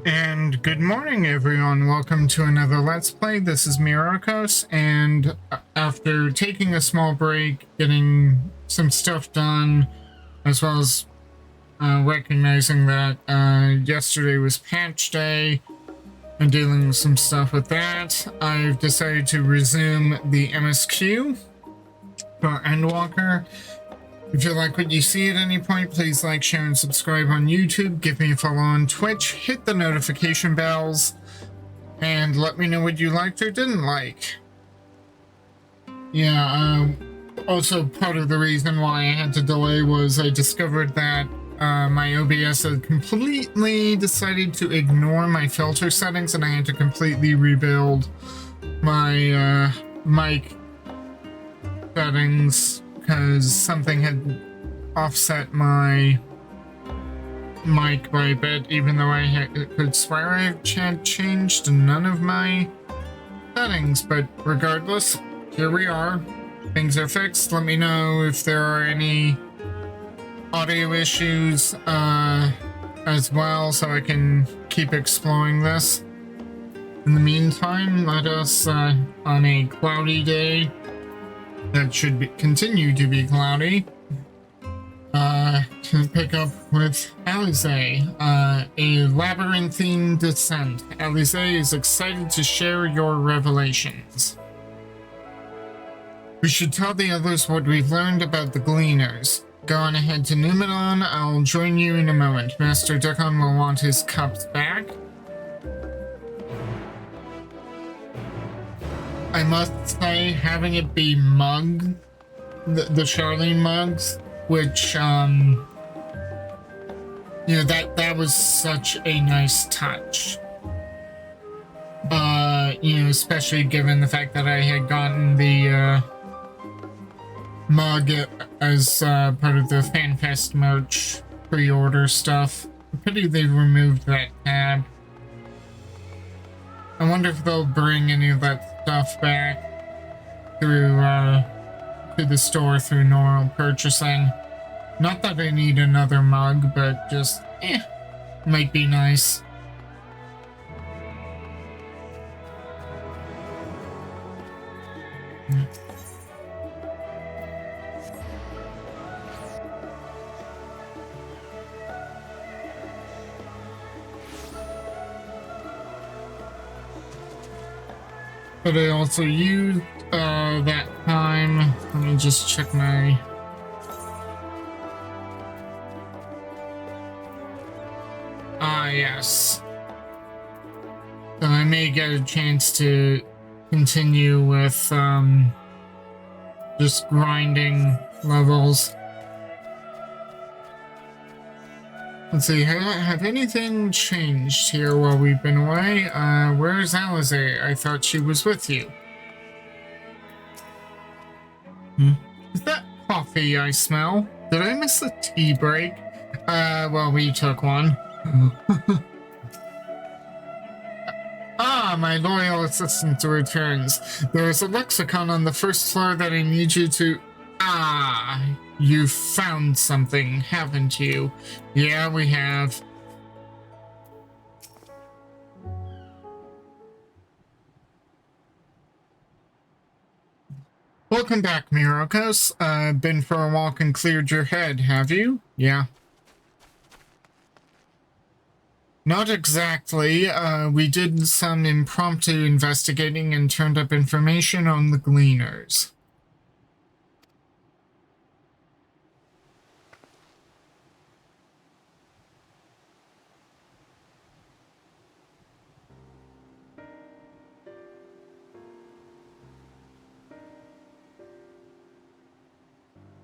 And good morning, everyone. Welcome to another Let's Play. This is Myrokos, and after taking a small break, getting some stuff done, as well as recognizing that yesterday was patch day and dealing with some stuff with that, I've decided to resume the MSQ for Endwalker. If you like what you see at any point, please like, share, and subscribe on YouTube. Give me a follow on Twitch. Hit the notification bells. And let me know what you liked or didn't like. Yeah, also part of the reason why I had to delay was I discovered that my OBS had completely decided to ignore my filter settings, and I had to completely rebuild my mic settings because something had offset my mic by a bit, even though I could swear I had changed none of my settings. But regardless, here we are. Things are fixed. Let me know if there are any audio issues as well, so I can keep exploring this. In the meantime, let us, on a cloudy day that should continue to be cloudy, to pick up with Alize, a labyrinthine descent. Alize is excited to share your revelations. We should tell the others what we've learned about the Gleaners. Go on ahead to Numenor. I'll join you in a moment. Master Dekon will want his cups back. I must say, having it be mug, the Charlene mugs, which, you know, that was such a nice touch. You know, especially given the fact that I had gotten the, mug as, part of the FanFest merch pre-order stuff. Pity they removed that tab. I wonder if they'll bring any of that stuff back through, to the store through normal purchasing. Not that I need another mug, but just, might be nice. But I also used that time. Let me just check my... yes. So I may get a chance to continue with just grinding levels. Let's see, have anything changed here while we've been away? Where's Alize? I thought she was with you. Is that coffee I smell? Did I miss a tea break? Well, we took one. Ah, my loyal assistant returns. There is a lexicon on the first floor that I need you to... Ah, you've found something, haven't you? Yeah, we have. Welcome back, Myrokos. Been for a walk and cleared your head, have you? Yeah. Not exactly. We did some impromptu investigating and turned up information on the Gleaners.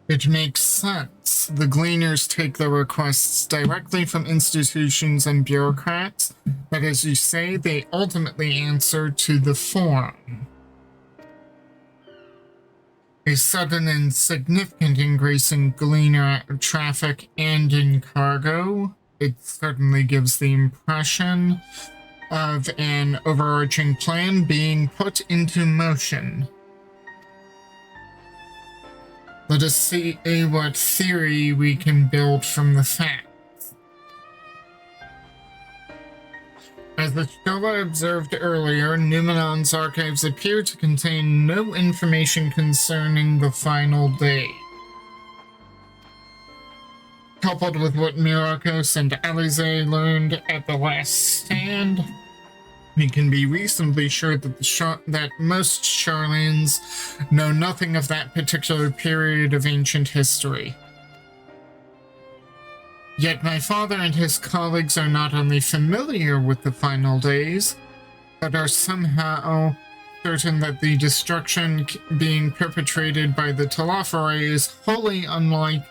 It makes sense. The Gleaners take their requests directly from institutions and bureaucrats, but as you say, they ultimately answer to the Forum. A sudden and significant increase in Gleaner traffic and in cargo. It certainly gives the impression of an overarching plan being put into motion. Let us see what theory we can build from the facts. As the Showa observed earlier, Numenon's archives appear to contain no information concerning the final day. Coupled with what Myrokos and Alize learned at the last stand, we can be reasonably sure that that most Sharlayans know nothing of that particular period of ancient history. Yet my father and his colleagues are not only familiar with the final days, but are somehow certain that the destruction being perpetrated by the Telophori is wholly unlike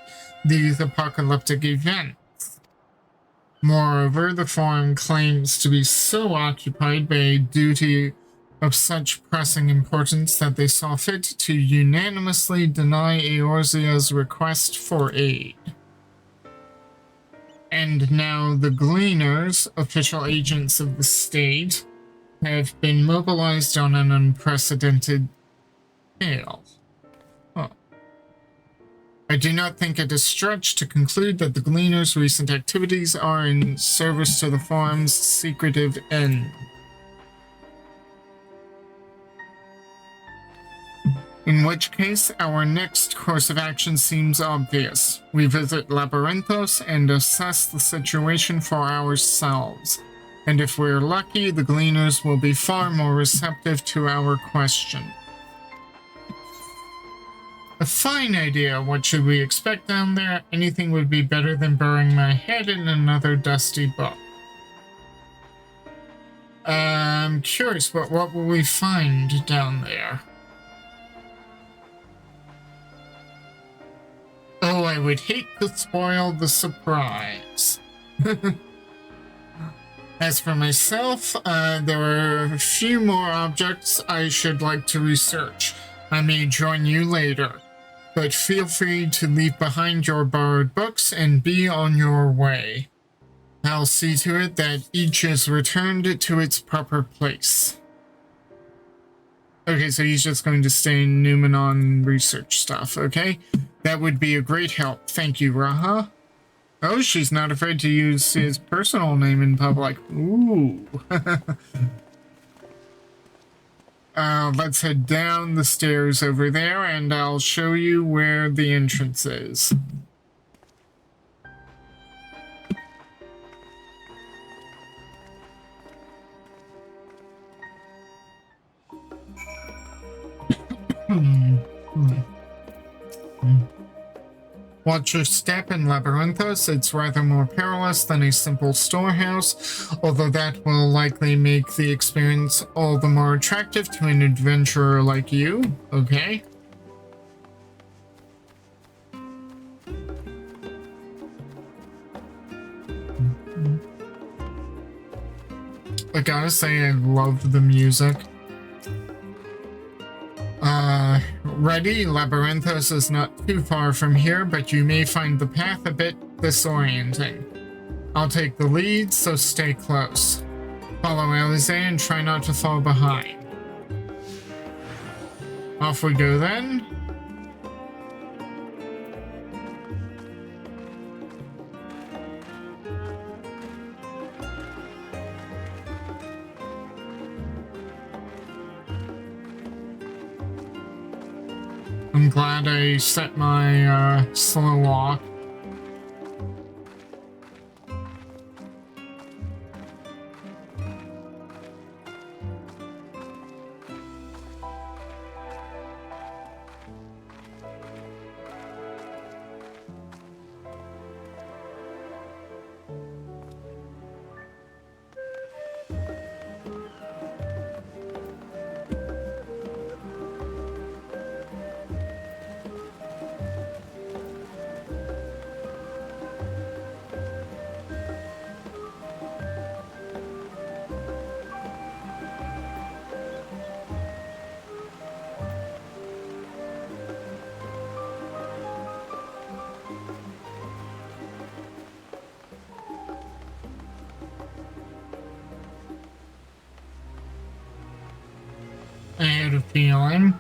these apocalyptic events. Moreover, the Forum claims to be so occupied by a duty of such pressing importance that they saw fit to unanimously deny Eorzea's request for aid. And now the Gleaners, official agents of the state, have been mobilized on an unprecedented scale. I do not think it a stretch to conclude that the Gleaners' recent activities are in service to the Forum's secretive end. In which case, our next course of action seems obvious. We visit Labyrinthos and assess the situation for ourselves. And if we're lucky, the Gleaners will be far more receptive to our question. A fine idea. What should we expect down there? Anything would be better than burying my head in another dusty book. I'm curious, but what will we find down there? Oh, I would hate to spoil the surprise. As for myself, there are a few more objects I should like to research. I may join you later, but feel free to leave behind your borrowed books and be on your way. I'll see to it that each is returned to its proper place. Okay, so he's just going to stay in Numenon research stuff, okay? That would be a great help. Thank you, Raha. Oh, she's not afraid to use his personal name in public. Ooh. Let's head down the stairs over there, and I'll show you where the entrance is. Watch your step in Labyrinthos. It's rather more perilous than a simple storehouse, although that will likely make the experience all the more attractive to an adventurer like you. Okay? I gotta say, I love the music. Ready? Labyrinthos is not too far from here, but you may find the path a bit disorienting. I'll take the lead, so stay close. Follow Alize and try not to fall behind. Off we go then. I'm glad I set my slow walk. I had a feeling.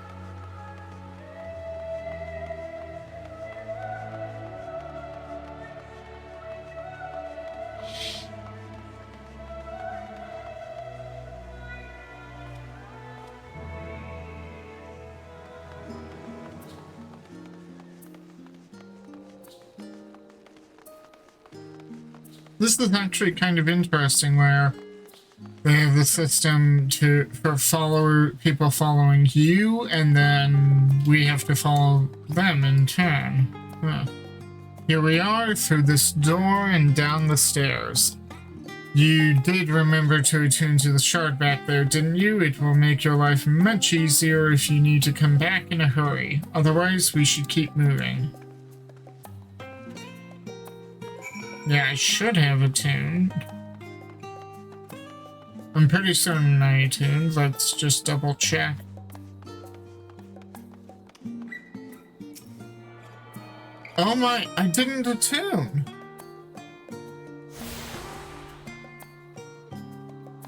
This is actually kind of interesting where they have the system for people following you, and then we have to follow them in turn. Huh. Here we are, through this door and down the stairs. You did remember to attune to the shard back there, didn't you? It will make your life much easier if you need to come back in a hurry. Otherwise, we should keep moving. Yeah, I should have attuned. I'm pretty certain I attuned. Let's just double check. Oh my, I didn't attune.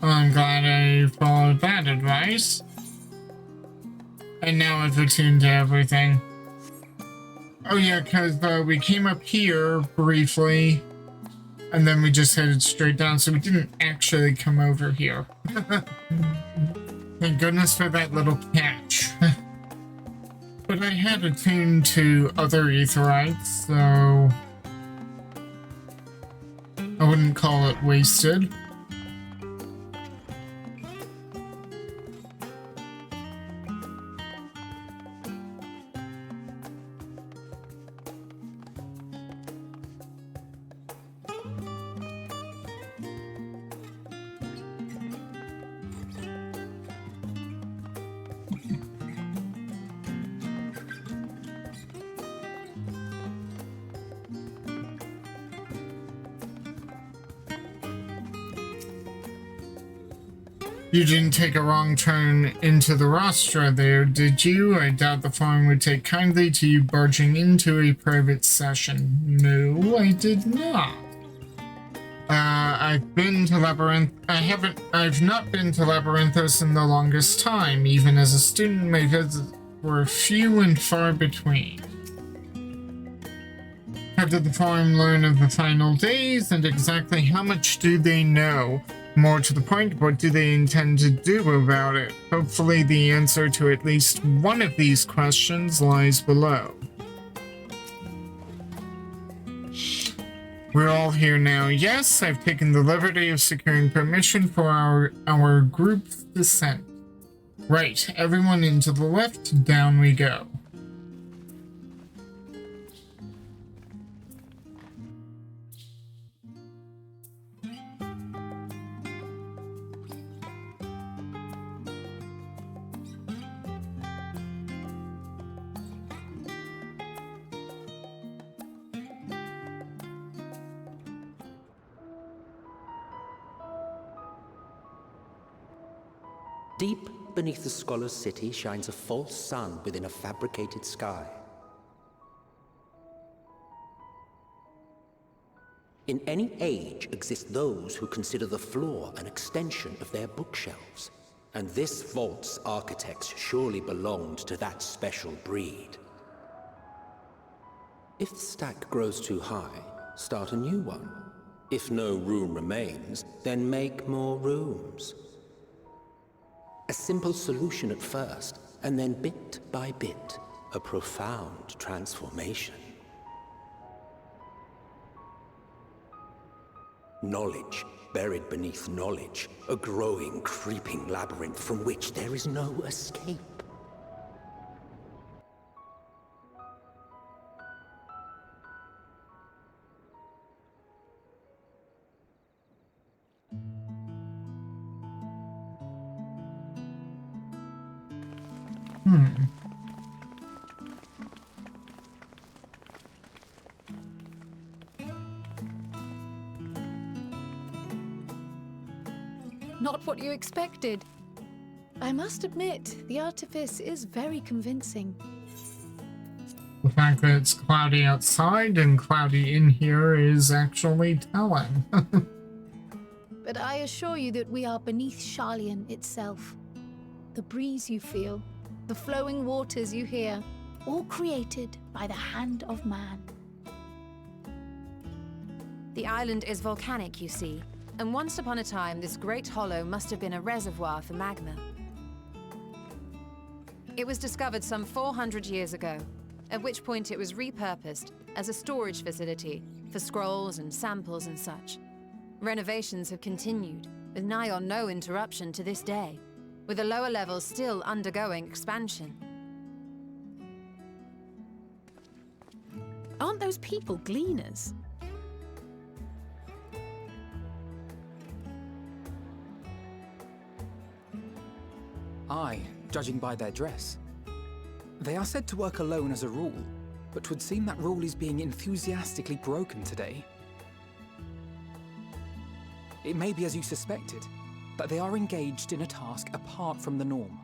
Well, I'm glad I followed that advice. And now I've attuned to everything. Oh yeah, because we came up here briefly, and then we just headed straight down, so we didn't actually come over here. Thank goodness for that little catch. But I had attuned to other aetherites, so I wouldn't call it wasted. You didn't take a wrong turn into the rostra there, did you? I doubt the farm would take kindly to you barging into a private session. No, I did not. I've been to Labyrinth. I've not been to Labyrinthos in the longest time. Even as a student, my visits were few and far between. How did the farm learn of the final days, and exactly how much do they know? More to the point, what do they intend to do about it? Hopefully the answer to at least one of these questions lies below. We're all here now. Yes, I've taken the liberty of securing permission for our group's descent. Right, everyone into the left, down we go. Deep beneath the scholar's city shines a false sun within a fabricated sky. In any age exist those who consider the floor an extension of their bookshelves, and this vault's architects surely belonged to that special breed. If the stack grows too high, start a new one. If no room remains, then make more rooms. A simple solution at first, and then bit by bit, a profound transformation. Knowledge buried beneath knowledge, a growing, creeping labyrinth from which there is no escape. Not what you expected. I must admit, the artifice is very convincing. The fact that it's cloudy outside and cloudy in here is actually telling. But I assure you that we are beneath Sharlayan itself. The breeze you feel, the flowing waters you hear, all created by the hand of man. The island is volcanic, you see, and once upon a time this great hollow must have been a reservoir for magma. It was discovered some 400 years ago, at which point it was repurposed as a storage facility for scrolls and samples and such. Renovations have continued, with nigh or no interruption to this day, with the lower levels still undergoing expansion. Aren't those people gleaners? Aye, judging by their dress. They are said to work alone as a rule, but 'twould seem that rule is being enthusiastically broken today. It may be as you suspected, that they are engaged in a task apart from the norm.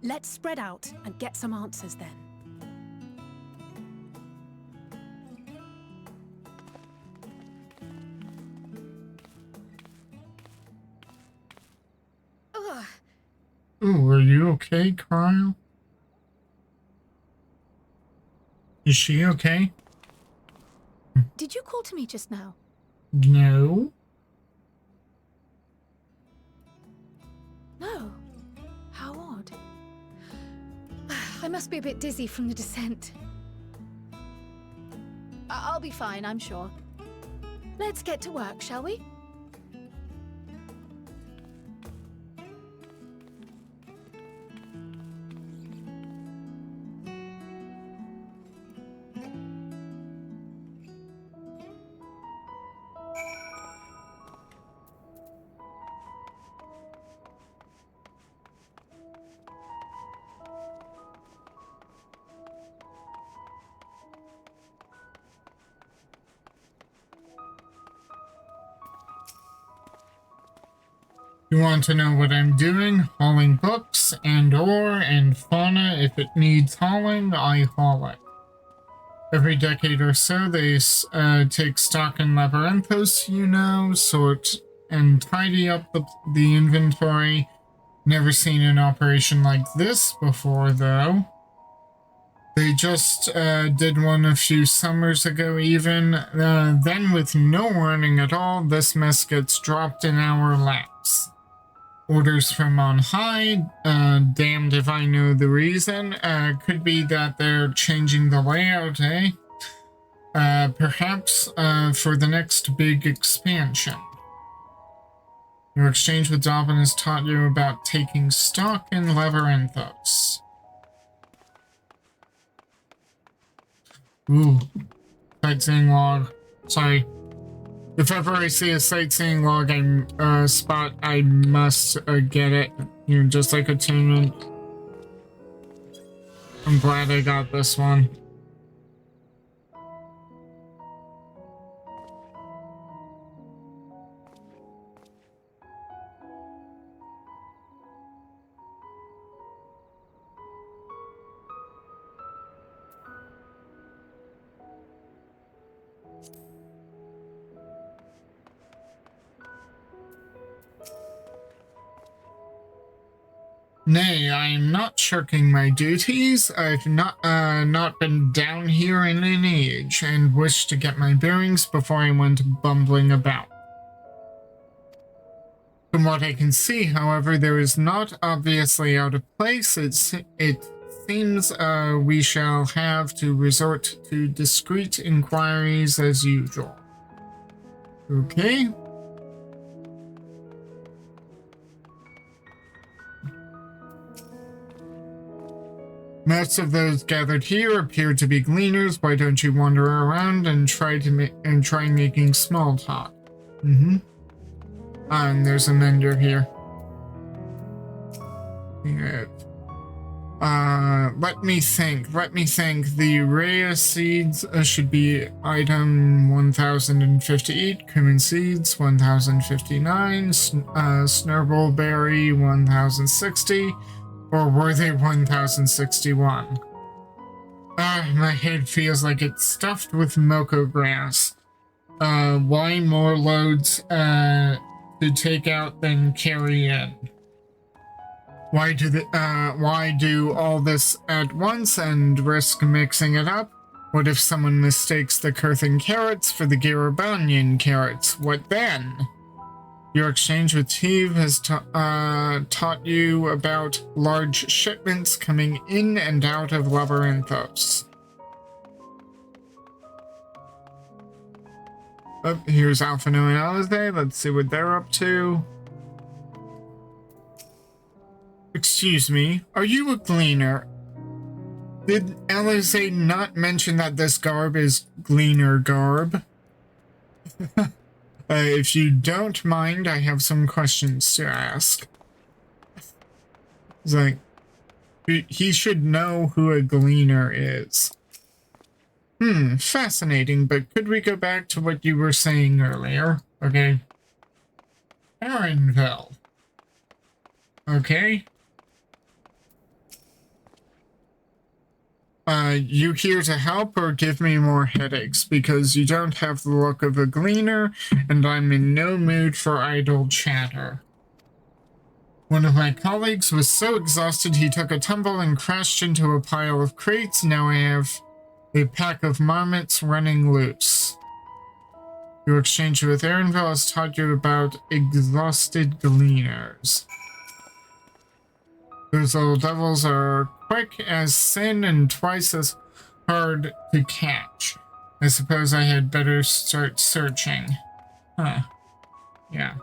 Let's spread out and get some answers then. Ooh, are you okay, Kyle? Is she okay? Did you call to me just now? No. No. How odd. I must be a bit dizzy from the descent. I'll be fine, I'm sure. Let's get to work, shall we? You want to know what I'm doing? Hauling books and ore and fauna. If it needs hauling, I haul it. Every decade or so, they take stock in Labyrinthos, you know, sort and tidy up the inventory. Never seen an operation like this before, though. They just did one a few summers ago even. Then with no warning at all, this mess gets dropped in our laps. Orders from on high, damned if I know the reason. Could be that they're changing the layout, eh? Perhaps for the next big expansion. Your exchange with Dobbin has taught you about taking stock in Labyrinthos. Ooh, sightseeing log. Sorry. If ever I see a sightseeing log, spot, I must get it. You know, just like attunement. I'm glad I got this one. Nay, I am not shirking my duties. I've not been down here in an age, and wish to get my bearings before I went bumbling about. From what I can see, however, there is not obviously out of place. It seems we shall have to resort to discreet inquiries as usual. Okay. Most of those gathered here appear to be gleaners. Why don't you wander around and try making small talk? And there's a mender here. Yeah. Let me think. The Rhea seeds should be item 1058. Cumin seeds 1059. Snowball berry 1060. Or were they 1061? My head feels like it's stuffed with moko grass. Why more loads to take out than carry in? Why do all this at once and risk mixing it up? What if someone mistakes the Kurthan carrots for the Garabanian carrots? What then? Your exchange with Teve has taught you about large shipments coming in and out of Labyrinthos. Oh, here's Alphino and Alize. Let's see what they're up to. Excuse me, are you a gleaner? Did Alize not mention that this garb is gleaner garb? If you don't mind, I have some questions to ask. It's like, he should know who a gleaner is. Fascinating, but could we go back to what you were saying earlier? Okay. Aaronville. Okay. You here to help or give me more headaches? Because you don't have the look of a gleaner, and I'm in no mood for idle chatter. One of my colleagues was so exhausted he took a tumble and crashed into a pile of crates. Now I have a pack of marmots running loose. Your exchange with Aaronville has taught you about exhausted gleaners. Those little devils are quick as sin and twice as hard to catch. I suppose I had better start searching. Huh. Yeah.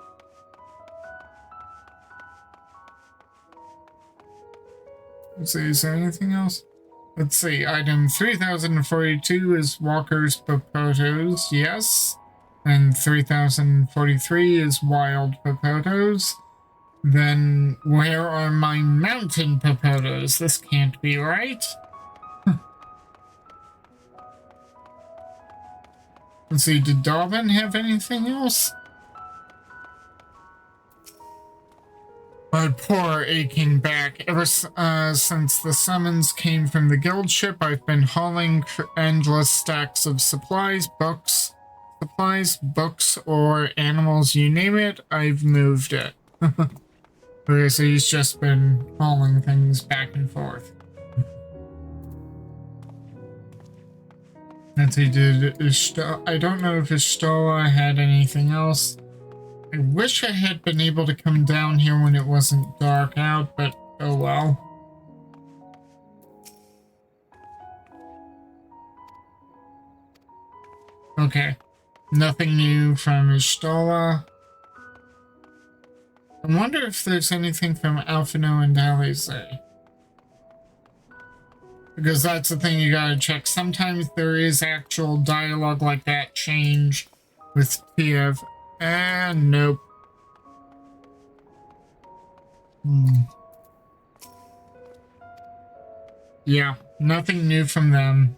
Let's see, is there anything else? Let's see, item 3042 is Walker's Popotos, yes. And 3043 is Wild Popotos. Then where are my mountain Popotos? This can't be right. Let's see, did Dobbin have anything else? My poor aching back. Ever since the summons came from the guild ship, I've been hauling endless stacks of supplies, books, or animals, you name it, I've moved it. Okay, so he's just been hauling things back and forth. Let's see, I don't know if Ishtola had anything else. I wish I had been able to come down here when it wasn't dark out, but oh well. Okay, nothing new from Ishtola. I wonder if there's anything from Alphino and Alize. Because that's the thing you gotta check. Sometimes there is actual dialogue like that change with TF. And nope. Yeah, nothing new from them.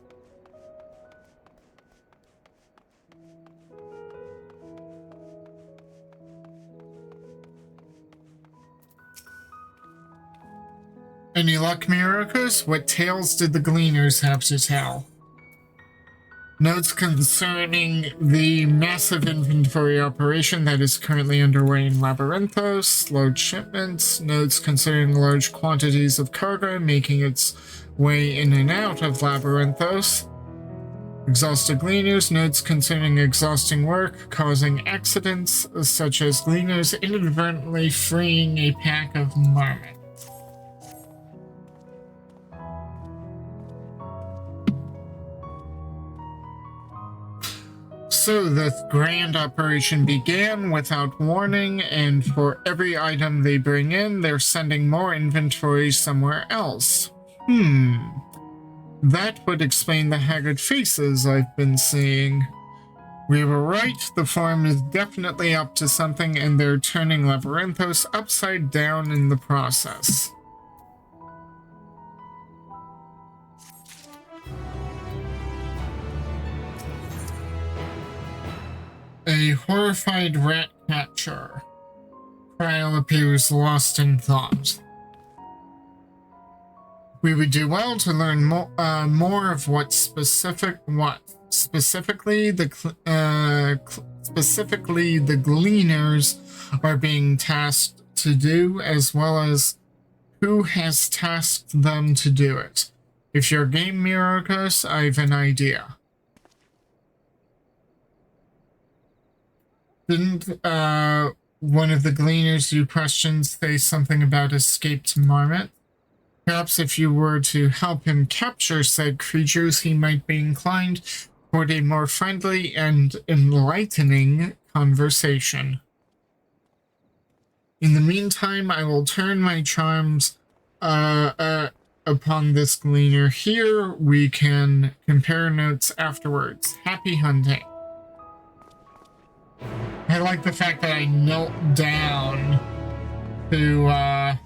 Any luck, Myrokos? What tales did the Gleaners have to tell? Notes concerning the massive inventory operation that is currently underway in Labyrinthos, slowed shipments, notes concerning large quantities of cargo making its way in and out of Labyrinthos, exhausted gleaners, notes concerning exhausting work causing accidents, such as gleaners inadvertently freeing a pack of marmots. So the grand operation began without warning, and for every item they bring in, they're sending more inventory somewhere else. That would explain the haggard faces I've been seeing. We were right, the farm is definitely up to something, and they're turning Labyrinthos upside down in the process. A horrified rat catcher. Kyle appears lost in thought. We would do well to learn more of what specifically the gleaners are being tasked to do, as well as who has tasked them to do it. If you're game, Myrokos, I've an idea. Didn't one of the gleaners you questioned say something about escaped marmot? Perhaps if you were to help him capture said creatures, he might be inclined toward a more friendly and enlightening conversation. In the meantime, I will turn my charms upon this gleaner here. We can compare notes afterwards. Happy hunting. I like the fact that I knelt down to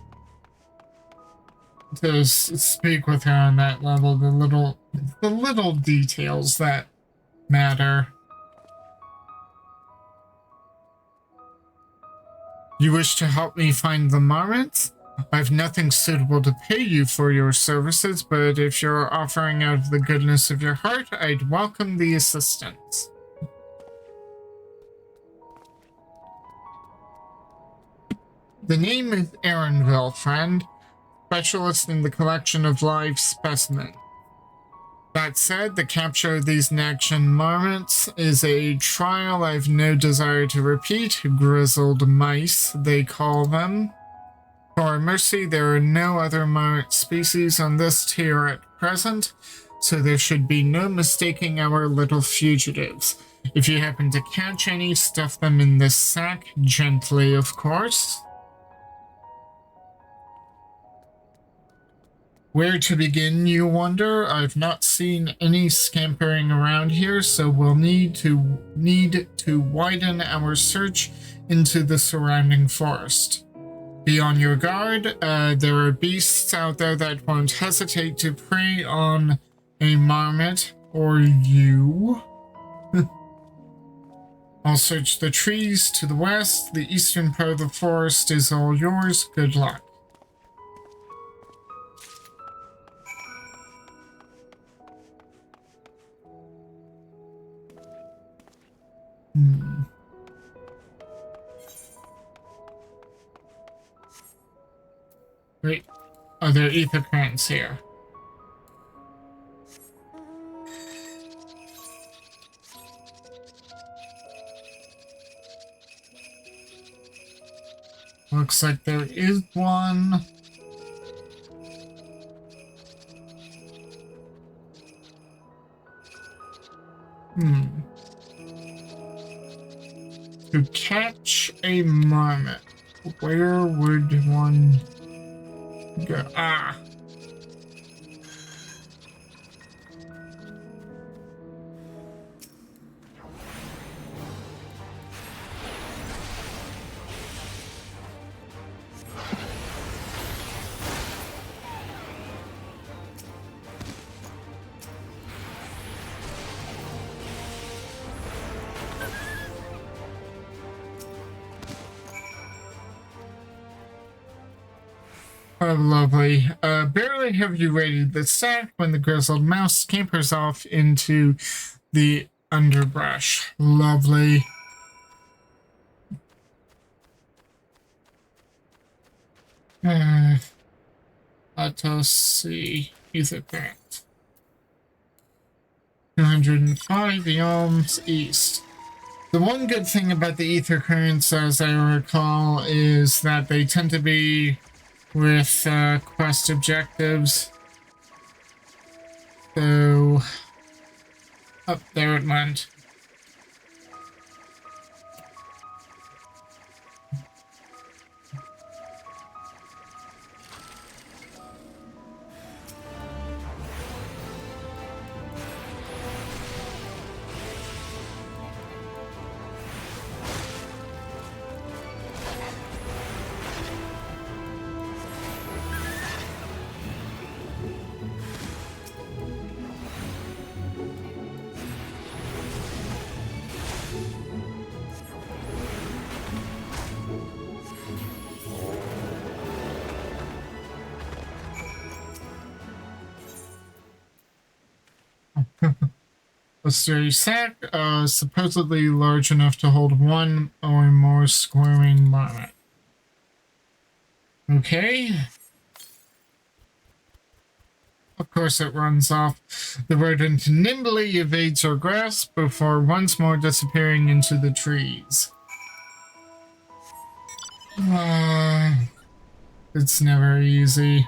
speak with her on that level. The little details that matter. You wish to help me find the marmots? I've nothing suitable to pay you for your services, but if you're offering out of the goodness of your heart, I'd welcome the assistance. The name is Aaronville, friend, specialist in the collection of live specimens. That said, the capture of these in-action marmots is a trial I've no desire to repeat. Grizzled mice, they call them. For our mercy, there are no other marmot species on this tier at present, so there should be no mistaking our little fugitives. If you happen to catch any, stuff them in this sack, gently, of course. Where to begin, you wonder? I've not seen any scampering around here, so we'll need to widen our search into the surrounding forest. Be on your guard. There are beasts out there that won't hesitate to prey on a marmot or you. I'll search the trees to the west. The eastern part of the forest is all yours. Good luck. Wait, are there ether currents here? Looks like there is one. To catch a marmot, where would one go? Ah. Oh, lovely. Barely have you raided the sack when the grizzled mouse scampers off into the underbrush. Lovely. Let us see. Ether current. 205 yalms east. The one good thing about the ether currents, as I recall, is that they tend to be with quest objectives. So up there it went. A sturdy sack, supposedly large enough to hold one or more squirming marmot. Okay. Of course it runs off. The rodent nimbly evades our grasp before once more disappearing into the trees. It's never easy.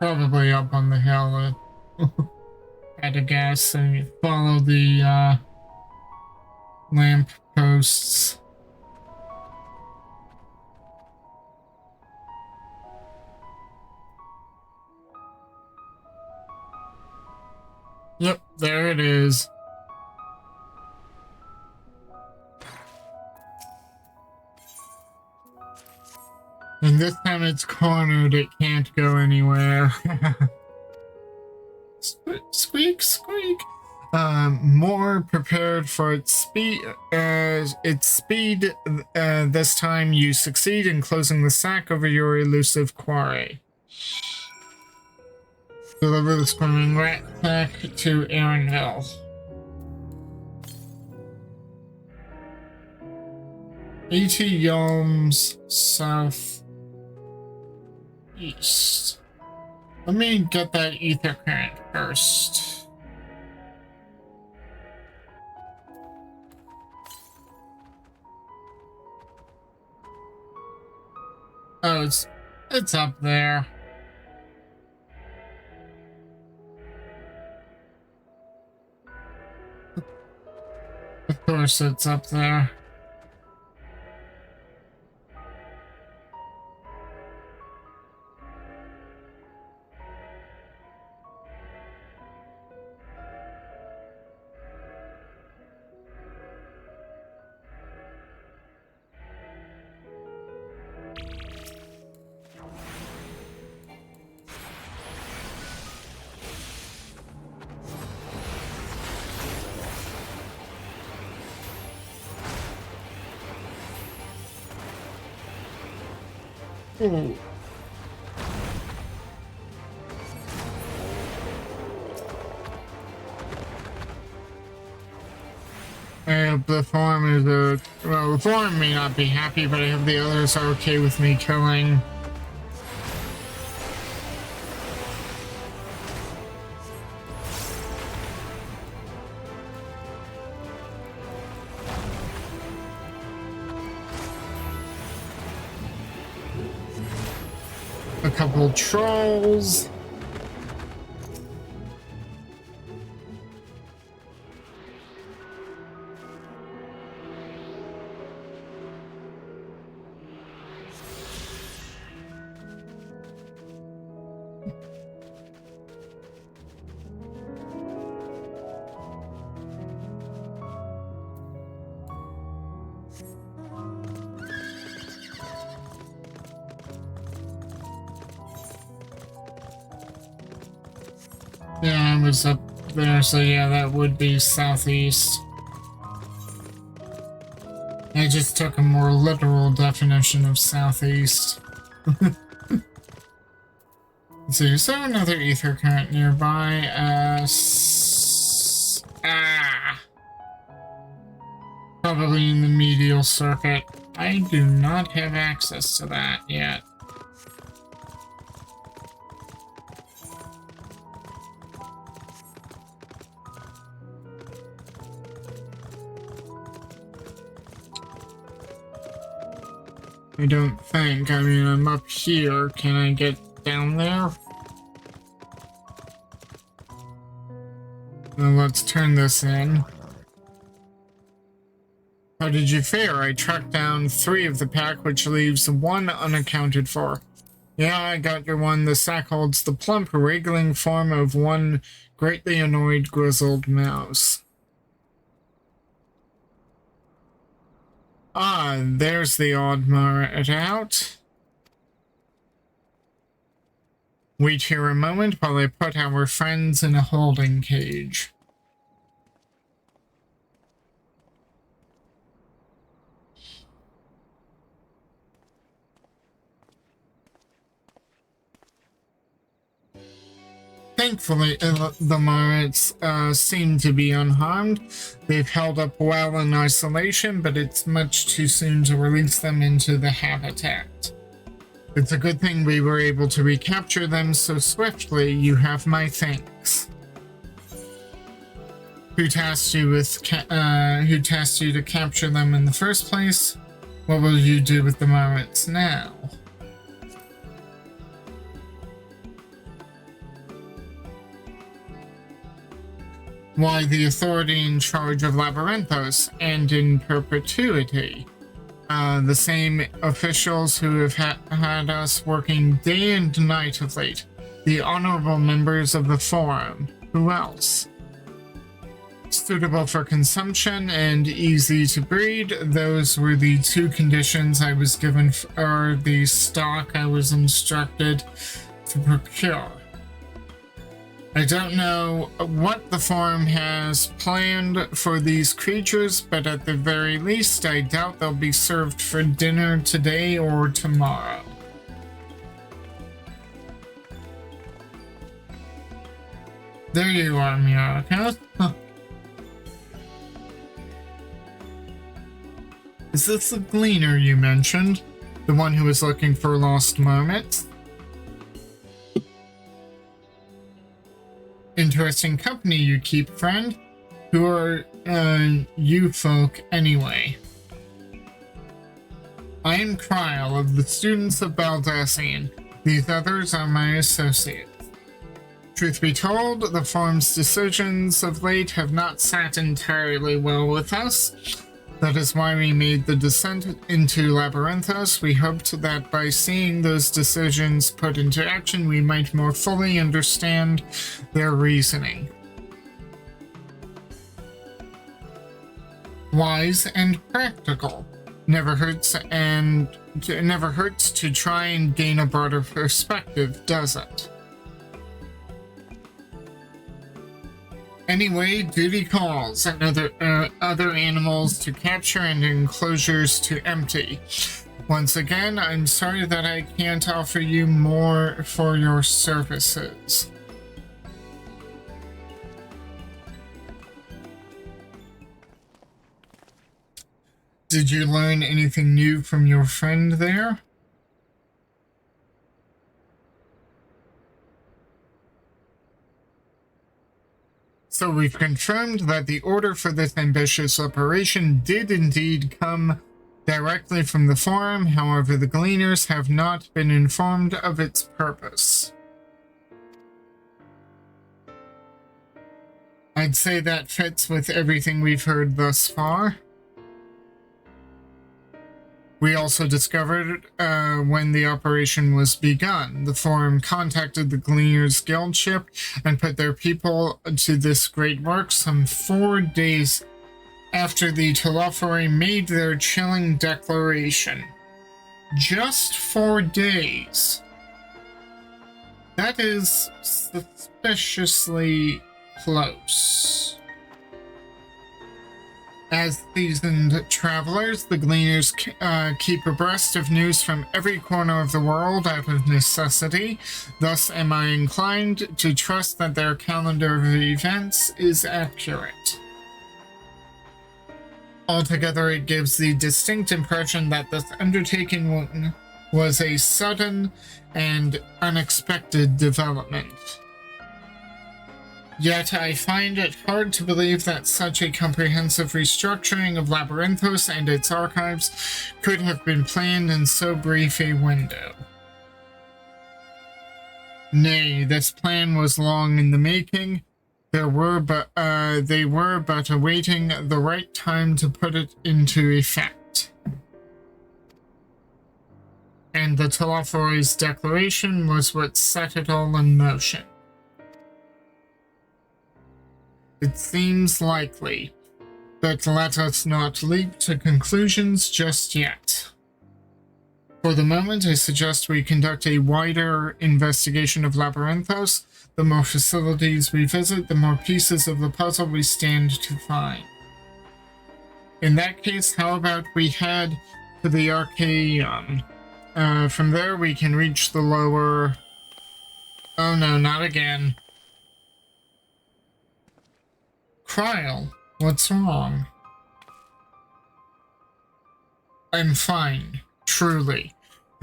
Probably up on the hill, at a guess, and you follow the lamp posts. Yep, there it is. And this time it's cornered, it can't go anywhere. Squeak, squeak. More prepared for its speed. This time you succeed in closing the sack over your elusive quarry. Deliver the swimming rat pack to Aaronville. ET Yalms south east. Let me get that ether current first. Oh, it's up there. Of course it's up there. Ooh. I hope the form is well, the form may not be happy, but I hope the others are okay with me killing. A couple trolls. Yeah, I was up there, so yeah, that would be southeast. I just took a more literal definition of southeast. Let's see, is there another ether current nearby? Probably in the medial circuit. I do not have access to that yet. I don't think. I mean, I'm up here. Can I get down there? Well, let's turn this in. How did you fare? I tracked down 3 of the pack, which leaves 1 unaccounted for. Yeah, I got your one. The sack holds the plump, wriggling form of one greatly annoyed, grizzled mouse. Ah, there's the odd Mara out. Wait here a moment while I put our friends in a holding cage. Thankfully, the Marats seem to be unharmed. They've held up well in isolation, but it's much too soon to release them into the habitat. It's a good thing we were able to recapture them so swiftly. You have my thanks. Who tasked you to capture them in the first place? What will you do with the Marats now? Why the authority in charge of Labyrinthos and in perpetuity? The same officials who have had us working day and night of late. The honorable members of the Forum. Who else? Suitable for consumption and easy to breed. Those were the two conditions I was given for the stock I was instructed to procure. I don't know what the Forum has planned for these creatures, but at the very least, I doubt they'll be served for dinner today or tomorrow. There you are, Myrokos. Huh. Is this the gleaner you mentioned? The one who was looking for lost moments? Interesting company you keep, friend. Who are you folk anyway? I am Kryl of the students of Baldassian. These others are my associates. Truth be told, the Forum's decisions of late have not sat entirely well with us. That is why we made the descent into Labyrinthos. We hoped that by seeing those decisions put into action, we might more fully understand their reasoning. Wise and practical. Never hurts to try and gain a broader perspective, does it? Anyway, duty calls and other animals to capture and enclosures to empty. Once again, I'm sorry that I can't offer you more for your services. Did you learn anything new from your friend there? So we've confirmed that the order for this ambitious operation did indeed come directly from the Forum. However, the Gleaners have not been informed of its purpose. I'd say that fits with everything we've heard thus far. We also discovered when the operation was begun. The Forum contacted the Gleaners Guild ship and put their people to this great work some 4 days after the Telophori made their chilling declaration. Just 4 days. That is suspiciously close. As seasoned travelers, the Gleaners keep abreast of news from every corner of the world out of necessity. Thus am I inclined to trust that their calendar of events is accurate. Altogether, it gives the distinct impression that this undertaking was a sudden and unexpected development. Yet I find it hard to believe that such a comprehensive restructuring of Labyrinthos and its archives could have been planned in so brief a window. Nay, this plan was long in the making. They were but awaiting the right time to put it into effect. And the Telophori's declaration was what set it all in motion. It seems likely, but let us not leap to conclusions just yet. For the moment, I suggest we conduct a wider investigation of Labyrinthos. The more facilities we visit, the more pieces of the puzzle we stand to find. In that case, how about we head to the Archaeon? From there, we can reach the lower... Oh no, not again. Kryl, what's wrong? I'm fine, truly.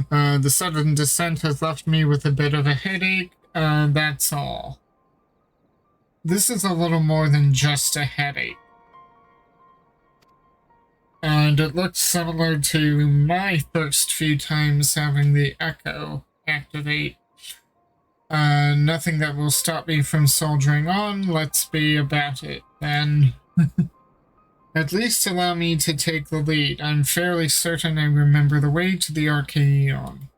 The sudden descent has left me with a bit of a headache, that's all. This is a little more than just a headache. And it looks similar to my first few times having the Echo activate. Nothing that will stop me from soldiering on. Let's be about it, then. At least allow me to take the lead. I'm fairly certain I remember the way to the Archaeon.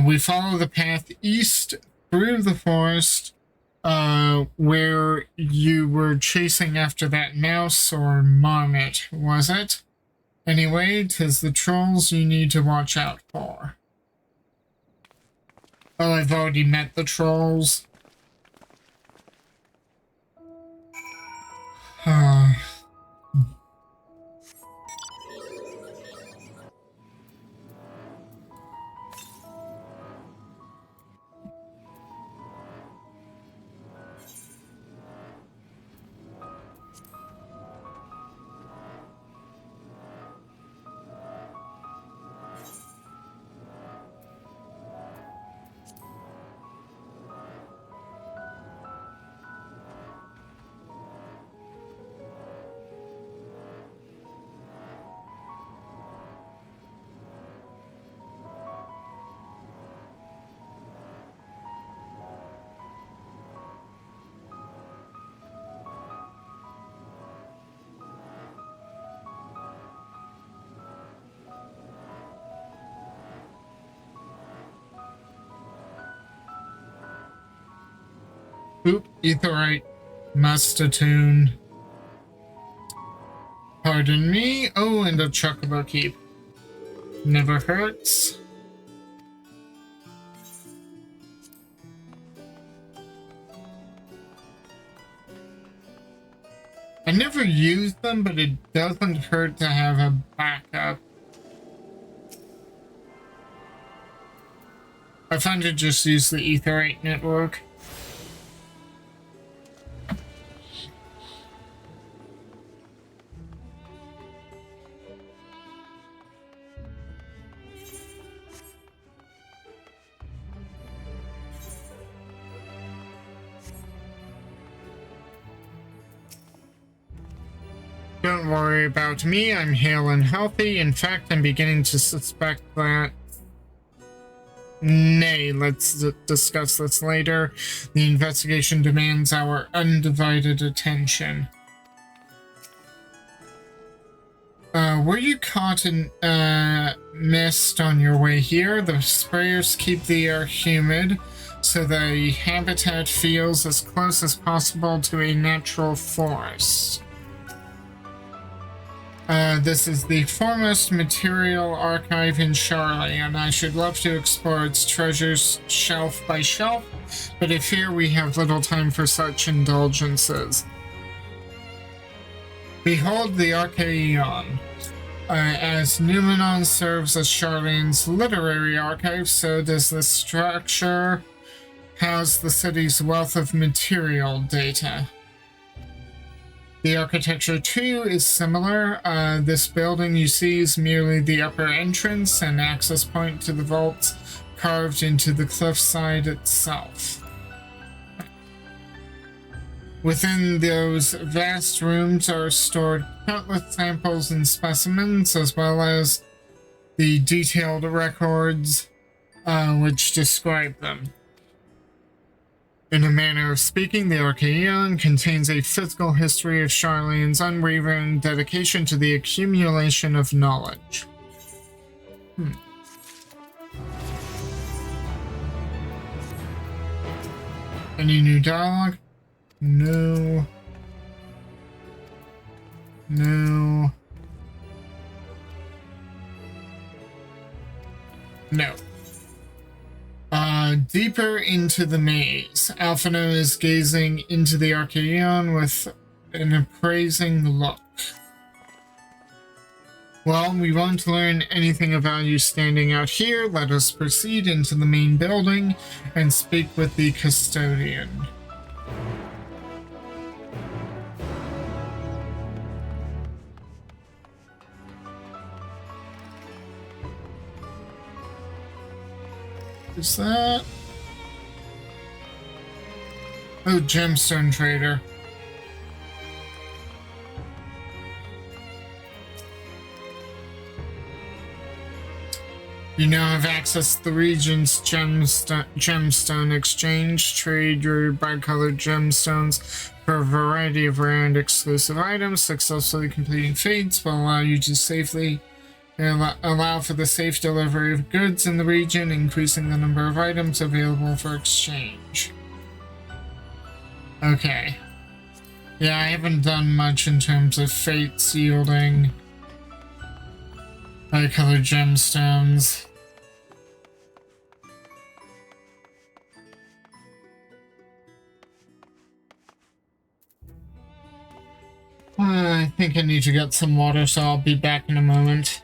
We follow the path east through the forest, where you were chasing after that mouse or marmot, was it? Anyway, 'tis the trolls you need to watch out for. Oh, I've already met the trolls. Oop, etherite. Must attune. Pardon me. Oh, and a chocobo keep. Never hurts. I never used them, but it doesn't hurt to have a backup. I find to just use the etherite network. Don't worry about me, I'm hale and healthy. In fact, I'm beginning to suspect that... Nay, let's discuss this later. The investigation demands our undivided attention. Were you caught in mist on your way here? The sprayers keep the air humid, so the habitat feels as close as possible to a natural forest. This is the foremost material archive in Charlie, and I should love to explore its treasures shelf by shelf, but if here we have little time for such indulgences. Behold the Archaeon. As Numenon serves as Charlene's literary archive, so does this structure house the city's wealth of material data. The architecture too is similar. This building you see is merely the upper entrance and access point to the vaults carved into the cliffside itself. Within those vast rooms are stored countless samples and specimens, as well as the detailed records which describe them. In a manner of speaking, the Archaeon contains a physical history of Charlene's unwavering dedication to the accumulation of knowledge. Any new dialogue? No. No. No. Deeper into the maze. Alphino is gazing into the Archaeon with an appraising look. Well, we won't learn anything of value standing out here. Let us proceed into the main building and speak with the custodian. Is that? Oh, gemstone trader. You now have access to the region's gemstone exchange. Trade your bicolored gemstones for a variety of rare and exclusive items. Successfully completing fates will allow you to safely allow for the safe delivery of goods in the region, increasing the number of items available for exchange. Okay. Yeah, I haven't done much in terms of fates yielding bicolored gemstones. I think I need to get some water, so I'll be back in a moment.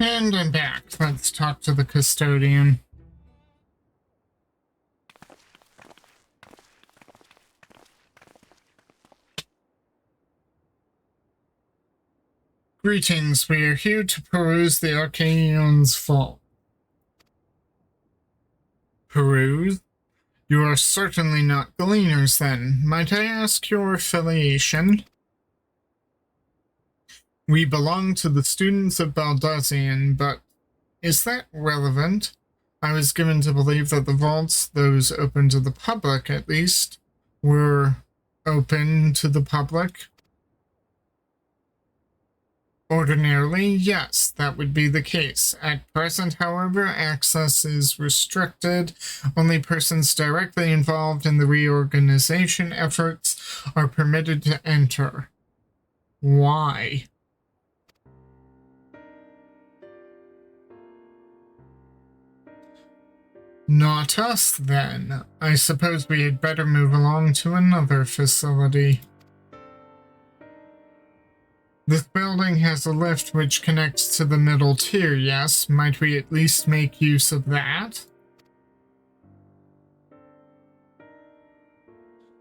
And I'm back. Let's talk to the custodian. Greetings, we are here to peruse the Arcanion's vault. Peruse? You are certainly not gleaners then. Might I ask your affiliation? We belong to the students of Baldesion, but is that relevant? I was given to believe that the vaults, those open to the public at least, were open to the public. Ordinarily, yes, that would be the case. At present, however, access is restricted. Only persons directly involved in the reorganization efforts are permitted to enter. Why? Not us, then. I suppose we had better move along to another facility. This building has a lift which connects to the middle tier, yes? Might we at least make use of that?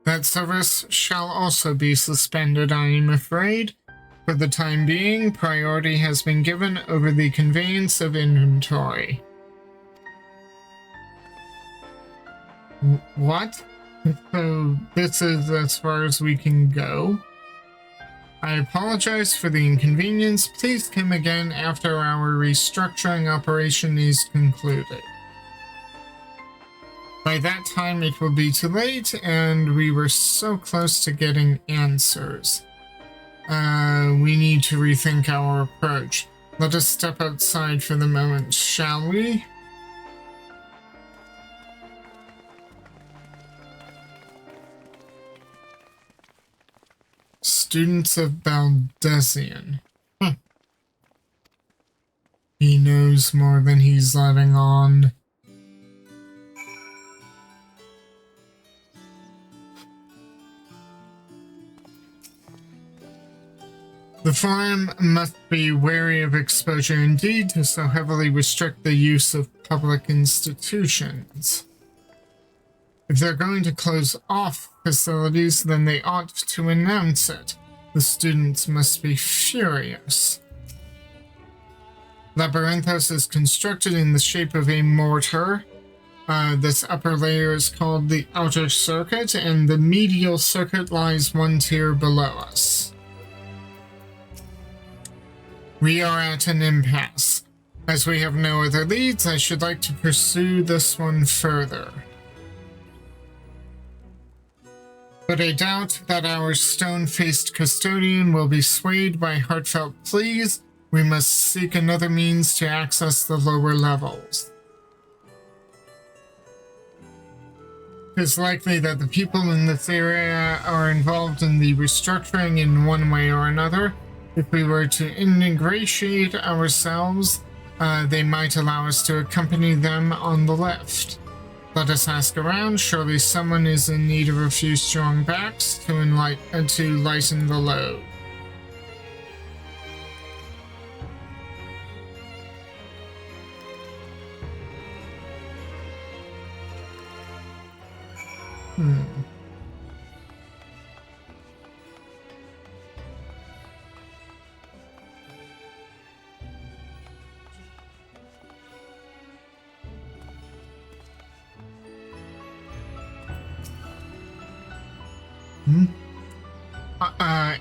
That service shall also be suspended, I am afraid. For the time being, priority has been given over the conveyance of inventory. What? So this is as far as we can go? I apologize for the inconvenience. Please come again after our restructuring operation is concluded. By that time it will be too late, and we were so close to getting answers. We need to rethink our approach. Let us step outside for the moment, shall we? Students of Baldesion. He knows more than he's letting on. The farm must be wary of exposure indeed to so heavily restrict the use of public institutions. If they're going to close off facilities, then they ought to announce it. The students must be furious. Labyrinthos is constructed in the shape of a mortar. This upper layer is called the outer circuit, and the medial circuit lies one tier below us. We are at an impasse. As we have no other leads, I should like to pursue this one further. But I doubt that our stone-faced custodian will be swayed by heartfelt pleas. We must seek another means to access the lower levels. It's likely that the people in this area are involved in the restructuring in one way or another. If we were to ingratiate ourselves, they might allow us to accompany them on the left. Let us ask around. Surely someone is in need of a few strong backs to lighten the load.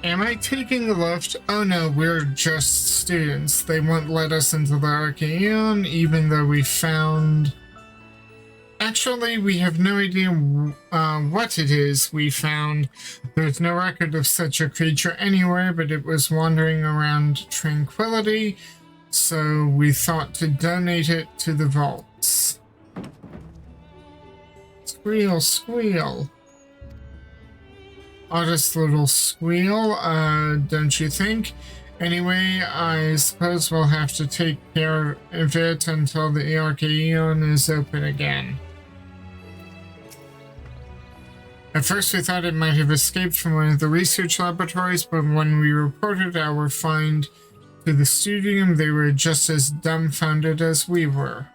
Am I taking the lift? Oh no, we're just students. They won't let us into the Archaeon, even though we found... Actually, we have no idea what it is we found. There's no record of such a creature anywhere, but it was wandering around Tranquility, so we thought to donate it to the vaults. Squeal, squeal. Oddest little squeal, don't you think? Anyway, I suppose we'll have to take care of it until the Archaeon is open again. At first we thought it might have escaped from one of the research laboratories, but when we reported our find to the studium, they were just as dumbfounded as we were.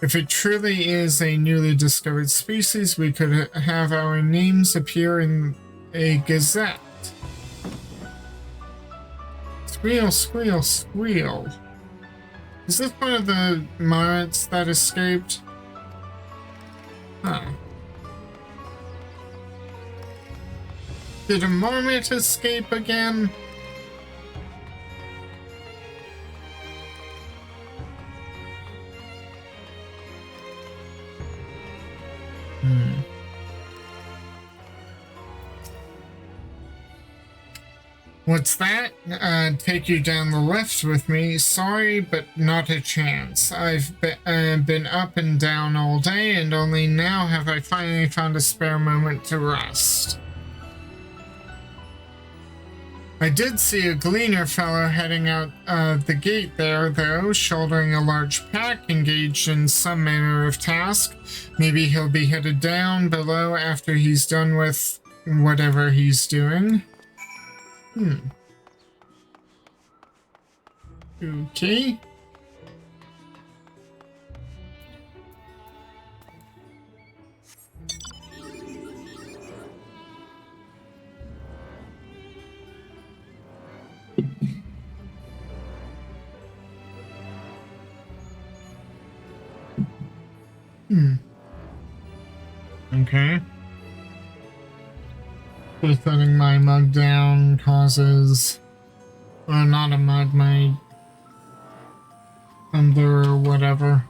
If it truly is a newly discovered species, we could have our names appear in a gazette. Squeal, squeal, squeal. Is this one of the marmots that escaped? Huh. Did a marmot escape again? What's that? Take you down the lift with me? Sorry, but not a chance. I've been up and down all day, and only now have I finally found a spare moment to rest. I did see a gleaner fellow heading out the gate there, though, shouldering a large pack, engaged in some manner of task. Maybe he'll be headed down below after he's done with whatever he's doing. Okay. Okay. So setting my mug down causes... Well, not a mug, my... tumbler or whatever.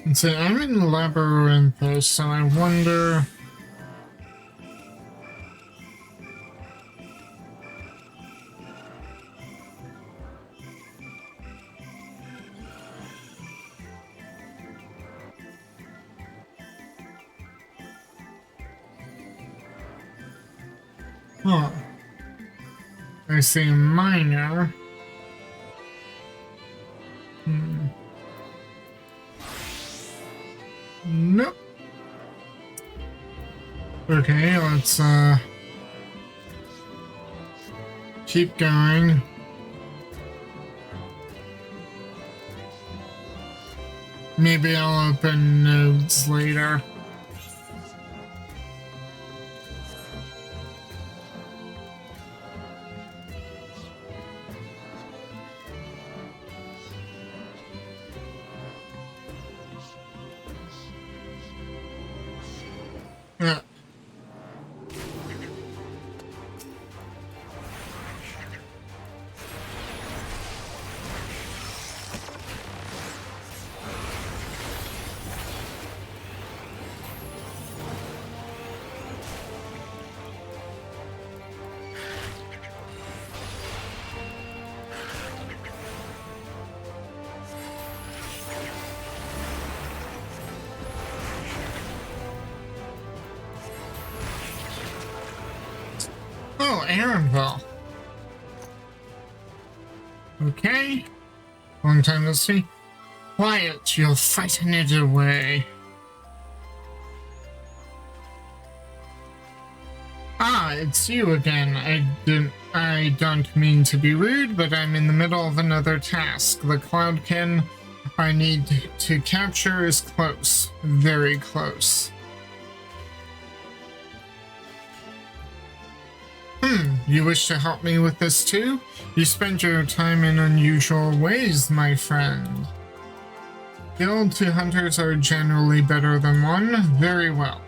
And so I'm in the labyrinth, so I wonder... Huh. I see a miner. Nope. Okay, let's keep going. Maybe I'll open nodes later. Yeah. Oh, Aaronville. Okay. Long time to see. Quiet, you'll frighten it away. Ah, it's you again. I don't mean to be rude, but I'm in the middle of another task. The cloudkin I need to capture is close. Very close. You wish to help me with this too? You spend your time in unusual ways, my friend. Killed 2 hunters are generally better than 1. Very well.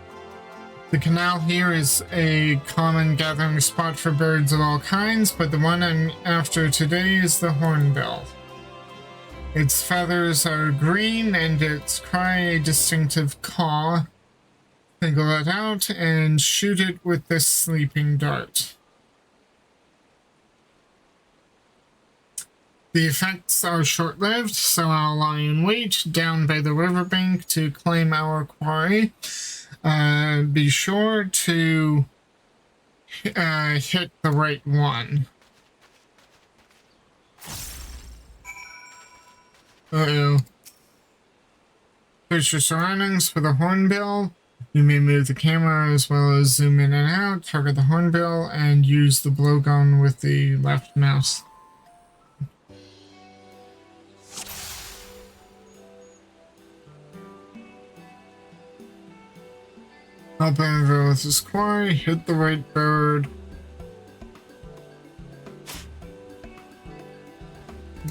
The canal here is a common gathering spot for birds of all kinds, but the one I'm after today is the hornbill. Its feathers are green and its cry a distinctive caw. Single it out and shoot it with this sleeping dart. The effects are short-lived, so I'll lie in wait down by the riverbank to claim our quarry. Be sure to hit the right one. Uh-oh. Search your surroundings for the hornbill. You may move the camera as well as zoom in and out, target the hornbill, and use the blowgun with the left mouse. Help Anvil with his quarry, hit the right bird.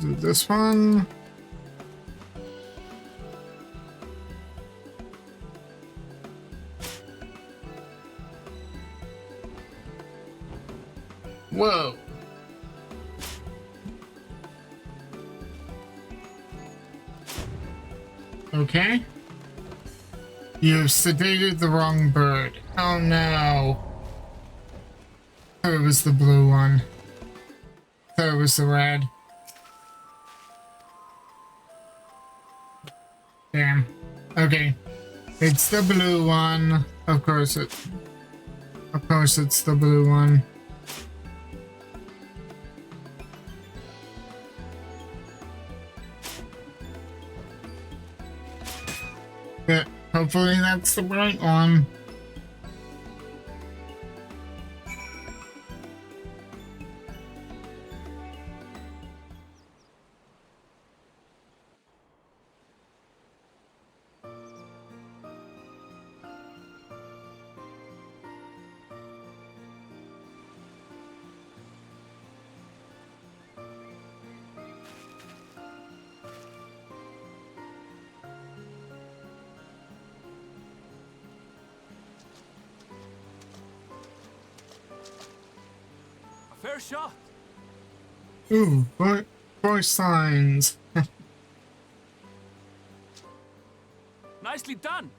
Do this one. Whoa. Okay. You've sedated the wrong bird. Oh no. Thought it was the blue one. Thought it was the red. Damn. Okay. It's the blue one. Of course it's the blue one. Yeah. Hopefully that's the right one. Fair shot. Ooh, voice signs. Nicely done.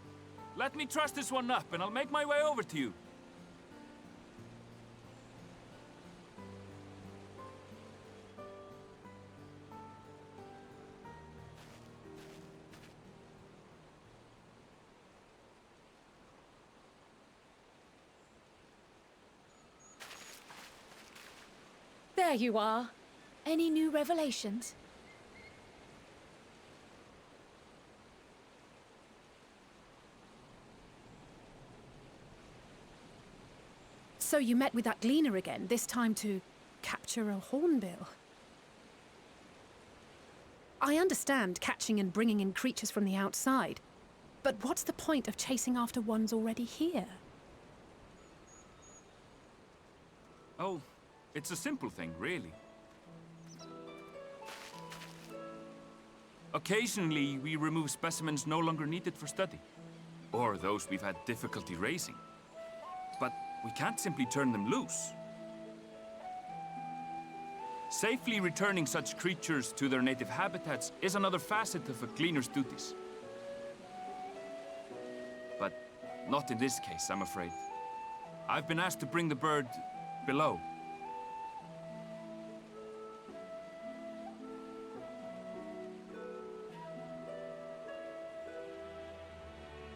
Let me truss this one up and I'll make my way over to you. There you are. Any new revelations? So you met with that gleaner again, this time to capture a hornbill. I understand catching and bringing in creatures from the outside, but what's the point of chasing after ones already here? Oh, it's a simple thing, really. Occasionally, we remove specimens no longer needed for study, or those we've had difficulty raising. But we can't simply turn them loose. Safely returning such creatures to their native habitats is another facet of a cleaner's duties. But not in this case, I'm afraid. I've been asked to bring the bird below.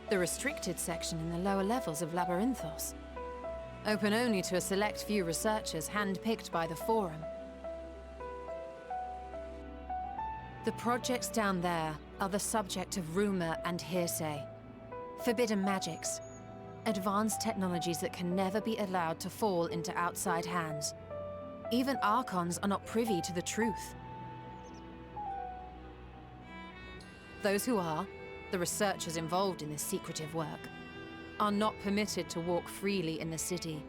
The restricted section in the lower levels of Labyrinthos. Open only to a select few researchers handpicked by the Forum. The projects down there are the subject of rumor and hearsay. Forbidden magics. Advanced technologies that can never be allowed to fall into outside hands. Even Archons are not privy to the truth. Those who are, the researchers involved in this secretive work, are not permitted to walk freely in the city,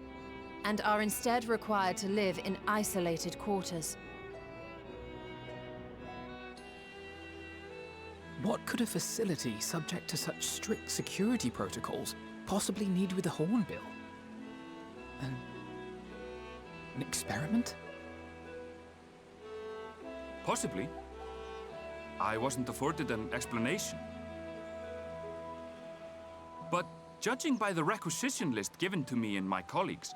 and are instead required to live in isolated quarters. What could a facility subject to such strict security protocols possibly need with a hornbill? An experiment? Possibly. I wasn't afforded an explanation. But judging by the requisition list given to me and my colleagues,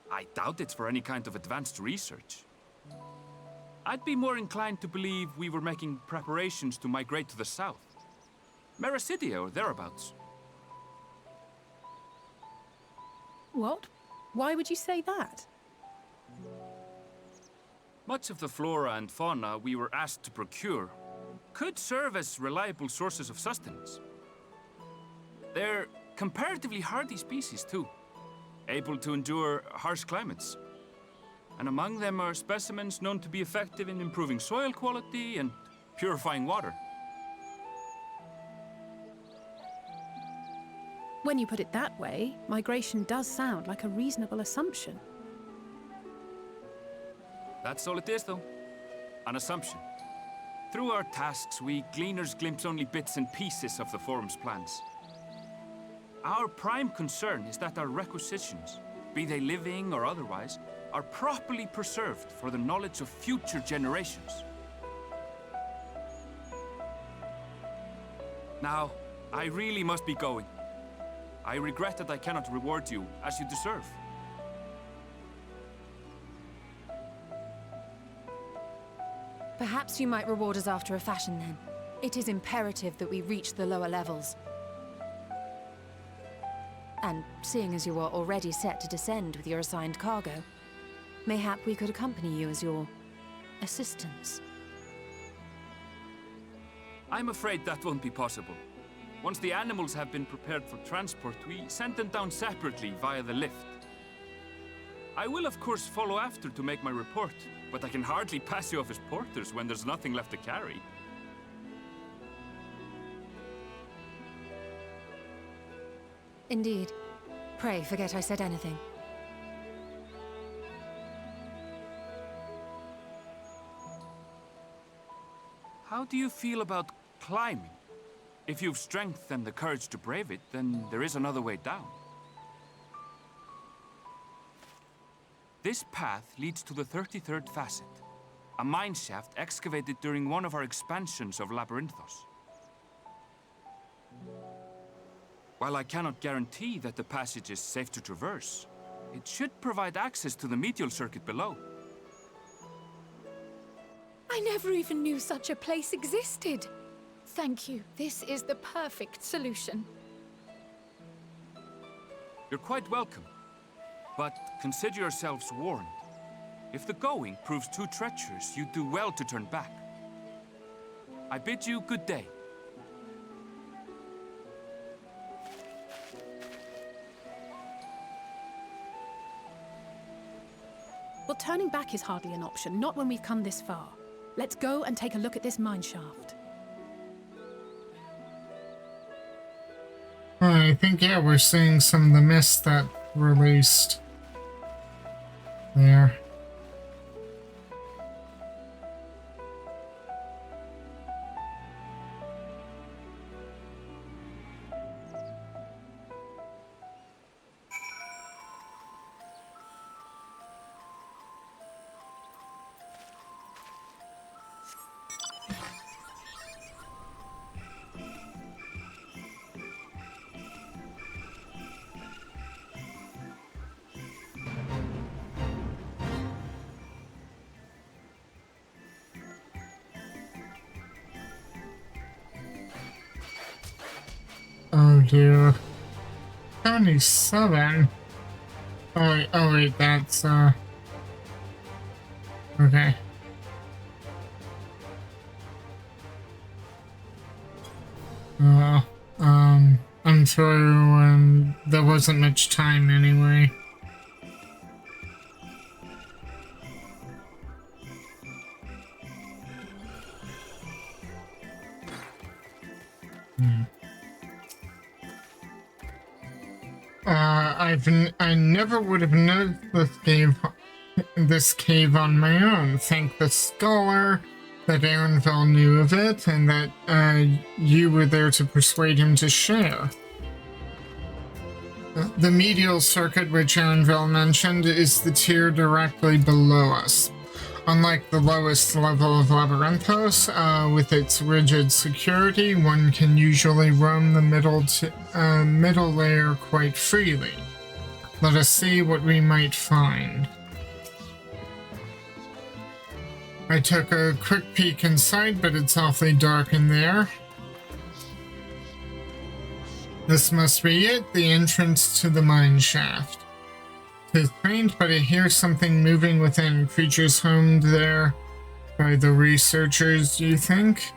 I doubt it's for any kind of advanced research. I'd be more inclined to believe we were making preparations to migrate to the south. Mericidia or thereabouts. What? Why would you say that? Much of the flora and fauna we were asked to procure could serve as reliable sources of sustenance. They're comparatively hardy species, too, able to endure harsh climates. And among them are specimens known to be effective in improving soil quality and purifying water. When you put it that way, migration does sound like a reasonable assumption. That's all it is, though. An assumption. Through our tasks, we gleaners glimpse only bits and pieces of the Forum's plans. Our prime concern is that our requisitions, be they living or otherwise, are properly preserved for the knowledge of future generations. Now, I really must be going. I regret that I cannot reward you as you deserve. Perhaps you might reward us after a fashion then. It is imperative that we reach the lower levels. And seeing as you are already set to descend with your assigned cargo, mayhap we could accompany you as your assistants. I'm afraid that won't be possible. Once the animals have been prepared for transport, we send them down separately via the lift. I will of course follow after to make my report, but I can hardly pass you off as porters when there's nothing left to carry. Indeed. Pray forget I said anything. How do you feel about climbing? If you've strength and the courage to brave it, then there is another way down. This path leads to the 33rd facet, a mine shaft excavated during one of our expansions of Labyrinthos. While I cannot guarantee that the passage is safe to traverse, it should provide access to the medial circuit below. I never even knew such a place existed. Thank you. This is the perfect solution. You're quite welcome, but consider yourselves warned. If the going proves too treacherous, you do well to turn back. I bid you good day. Well, turning back is hardly an option, not when we've come this far. Let's go and take a look at this mine shaft. Well, I think, yeah, we're seeing some of the mist that released there. Oh dear. 77? Oh wait, that's, okay. I'm through and there wasn't much time anyway. I never would have noticed this cave on my own. Thank the scholar that Aaronville knew of it and that you were there to persuade him to share. The medial circuit which Aaronville mentioned is the tier directly below us. Unlike the lowest level of Labyrinthos, with its rigid security, one can usually roam the middle layer quite freely. Let us see what we might find. I took a quick peek inside, but it's awfully dark in there. This must be it, the entrance to the mine shaft. 'Tis faint, but I hear something moving within. Creatures homed there by the researchers, you think?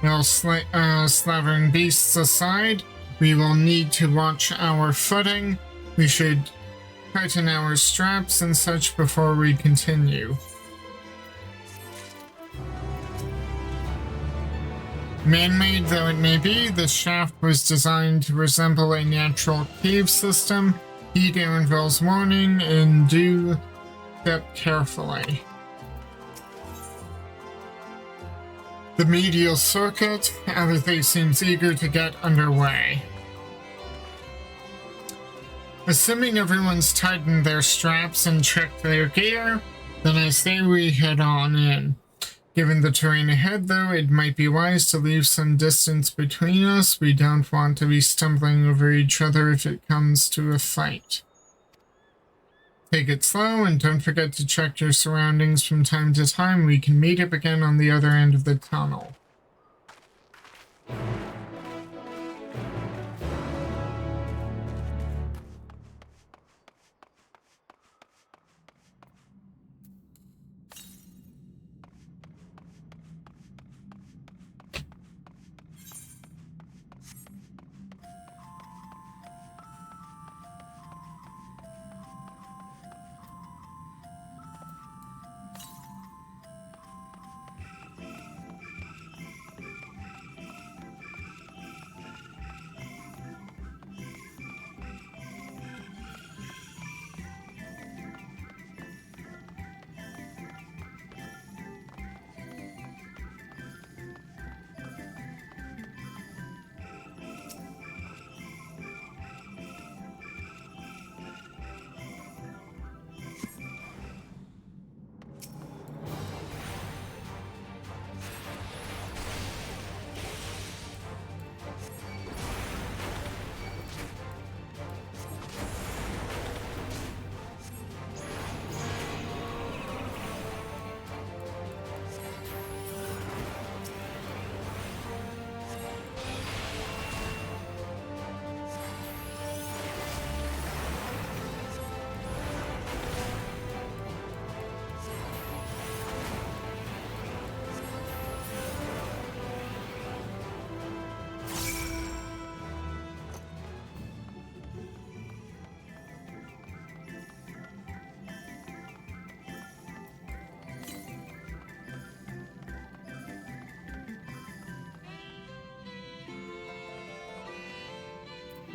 Well, slavering beasts aside, we will need to watch our footing. We should tighten our straps and such before we continue. Man-made though it may be, the shaft was designed to resemble a natural cave system. Heed Aaronville's warning and do step carefully. The medial circuit, everything seems eager to get underway. Assuming everyone's tightened their straps and checked their gear, then I say we head on in. Given the terrain ahead, though, it might be wise to leave some distance between us. We don't want to be stumbling over each other if it comes to a fight. Take it slow, and don't forget to check your surroundings from time to time. We can meet up again on the other end of the tunnel.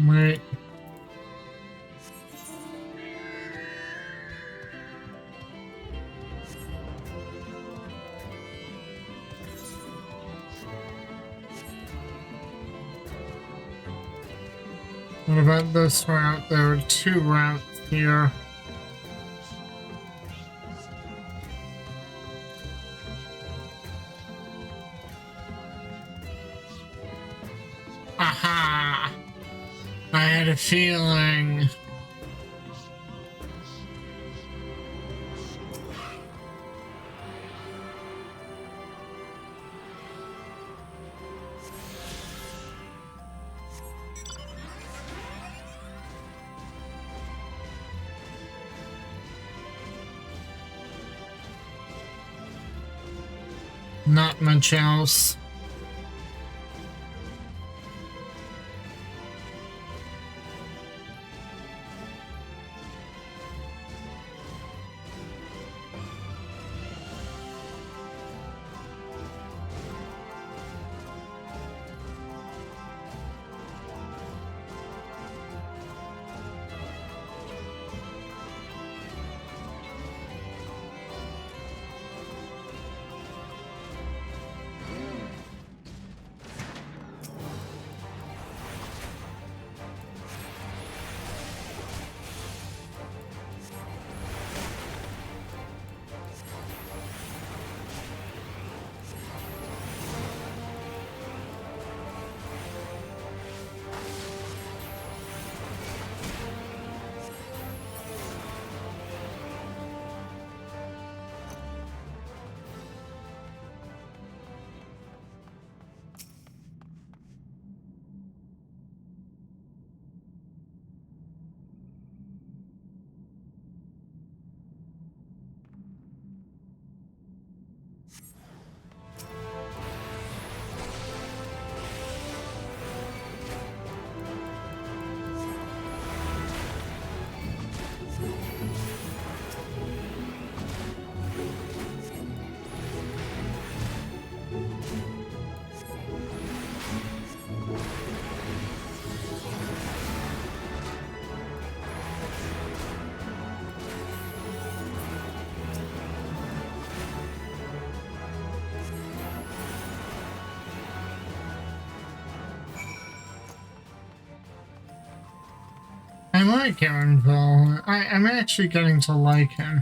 Wait. What about this route? There are two routes here. Aha! I had a feeling. Not much else. I like Aaronville. I'm actually getting to like him.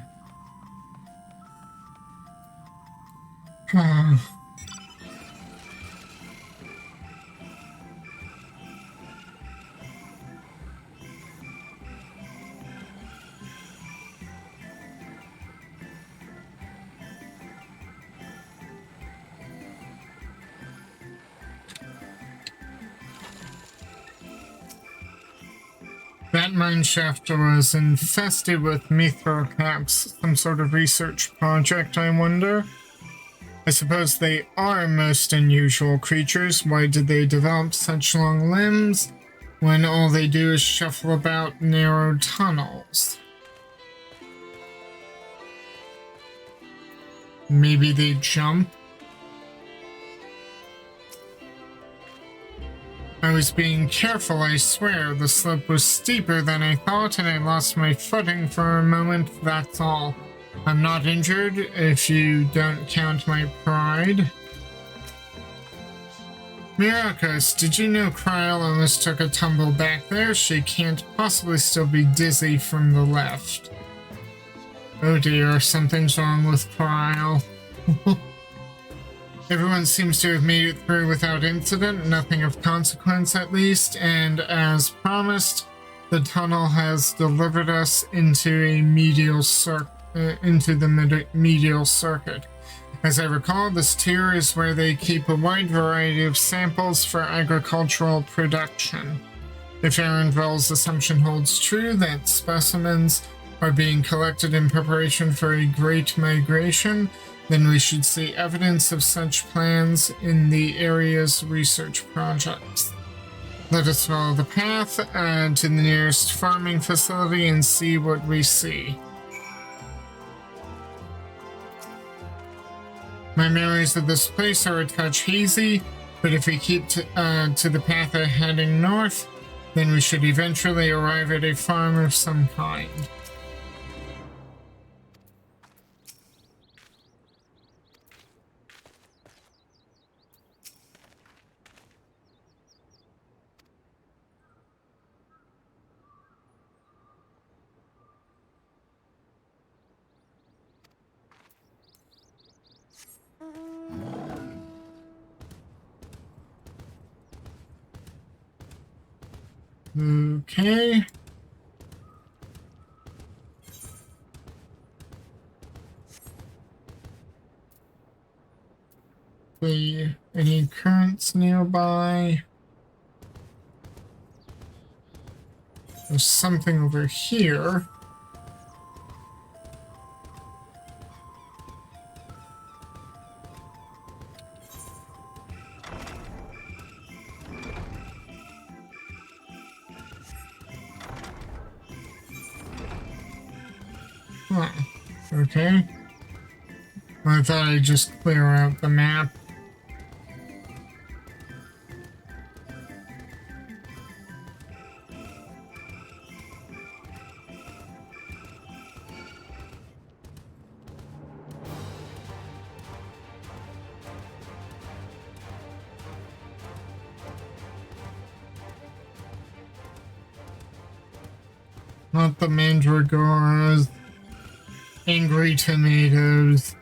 That mineshaft was infested with Myrokos, some sort of research project, I wonder. I suppose they are most unusual creatures. Why did they develop such long limbs when all they do is shuffle about narrow tunnels? Maybe they jump? I was being careful, I swear. The slope was steeper than I thought, and I lost my footing for a moment, that's all. I'm not injured, if you don't count my pride. Myrokos, did you know Kryl almost took a tumble back there? She can't possibly still be dizzy from the left. Oh dear, something's wrong with Kryl. Everyone seems to have made it through without incident, nothing of consequence at least, and as promised, the tunnel has delivered us into a medial medial circuit. As I recall, this tier is where they keep a wide variety of samples for agricultural production. If Aaronville's assumption holds true that specimens are being collected in preparation for a great migration, then we should see evidence of such plans in the area's research projects. Let us follow the path to the nearest farming facility and see what we see. My memories of this place are a touch hazy, but if we keep to the path heading north, Then we should eventually arrive at a farm of some kind. Okay. Any currents nearby? There's something over here. Huh. Okay. I thought I'd just clear out the map. Not the mandragoras. Angry tomatoes.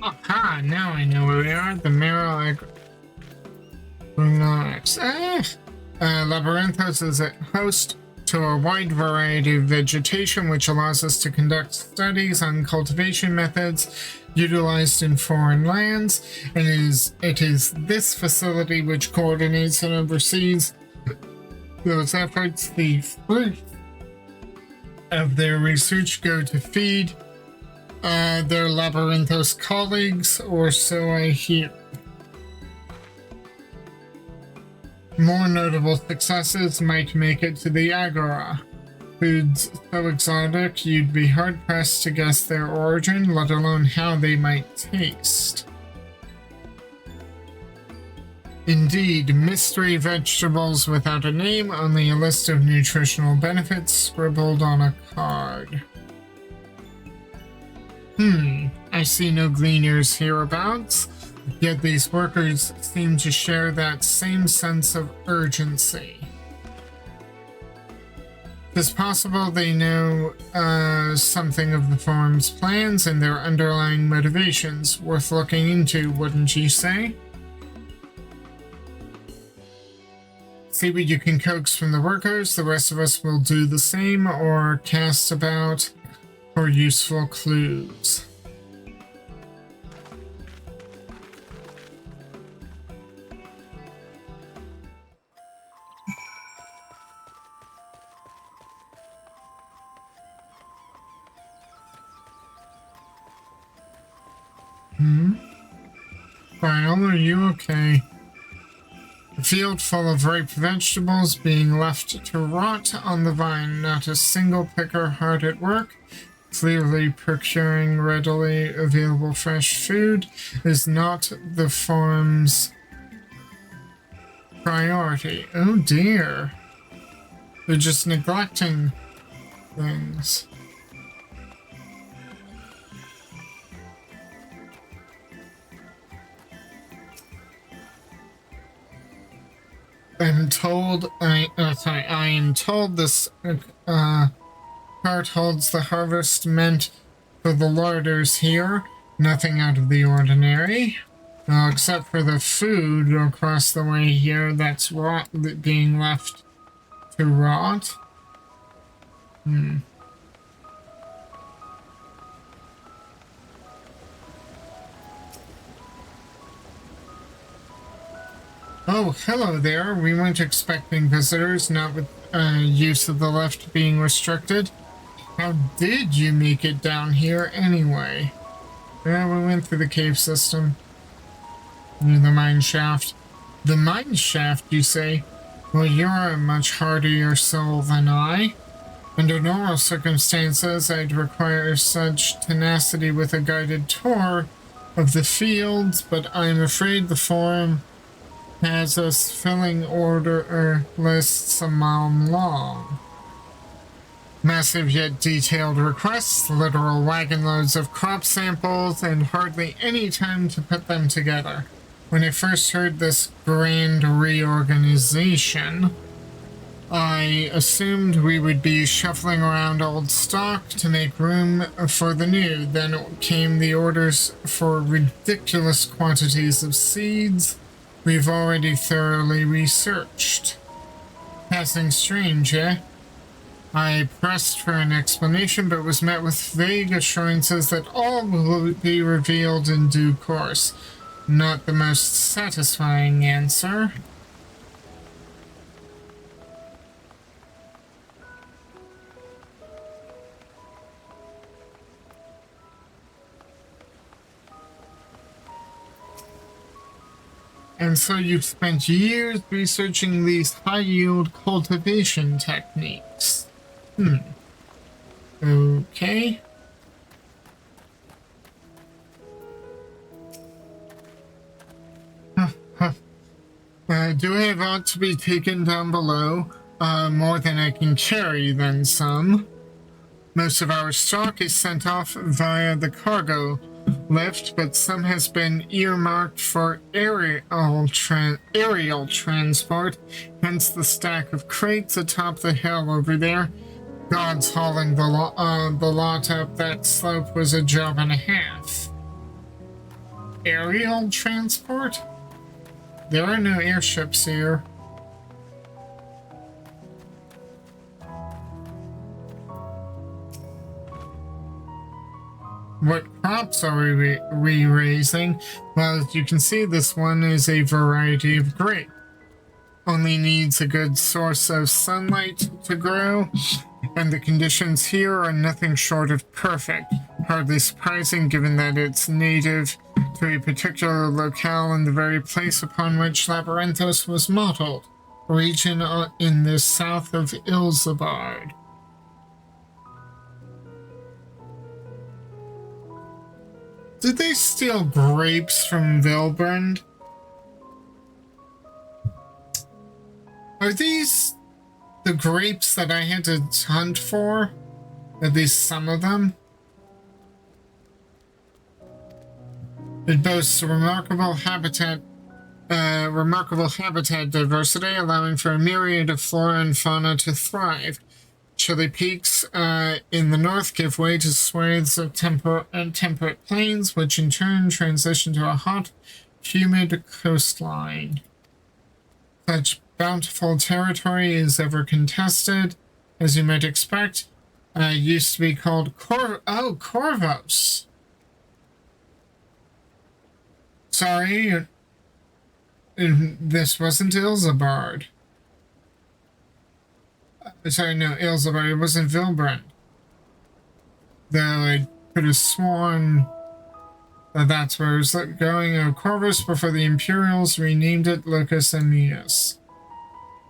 Aha, now I know where we are. The Myrokos. Labyrinthos is a host to a wide variety of vegetation, which allows us to conduct studies on cultivation methods utilized in foreign lands, and it is this facility which coordinates and oversees those efforts. The fruit of their research go to feed their Labyrinthos colleagues, or so I hear. More notable successes might make it to the Agora. Foods so exotic you'd be hard-pressed to guess their origin, let alone how they might taste. Indeed, mystery vegetables without a name, only a list of nutritional benefits scribbled on a card. I see no gleaners hereabouts, yet these workers seem to share that same sense of urgency. It's possible they know something of the farm's plans and their underlying motivations, worth looking into, wouldn't you say? See what you can coax from the workers, the rest of us will do the same, or cast about for useful clues. Kyle, are you okay? A field full of ripe vegetables being left to rot on the vine, not a single picker hard at work. Clearly procuring readily available fresh food is not the farm's priority. Oh dear. They're just neglecting things. I am told this cart holds the harvest meant for the larders here. Nothing out of the ordinary. Except for the food across the way here that's being left to rot. Oh, hello there. We weren't expecting visitors, not with use of the lift being restricted. How did you make it down here anyway? Well, we went through the cave system. Near the mine shaft. The mine shaft, you say? Well, you're a much hardier soul than I. Under normal circumstances, I'd require such tenacity with a guided tour of the fields, but I'm afraid the forum has us filling order lists a mile long. Massive yet detailed requests, literal wagon loads of crop samples, and hardly any time to put them together. When I first heard this grand reorganization, I assumed we would be shuffling around old stock to make room for the new. Then came the orders for ridiculous quantities of seeds we've already thoroughly researched. Passing strange, eh? I pressed for an explanation, but was met with vague assurances that all will be revealed in due course. Not the most satisfying answer. And so you've spent years researching these high-yield cultivation techniques. Okay. Do I have ought to be taken down below? More than I can carry, then some. Most of our stock is sent off via the cargo lift, but some has been earmarked for aerial transport, hence the stack of crates atop the hill over there. God's hauling the lot up that slope was a job and a half. Aerial transport? There are no airships here. What crops are we raising? Well, as you can see, this one is a variety of grape. Only needs a good source of sunlight to grow, and the conditions here are nothing short of perfect. Hardly surprising given that it's native to a particular locale in the very place upon which Labyrinthos was modeled, a region in the south of Ilsabard. Did they steal grapes from Vilbrand? Are these the grapes that I had to hunt for? At least some of them? It boasts a remarkable habitat diversity, allowing for a myriad of flora and fauna to thrive. Chilly peaks in the north give way to swathes of temperate plains, which in turn transition to a hot, humid coastline. Such bountiful territory is ever contested, as you might expect. Used to be called Corvos. Sorry, this wasn't Ilsabard. Sorry, no, Ilsabard. It wasn't Vilbrand. Though I could have sworn that that's where it was going. Corvus before the Imperials renamed it Locus Aeneas.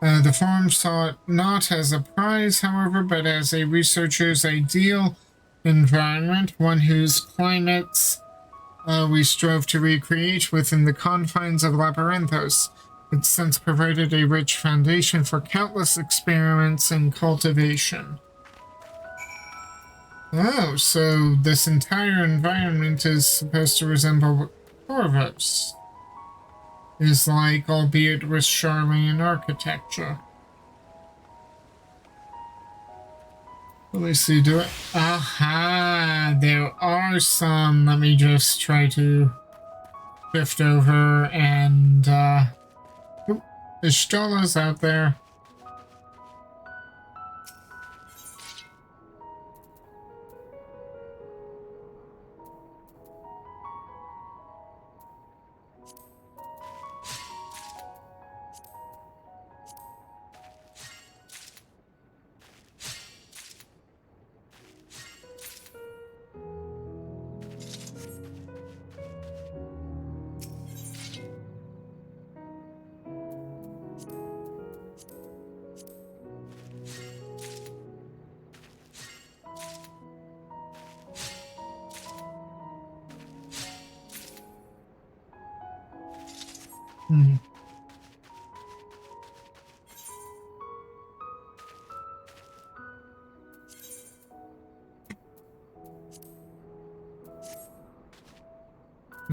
The forum saw it not as a prize, however, but as a researcher's ideal environment, one whose climates we strove to recreate within the confines of Labyrinthos. It's since provided a rich foundation for countless experiments in cultivation. Oh, so this entire environment is supposed to resemble Corvus. Is like, albeit with Charmian architecture. Let me see, do it. Aha! There are some. Let me just try to shift over and, Ishtola's out there. Hmm.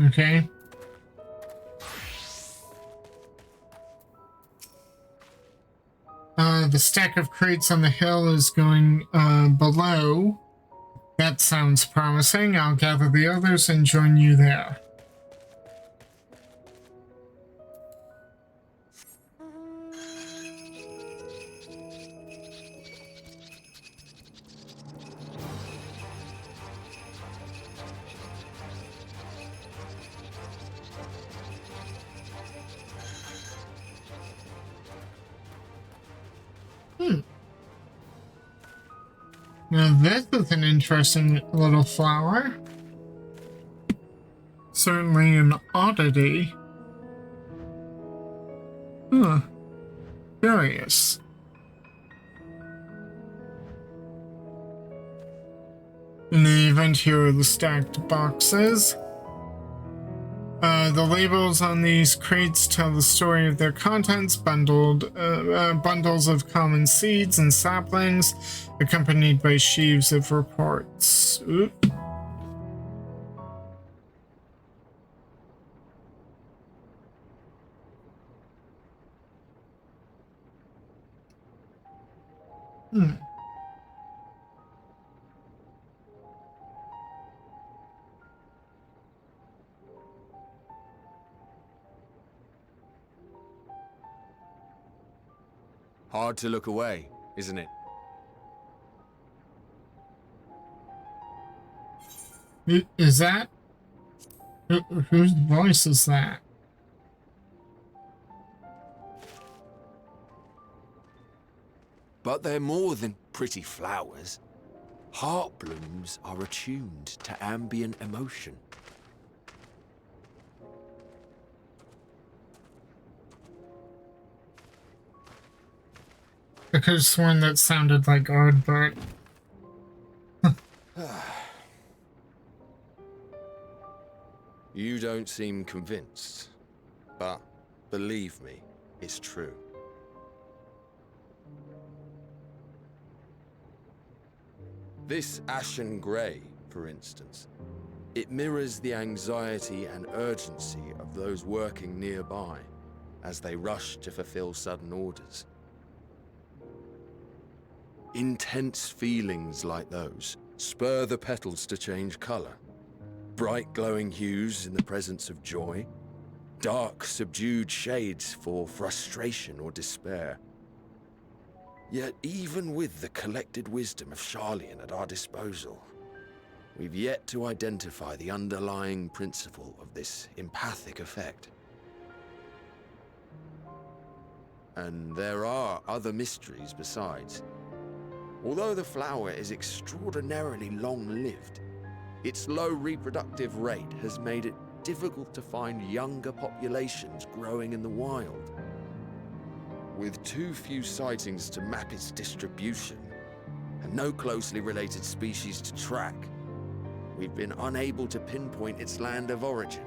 Okay. The stack of crates on the hill is going below. That sounds promising. I'll gather the others and join you there. Now this is an interesting little flower. Certainly an oddity. Huh. Curious. In the event, here are the stacked boxes. The labels on these crates tell the story of their contents, bundles of common seeds and saplings, accompanied by sheaves of reports. Oop. Hard to look away, isn't it? Is that? Whose voice is that? But they're more than pretty flowers. Heart blooms are attuned to ambient emotion. I could have sworn that sounded like Ardbert. You don't seem convinced, but believe me, it's true. This ashen grey, for instance, it mirrors the anxiety and urgency of those working nearby as they rush to fulfill sudden orders. Intense feelings like those spur the petals to change colour. Bright glowing hues in the presence of joy, dark subdued shades for frustration or despair. Yet even with the collected wisdom of Sharlayan at our disposal, we've yet to identify the underlying principle of this empathic effect. And there are other mysteries besides. Although the flower is extraordinarily long-lived, its low reproductive rate has made it difficult to find younger populations growing in the wild. With too few sightings to map its distribution, and no closely related species to track, we've been unable to pinpoint its land of origin.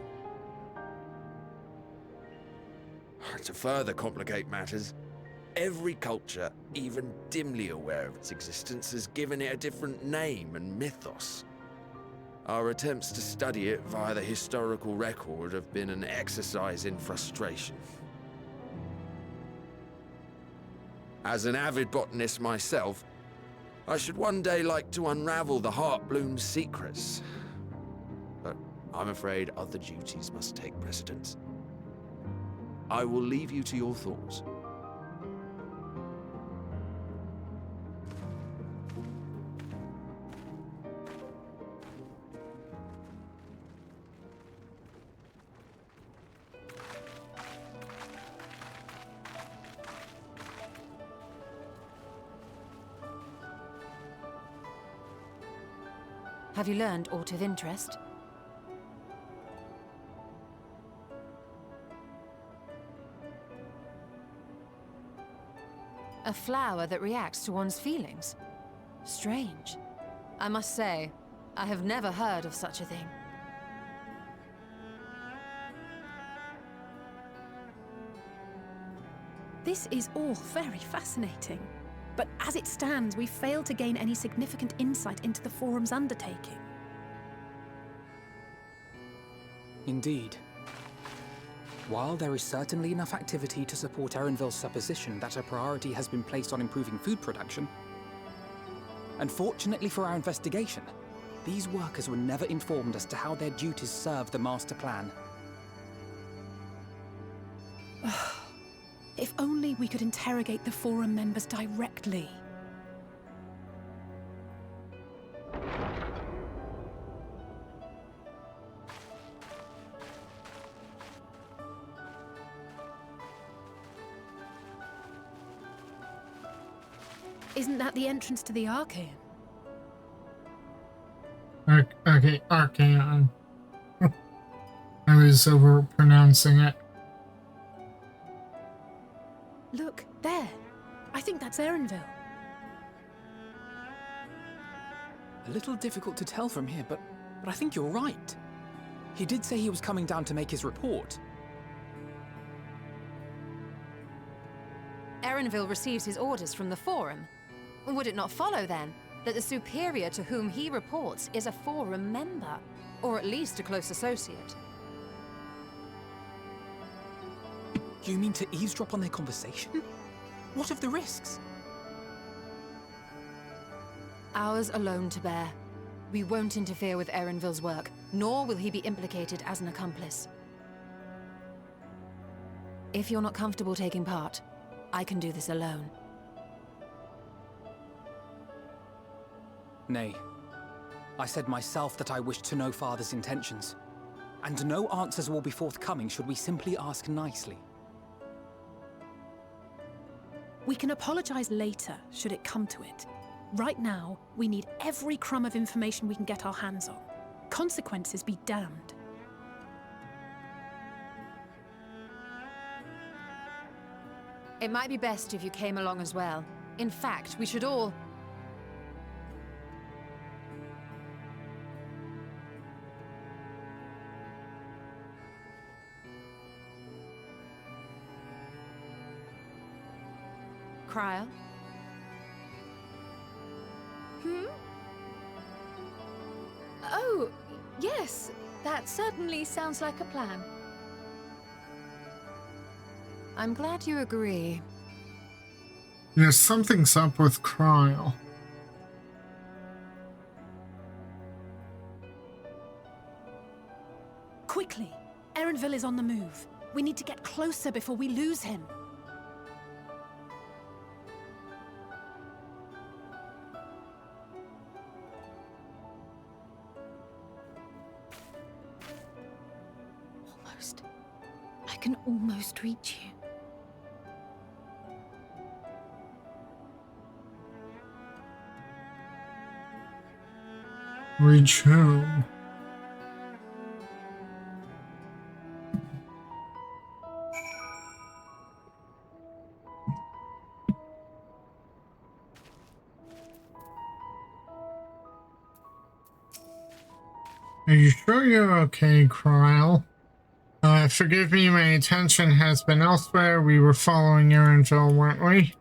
To further complicate matters, every culture, even dimly aware of its existence, has given it a different name and mythos. Our attempts to study it via the historical record have been an exercise in frustration. As an avid botanist myself, I should one day like to unravel the Heartbloom's secrets. But I'm afraid other duties must take precedence. I will leave you to your thoughts. Have you learned aught of interest? A flower that reacts to one's feelings? Strange. I must say, I have never heard of such a thing. This is all very fascinating. But as it stands, we fail to gain any significant insight into the Forum's undertaking. Indeed. While there is certainly enough activity to support Erenville's supposition that a priority has been placed on improving food production, unfortunately for our investigation, these workers were never informed as to how their duties serve the master plan. If only we could interrogate the Forum members directly. Isn't that the entrance to the Archaean? Okay, Archaeon. I was over-pronouncing it. Look, there. I think that's Erenville. A little difficult to tell from here, but I think you're right. He did say he was coming down to make his report. Erenville receives his orders from the Forum. Would it not follow, then, that the superior to whom he reports is a Forum member, or at least a close associate? You mean to eavesdrop on their conversation? What of the risks? Ours alone to bear. We won't interfere with Erenville's work, nor will he be implicated as an accomplice. If you're not comfortable taking part, I can do this alone. Nay. I said myself that I wished to know Father's intentions. And no answers will be forthcoming should we simply ask nicely. We can apologize later, should it come to it. Right now, we need every crumb of information we can get our hands on. Consequences be damned. It might be best if you came along as well. In fact, we should all... Cryo? Oh, yes. That certainly sounds like a plan. I'm glad you agree. Yes, something's up with Cryle. Quickly! Erenville is on the move. We need to get closer before we lose him. Almost. I can almost reach you. Reach whom? Are you sure you're okay, Cryle? Forgive me, my attention has been elsewhere. We were following Erenville, weren't we?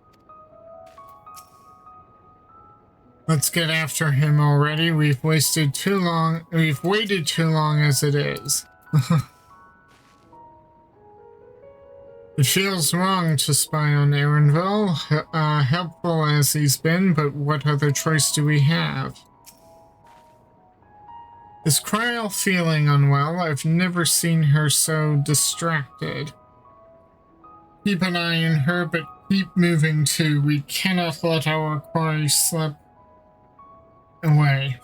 Let's get after him already. We've waited too long as it is. It feels wrong to spy on Erenville, helpful as he's been, but what other choice do we have? Is Cryle feeling unwell? I've never seen her so distracted. Keep an eye on her, but keep moving too. We cannot let our quarry slip away.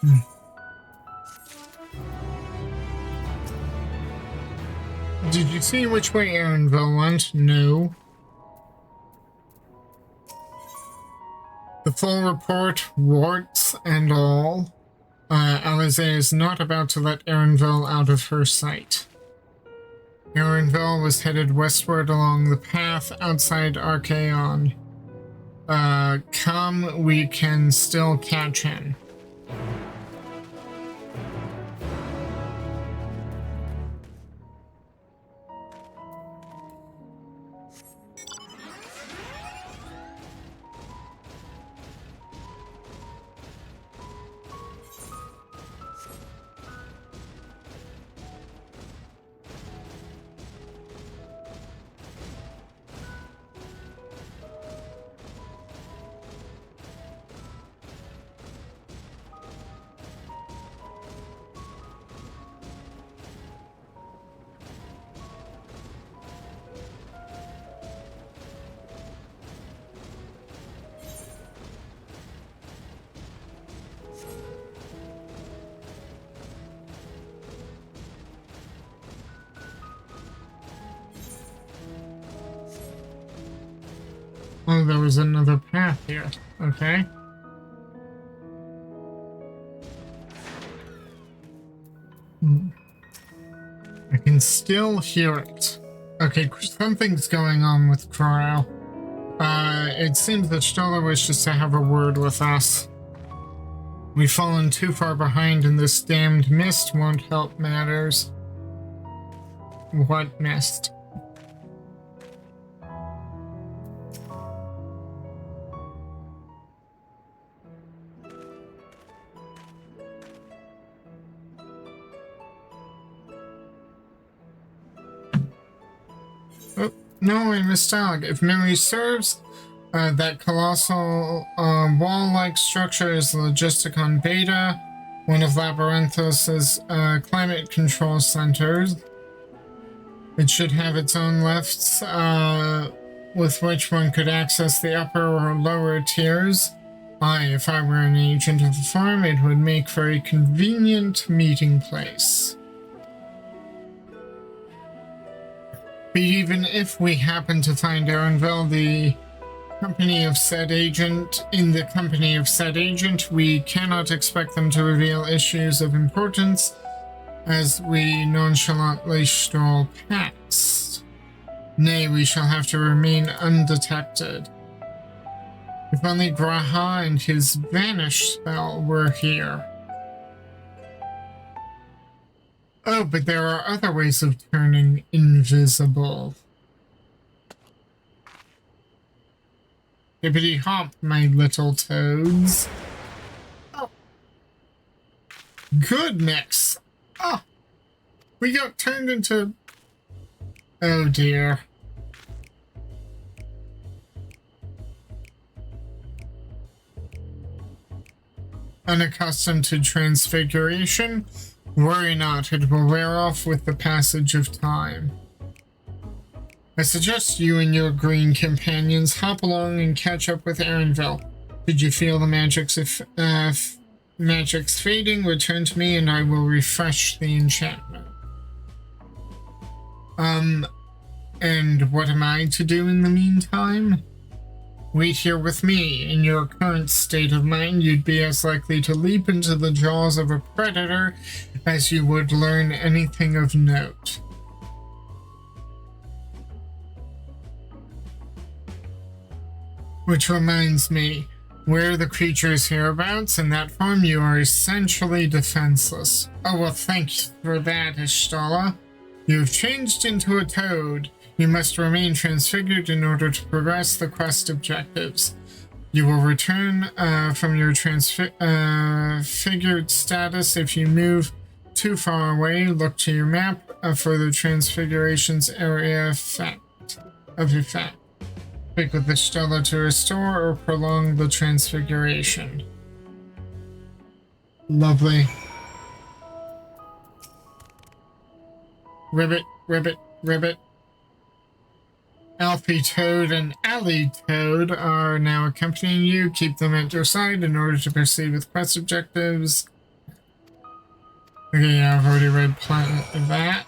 Did you see which way Erenville went? No. The full report, warts and all. Alize is not about to let Erenville out of her sight. Erenville was headed westward along the path outside Archaeon. Come, we can still catch him. Oh, there was another path here. Okay. I can still hear it. Okay, something's going on with Cryo. It seems that Stola wishes to have a word with us. We've fallen too far behind and this damned mist won't help matters. What mist? Oh, no, I misdialed. If memory serves, that colossal wall-like structure is Logisticon Beta, one of Labyrinthos's climate control centers. It should have its own lifts with which one could access the upper or lower tiers. If I were an agent of the farm, it would make for a convenient meeting place. But even if we happen to find Aaronville, the company of said agent, we cannot expect them to reveal issues of importance as we nonchalantly stroll past. Nay, we shall have to remain undetected. If only Graha and his vanish spell were here. Oh, but there are other ways of turning invisible. Hippity hop, my little toads. Oh. Goodness. Oh. We got turned into... Oh dear. Unaccustomed to transfiguration? Worry not, it will wear off with the passage of time. I suggest you and your green companions hop along and catch up with Aaronville. Did you feel the magic's fading? Return to me and I will refresh the enchantment. And what am I to do in the meantime? Wait here with me. In your current state of mind, you'd be as likely to leap into the jaws of a predator as you would learn anything of note. Which reminds me, where the creatures hereabouts? In that form, you are essentially defenseless. Oh, well, thanks for that, Ishtala. You've changed into a toad. You must remain transfigured in order to progress the quest objectives. You will return from your transfigured status if you move too far away. Look to your map for the transfiguration's area of effect. Pick with the Stella to restore or prolong the transfiguration. Lovely. Ribbit, ribbit, ribbit. Alfie Toad and Alley Toad are now accompanying you. Keep them at your side in order to proceed with quest objectives. Okay, yeah, I've already read plenty of that.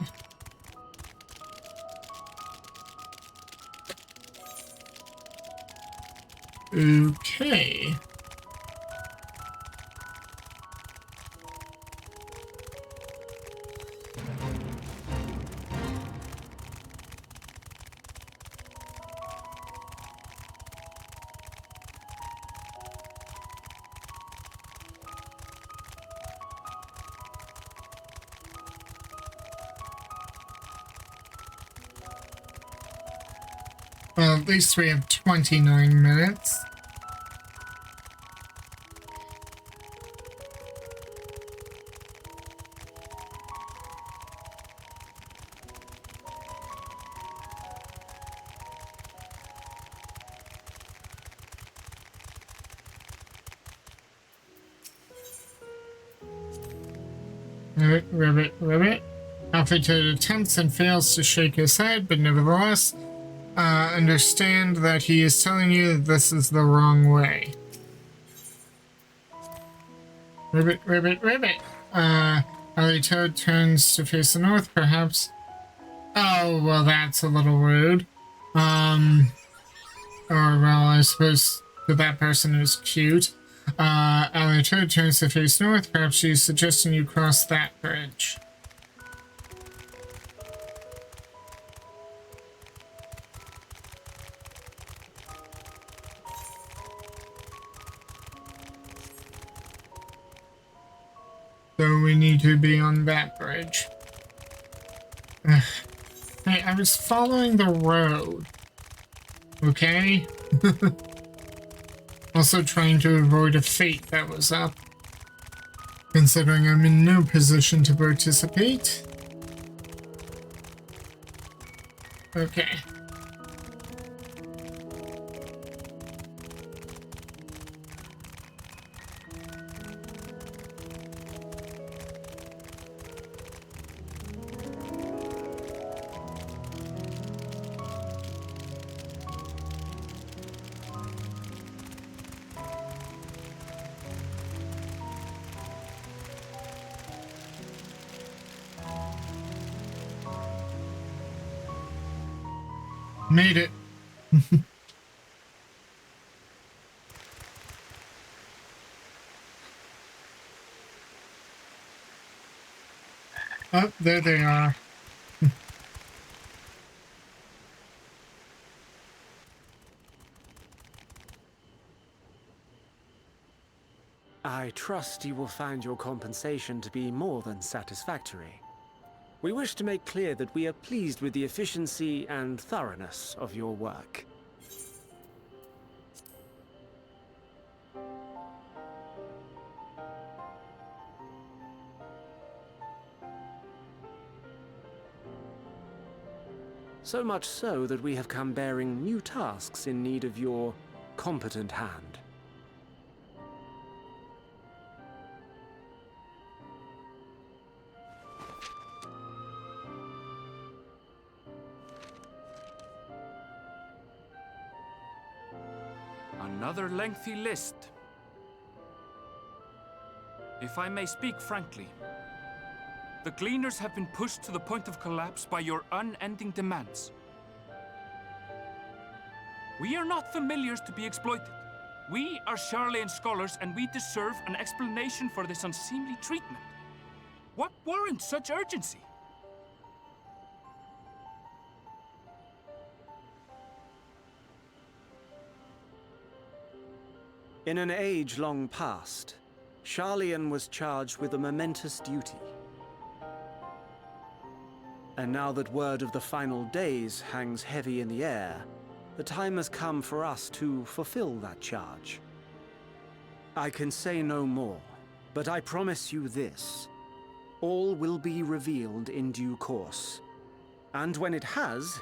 Okay. Well, at least we have 29 minutes. Ribbit, ribbit, ribbit. Alfie Toad attempts and fails to shake his head, but nevertheless, understand that he is telling you that this is the wrong way. Ribbit, ribbit, ribbit. Alley Toad turns to face the north, perhaps. Oh, well, that's a little rude. Or, well, I suppose that person is cute. Alito turns to face north. Perhaps she's suggesting you cross that bridge. So we need to be on that bridge. Ugh. Hey, I was following the road. Okay? Also trying to avoid a fate that was up. Considering I'm in no position to participate. Okay. Made it. Oh, there they are. I trust you will find your compensation to be more than satisfactory. We wish to make clear that we are pleased with the efficiency and thoroughness of your work. So much so that we have come bearing new tasks in need of your competent hand. Another lengthy list. If I may speak frankly, the Gleaners have been pushed to the point of collapse by your unending demands. We are not familiars to be exploited. We are Charlian scholars, and we deserve an explanation for this unseemly treatment. What warrants such urgency? In an age long past, Charlian was charged with a momentous duty. And now that word of the final days hangs heavy in the air, the time has come for us to fulfill that charge. I can say no more, but I promise you this. All will be revealed in due course. And when it has,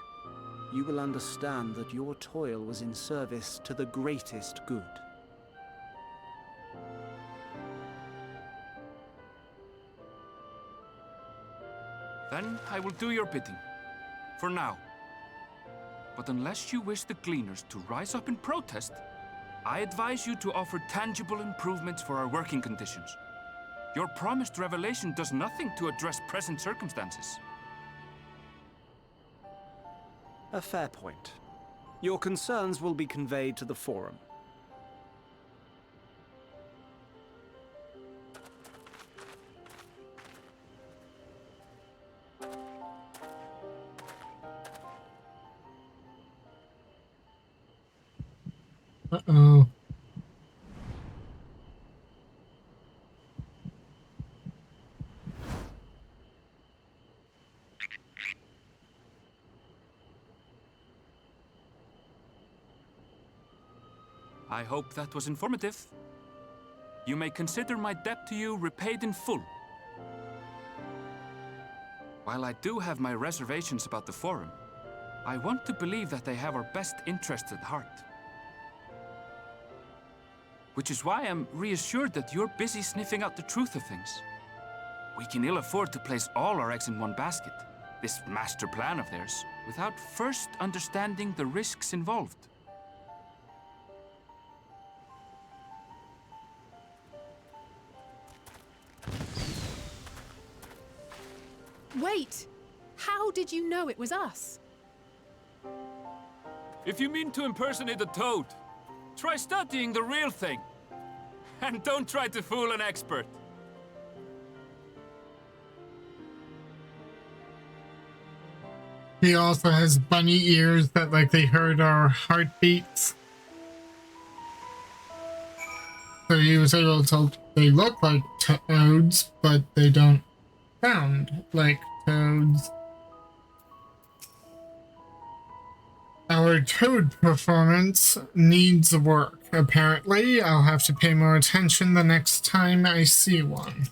you will understand that your toil was in service to the greatest good. Then I will do your bidding. For now. But unless you wish the Gleaners to rise up in protest, I advise you to offer tangible improvements for our working conditions. Your promised revelation does nothing to address present circumstances. A fair point. Your concerns will be conveyed to the Forum. Uh-oh. I hope that was informative. You may consider my debt to you repaid in full. While I do have my reservations about the Forum, I want to believe that they have our best interests at heart. Which is why I'm reassured that you're busy sniffing out the truth of things. We can ill afford to place all our eggs in one basket, this master plan of theirs, without first understanding the risks involved. Wait! How did you know it was us? If you mean to impersonate a toad, try studying the real thing. And don't try to fool an expert. He also has bunny ears that, like, they heard our heartbeats. So he was able to, they look like toads, but they don't sound like toads. Our toad performance needs work, apparently. I'll have to pay more attention the next time I see one.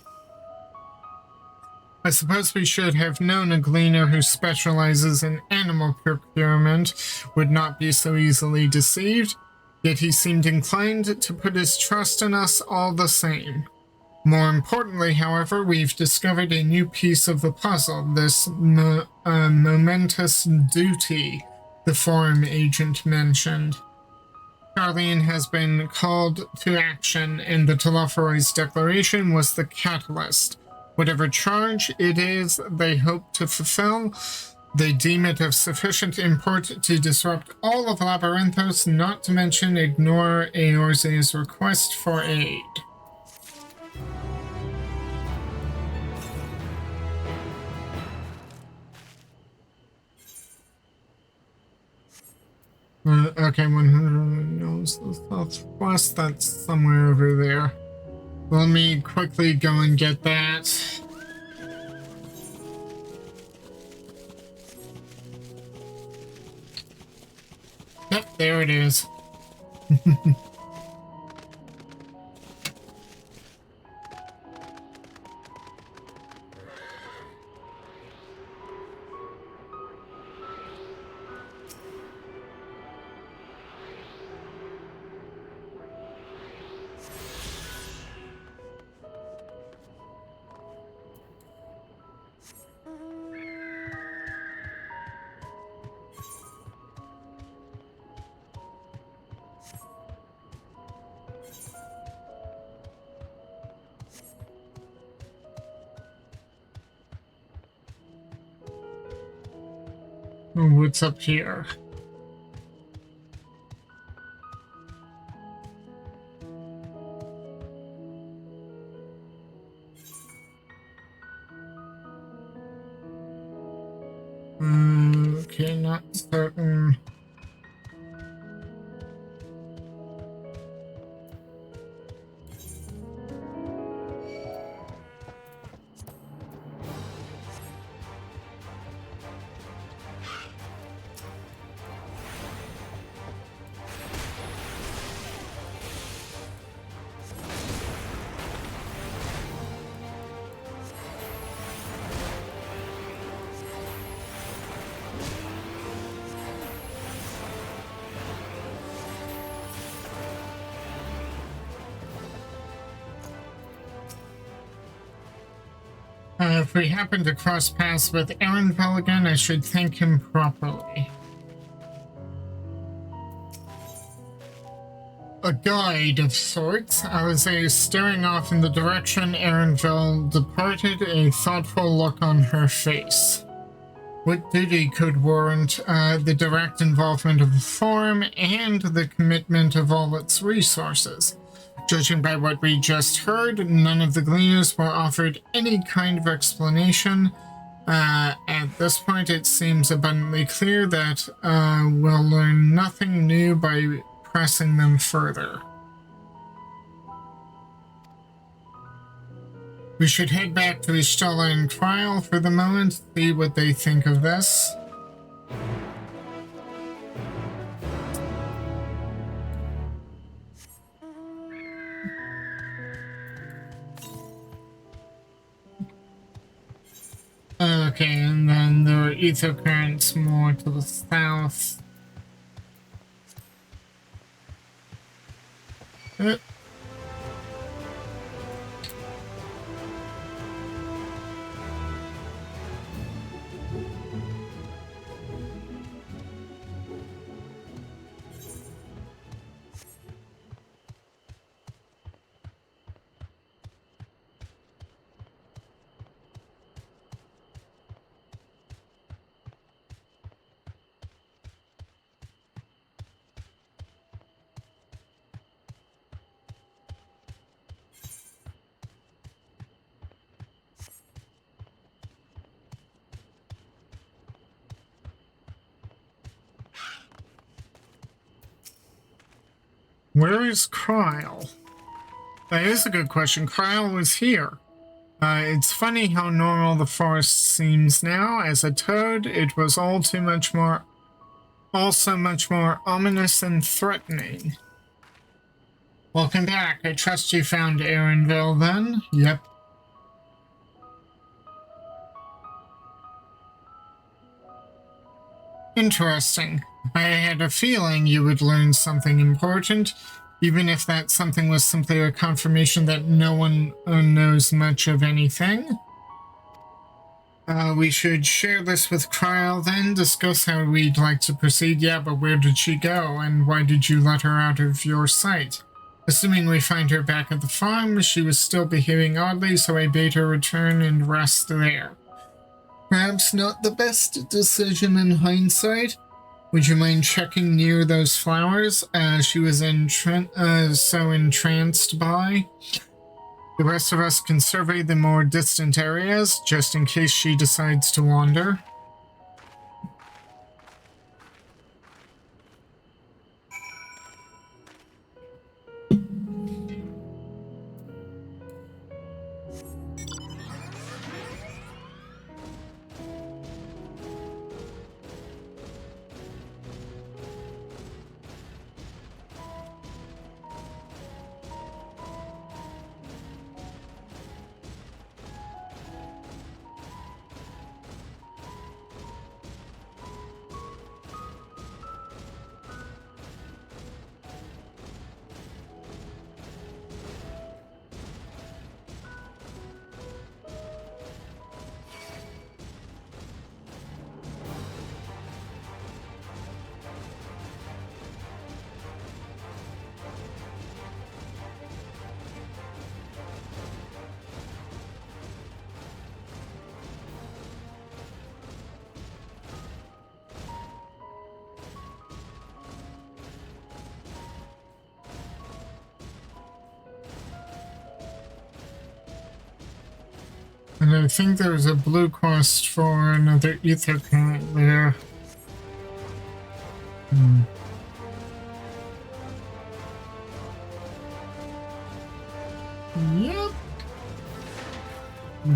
I suppose we should have known a gleaner who specializes in animal procurement would not be so easily deceived, yet he seemed inclined to put his trust in us all the same. More importantly, however, we've discovered a new piece of the puzzle, this momentous duty the forum agent mentioned. Charlian has been called to action, and the Telophoroid's declaration was the catalyst. Whatever charge it is they hope to fulfill, they deem it of sufficient import to disrupt all of Labyrinthos, not to mention ignore Eorze's request for aid. Okay, 100 knows the southwest, that's somewhere over there. Let me quickly go and get that. Yep, there it is. What's up here? Okay, not certain. If we happen to cross paths with Erenville again, I should thank him properly. A guide of sorts. I was staring off in the direction Erenville departed, a thoughtful look on her face. What duty could warrant the direct involvement of the forum and the commitment of all its resources? Judging by what we just heard, none of the gleaners were offered any kind of explanation. At this point, it seems abundantly clear that we'll learn nothing new by pressing them further. We should head back to Istala and Trial for the moment, see what they think of this. Okay, and then there are ether currents more to the south. Where is Kryle? That is a good question. Kryle was here. It's funny how normal the forest seems now. As a toad, it was also much more ominous and threatening. Welcome back. I trust you found Erinville then? Yep. Interesting. I had a feeling you would learn something important, even if that something was simply a confirmation that no one knows much of anything. We should share this with Kryle then, discuss how we'd like to proceed. Yeah, but where did she go, and why did you let her out of your sight? Assuming we find her back at the farm, she was still behaving oddly, so I bade her return and rest there. Perhaps not the best decision in hindsight. Would you mind checking near those flowers she was so entranced by? The rest of us can survey the more distant areas, just in case she decides to wander. And I think there's a blue quest for another ether cat there. Yep.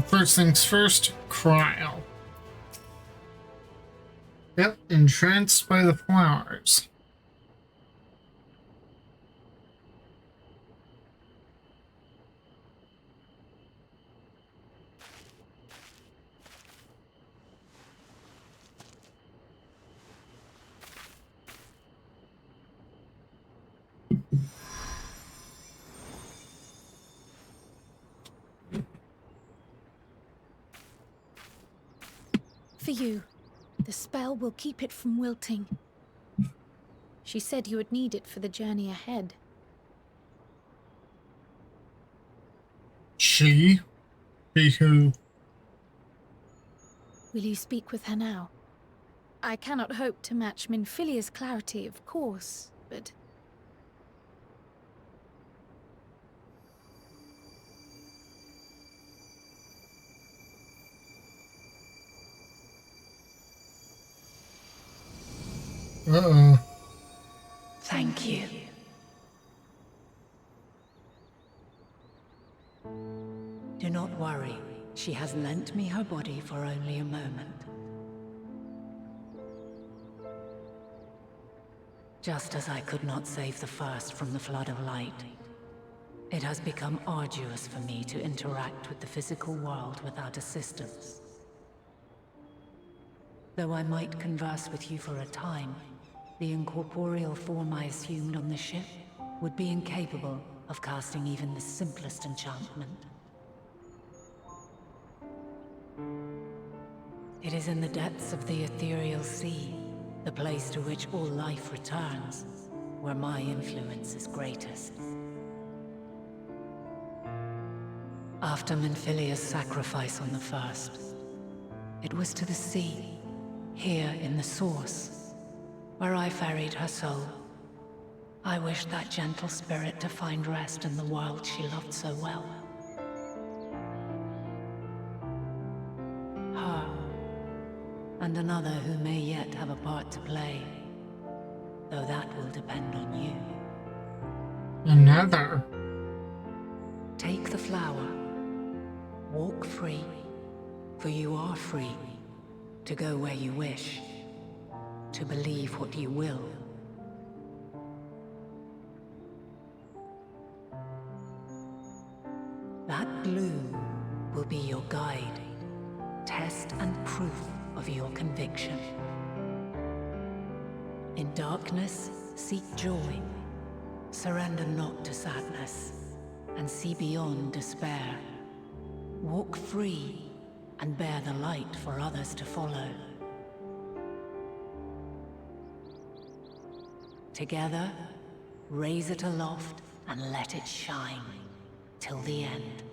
First things first, Kryle. Yep, entranced by the flowers. For you. The spell will keep it from wilting. She said you would need it for the journey ahead. She? She who? Will you speak with her now? I cannot hope to match Minfilia's clarity, of course, but... Uh-oh. Thank you. Do not worry. She has lent me her body for only a moment. Just as I could not save the first from the flood of light, it has become arduous for me to interact with the physical world without assistance. Though I might converse with you for a time, the incorporeal form I assumed on the ship would be incapable of casting even the simplest enchantment. It is in the depths of the ethereal sea, the place to which all life returns, where my influence is greatest. After Minfilia's sacrifice on the first, it was to the sea, here in the source, where I ferried her soul. I wished that gentle spirit to find rest in the world she loved so well. Her, and another who may yet have a part to play, though that will depend on you. Another. Take the flower. Walk free, for you are free to go where you wish, to believe what you will. That bloom will be your guide, test and proof of your conviction. In darkness, seek joy. Surrender not to sadness, and see beyond despair. Walk free, and bear the light for others to follow. Together, raise it aloft and let it shine, till the end,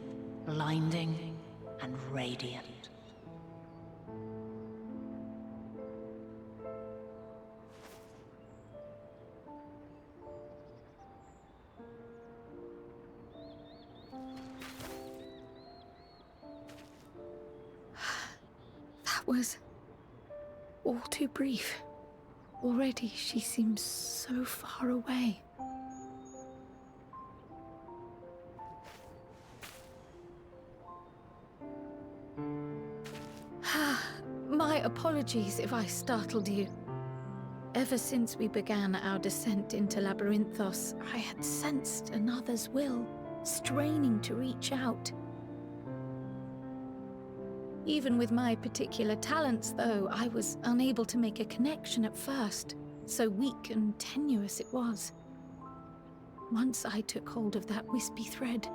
blinding and radiant. That was all too brief. Already she seems so far away. My apologies if I startled you. Ever since we began our descent into Labyrinthos, I had sensed another's will, straining to reach out. Even with my particular talents, though, I was unable to make a connection at first, so weak and tenuous it was. Once I took hold of that wispy thread,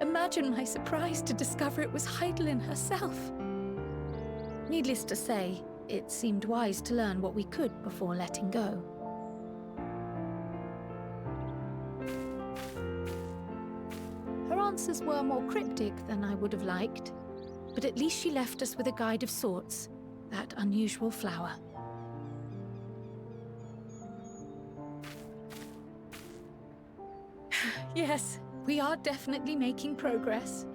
imagine my surprise to discover it was Heidelin herself. Needless to say, it seemed wise to learn what we could before letting go. Her answers were more cryptic than I would have liked, but at least she left us with a guide of sorts, that unusual flower. Yes, we are definitely making progress.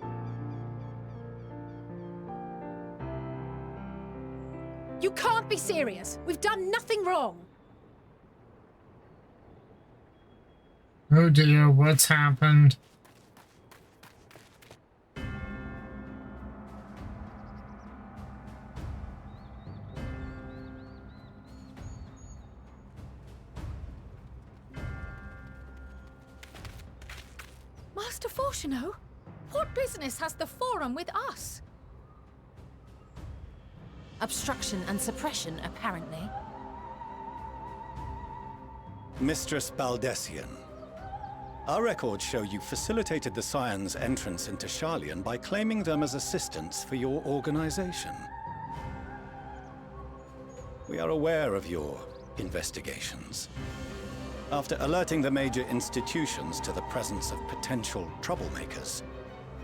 You can't be serious! We've done nothing wrong! Oh dear, what's happened? Master Fortuno, what business has the Forum with us? Obstruction and suppression, apparently. Mistress Baldessian, our records show you facilitated the Scions' entrance into Sharlayan by claiming them as assistants for your organization. We are aware of your investigations. After alerting the major institutions to the presence of potential troublemakers,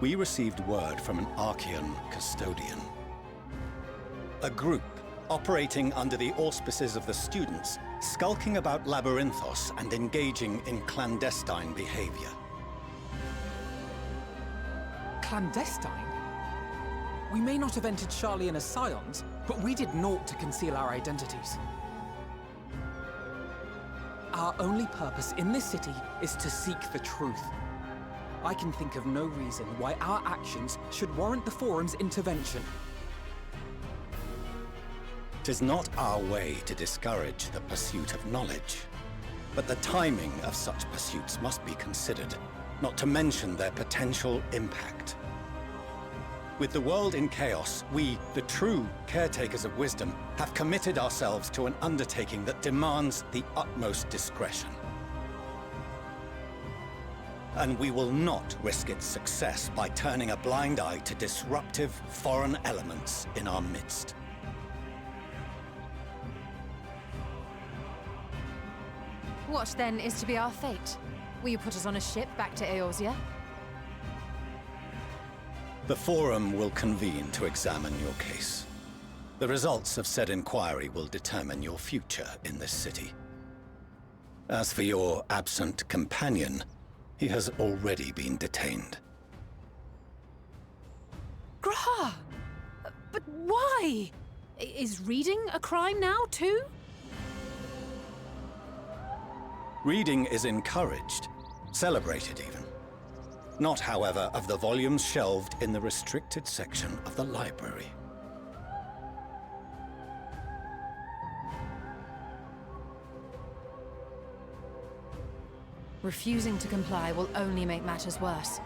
we received word from an Archean custodian. A group operating under the auspices of the students, skulking about Labyrinthos and engaging in clandestine behavior. Clandestine? We may not have entered Sharlayan as Scions, but we did naught to conceal our identities. Our only purpose in this city is to seek the truth. I can think of no reason why our actions should warrant the Forum's intervention. 'Tis not our way to discourage the pursuit of knowledge, but the timing of such pursuits must be considered, not to mention their potential impact. With the world in chaos, we, the true caretakers of wisdom, have committed ourselves to an undertaking that demands the utmost discretion. And we will not risk its success by turning a blind eye to disruptive foreign elements in our midst. What, then, is to be our fate? Will you put us on a ship back to Eorzea? The Forum will convene to examine your case. The results of said inquiry will determine your future in this city. As for your absent companion, he has already been detained. Grah! But why? Is reading a crime now, too? Reading is encouraged, Celebrated even. Not, however, of the volumes shelved in the restricted section of the library. Refusing to comply will only make matters worse.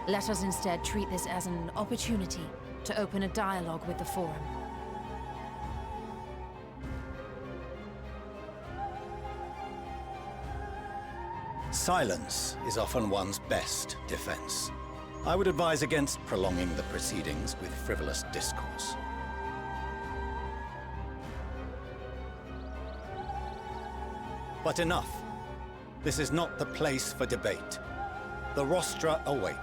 Let us instead treat this as an opportunity to open a dialogue with the Forum. Silence is often one's best defense. I would advise against prolonging the proceedings with frivolous discourse. But enough. This is not the place for debate. The rostra await.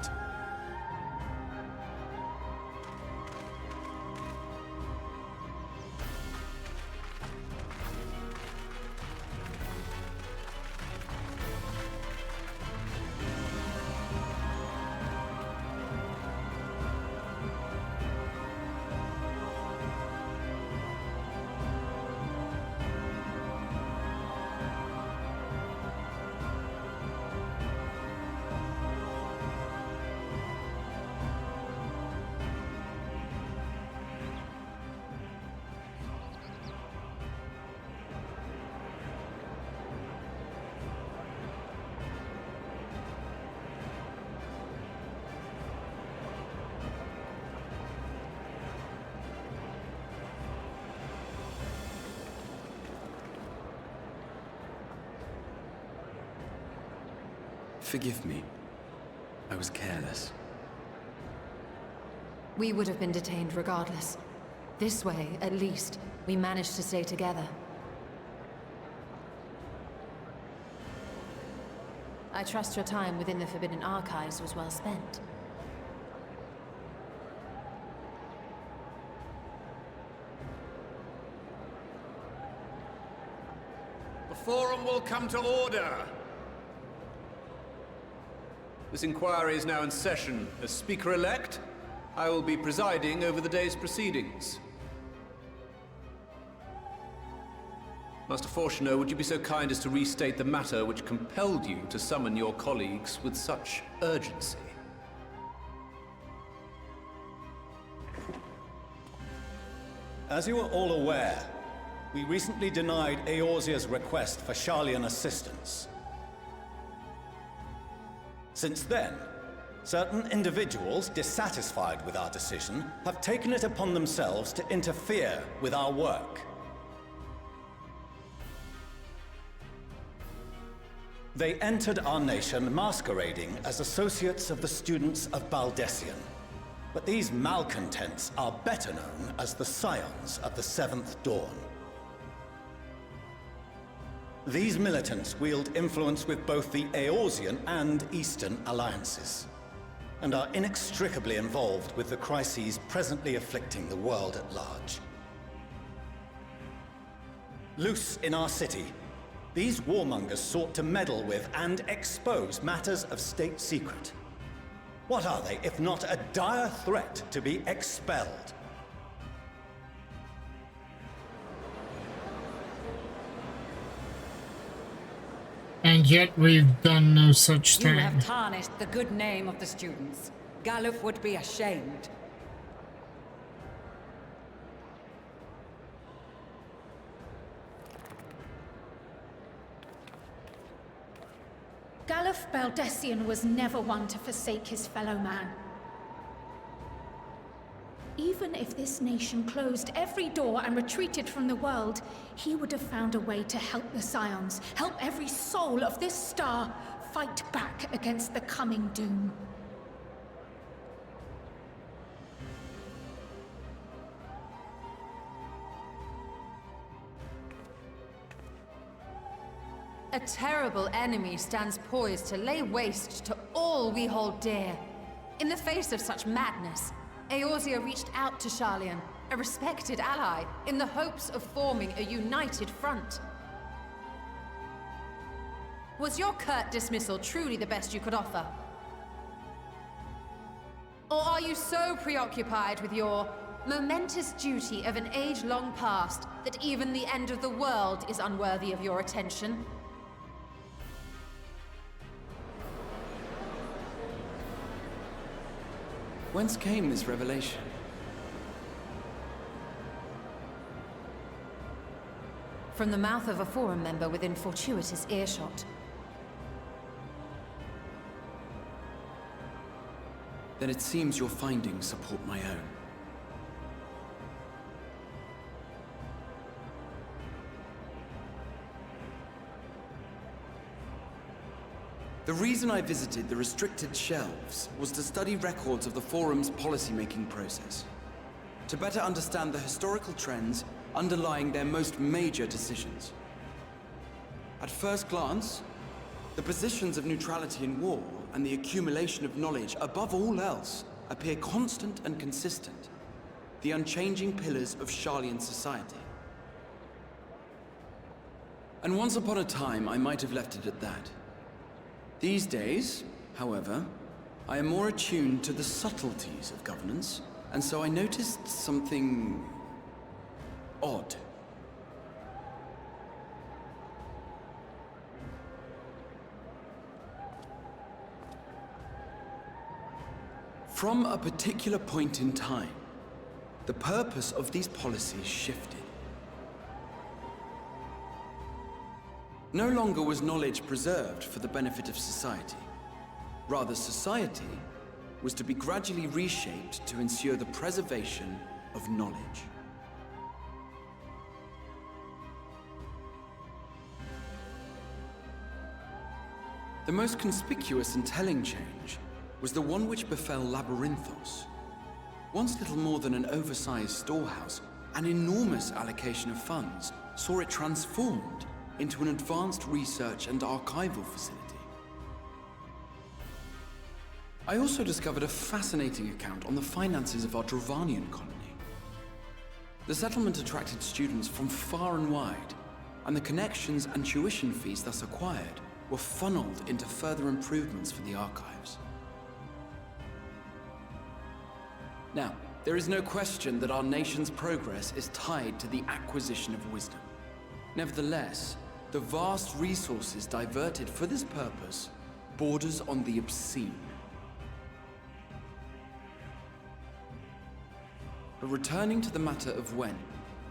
Forgive me. I was careless. We would have been detained regardless. This way, at least, we managed to stay together. I trust your time within the Forbidden Archives was well spent. The Forum will come to order! This inquiry is now in session. As Speaker-elect, I will be presiding over the day's proceedings. Master Fortuner, would you be so kind as to restate the matter which compelled you to summon your colleagues with such urgency? As you are all aware, we recently denied Eorzea's request for Sharlayan assistance. Since then, certain individuals dissatisfied with our decision have taken it upon themselves to interfere with our work. They entered our nation masquerading as associates of the students of Baldessian. But these malcontents are better known as the Scions of the Seventh Dawn. These militants wield influence with both the Eorzean and Eastern alliances, and are inextricably involved with the crises presently afflicting the world at large. Loose in our city, these warmongers sought to meddle with and expose matters of state secret. What are they, if not a dire threat to be expelled? And yet we've done no such You thing. have tarnished the good name of the students. Galuf would be ashamed. Galuf Baldessian was never one to forsake his fellow man. Even if this nation closed every door and retreated from the world, he would have found a way to help the Scions, help every soul of this star fight back against the coming doom. A terrible enemy stands poised to lay waste to all we hold dear. In the face of such madness, Eorzea reached out to Sharlayan, a respected ally, in the hopes of forming a united front. Was your curt dismissal truly the best you could offer? Or are you so preoccupied with your momentous duty of an age long past that even the end of the world is unworthy of your attention? Whence came this revelation? From the mouth of a Forum member within fortuitous earshot. Then it seems your findings support my own. The reason I visited the restricted shelves was to study records of the Forum's policymaking process, to better understand the historical trends underlying their most major decisions. At first glance, the positions of neutrality in war and the accumulation of knowledge above all else appear constant and consistent, the unchanging pillars of Sharlayan society. And once upon a time, I might have left it at that. These days, however, I am more attuned to the subtleties of governance, and so I noticed something odd. From a particular point in time, the purpose of these policies shifted. No longer was knowledge preserved for the benefit of society. Rather, society was to be gradually reshaped to ensure the preservation of knowledge. The most conspicuous and telling change was the one which befell Labyrinthos. Once little more than an oversized storehouse, an enormous allocation of funds saw it transformed into an advanced research and archival facility. I also discovered a fascinating account on the finances of our Dravanian colony. The settlement attracted students from far and wide, and the connections and tuition fees thus acquired were funneled into further improvements for the archives. Now, there is no question that our nation's progress is tied to the acquisition of wisdom. Nevertheless, the vast resources diverted for this purpose borders on the obscene. But returning to the matter of when,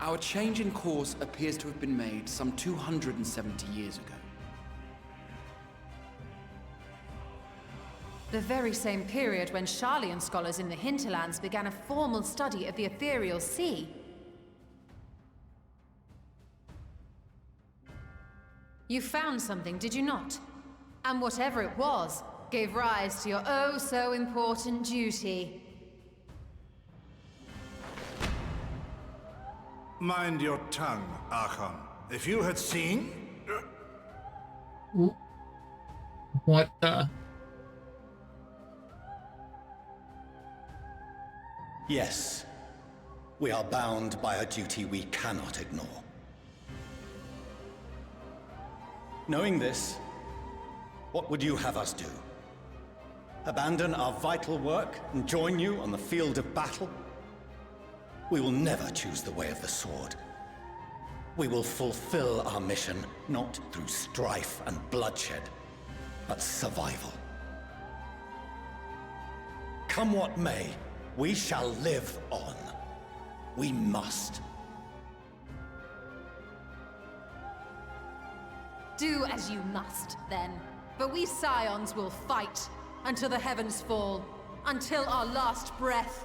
our change in course appears to have been made some 270 years ago. The very same period when Sharlayan scholars in the hinterlands began a formal study of the ethereal sea. You found something, did you not? And whatever it was, gave rise to your oh-so-important duty. Mind your tongue, Archon. If you had seen... What the... Yes. We are bound by a duty we cannot ignore. Knowing this, what would you have us do? Abandon our vital work and join you on the field of battle? We will never choose the way of the sword. We will fulfill our mission not through strife and bloodshed, but survival. Come what may, we shall live on. We must. Do as you must, then. But we Scions will fight until the heavens fall, until our last breath.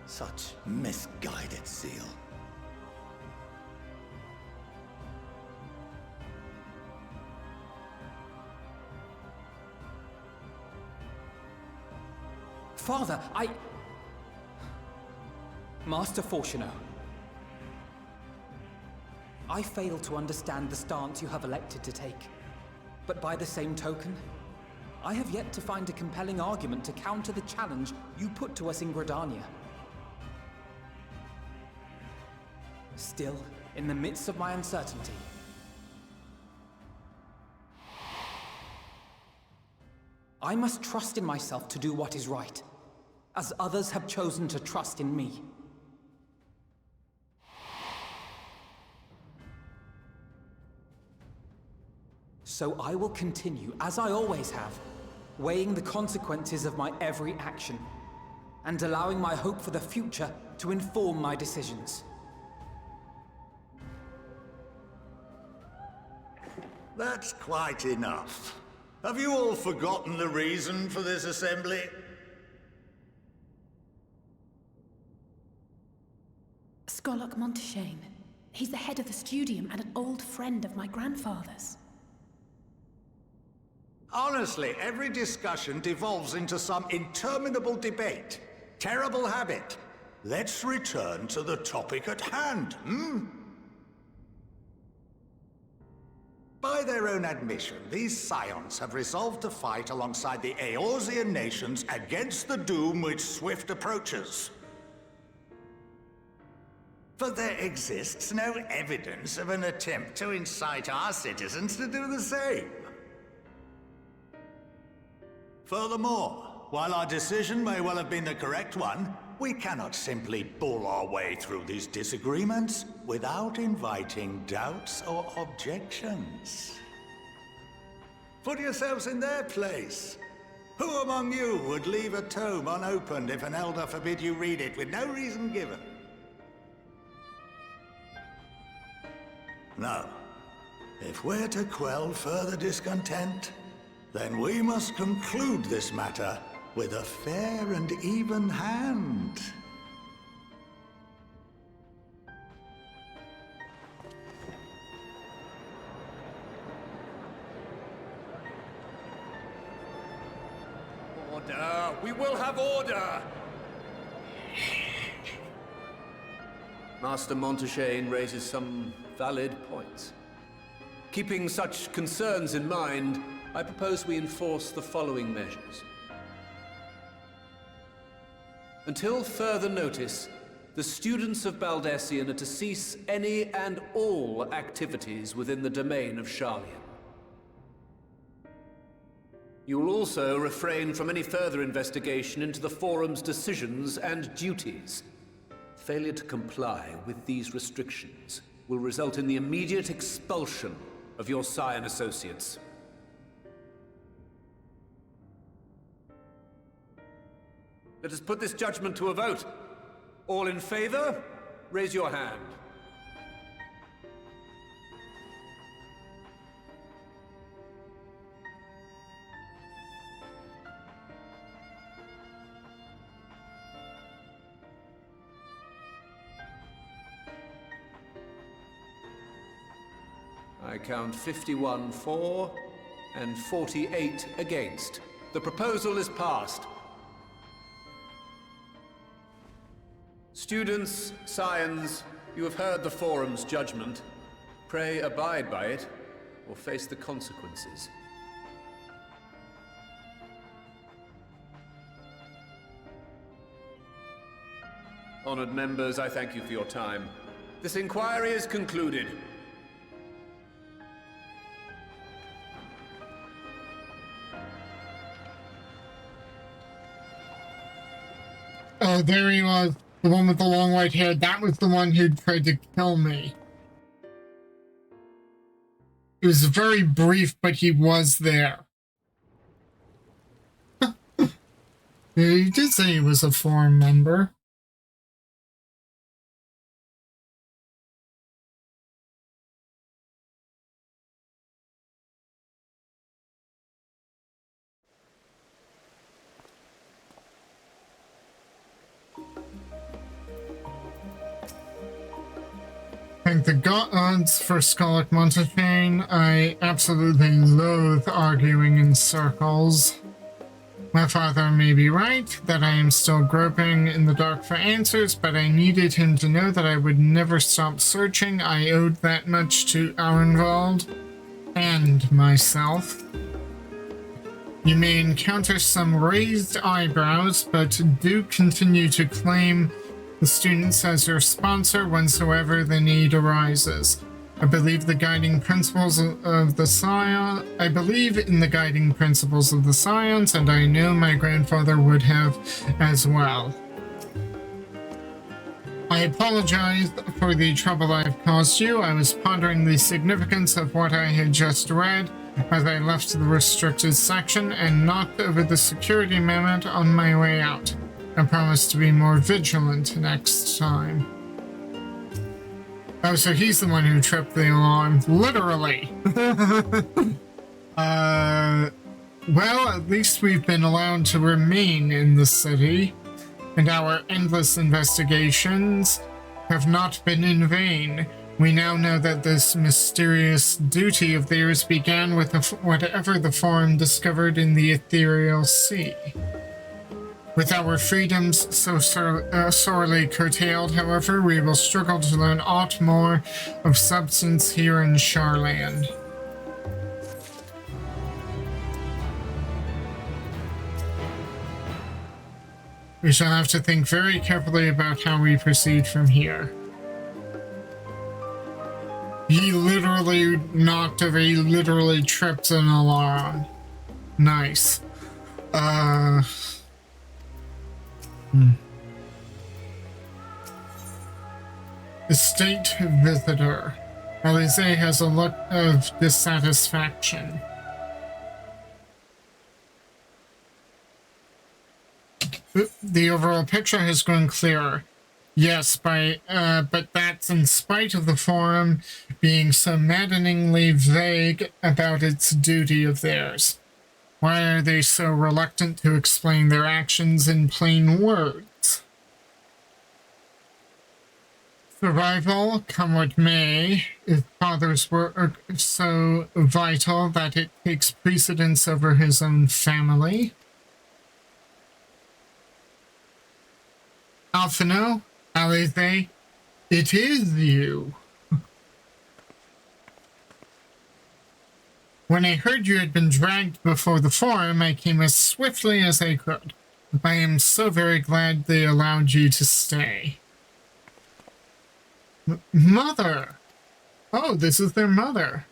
Such misguided zeal. Father, Master Fortuno. I fail to understand the stance you have elected to take. But by the same token, I have yet to find a compelling argument to counter the challenge you put to us in Gridania. Still, in the midst of my uncertainty, I must trust in myself to do what is right, as others have chosen to trust in me. So I will continue, as I always have, weighing the consequences of my every action, and allowing my hope for the future to inform my decisions. That's quite enough. Have you all forgotten the reason for this assembly? Skolok Monteshane. He's the head of the Studium and an old friend of my grandfather's. Honestly, every discussion devolves into some interminable debate. Terrible habit. Let's return to the topic at hand, By their own admission, these scions have resolved to fight alongside the Eorzean nations against the doom which swift approaches. But there exists no evidence of an attempt to incite our citizens to do the same. Furthermore, while our decision may well have been the correct one, we cannot simply bull our way through these disagreements without inviting doubts or objections. Put yourselves in their place. Who among you would leave a tome unopened if an elder forbid you read it with no reason given? No. If we're to quell further discontent, then we must conclude this matter with a fair and even hand. Order! We will have order! Master Monteshane raises some valid points. Keeping such concerns in mind, I propose we enforce the following measures. Until further notice, the students of Baldessian are to cease any and all activities within the domain of Sharlayan. You will also refrain from any further investigation into the Forum's decisions and duties. Failure to comply with these restrictions will result in the immediate expulsion of your Scion associates. Let us put this judgment to a vote. All in favor, raise your hand. I count 51 for and 48 against. The proposal is passed. Students, Scions, you have heard the Forum's judgment. Pray abide by it, or face the consequences. Honored members, I thank you for your time. This inquiry is concluded. Oh, there he was. The one with the long white hair. That was the one who tried to kill me. It was very brief, but he was there. He did say he was a Forum member. Thank the gods for Skolok Monteshane. I absolutely loathe arguing in circles. My father may be right, that I am still groping in the dark for answers, but I needed him to know that I would never stop searching. I owed that much to Auenwald and myself. You may encounter some raised eyebrows, but do continue to claim the students as your sponsor whensoever the need arises. I believe in the guiding principles of the Scions, and I know my grandfather would have as well. I apologize for the trouble I've caused you. I was pondering the significance of what I had just read. as I left the restricted section and knocked over the security mount on my way out. I promise to be more vigilant next time. Oh, so he's the one who tripped the alarm. Literally. Well, at least we've been allowed to remain in the city, and our endless investigations have not been in vain. We now know that this mysterious duty of theirs began with whatever the Forum discovered in the ethereal sea. With our freedoms so sorely curtailed, however, we will struggle to learn aught more of substance here in Charland. We shall have to think very carefully about how we proceed from here. He literally knocked over, he literally tripped an alarm. Nice. Estate visitor. Elise has a look of dissatisfaction. The overall picture has grown clearer. Yes, but that's in spite of the Forum being so maddeningly vague about its duty of theirs. Why are they so reluctant to explain their actions in plain words? Survival, come what may, if Father's work is so vital that it takes precedence over his own family. Alphino, Alize, it is you. When I heard you had been dragged before the Forum, I came as swiftly as I could. I am so very glad they allowed you to stay. Mother! Oh, this is their mother.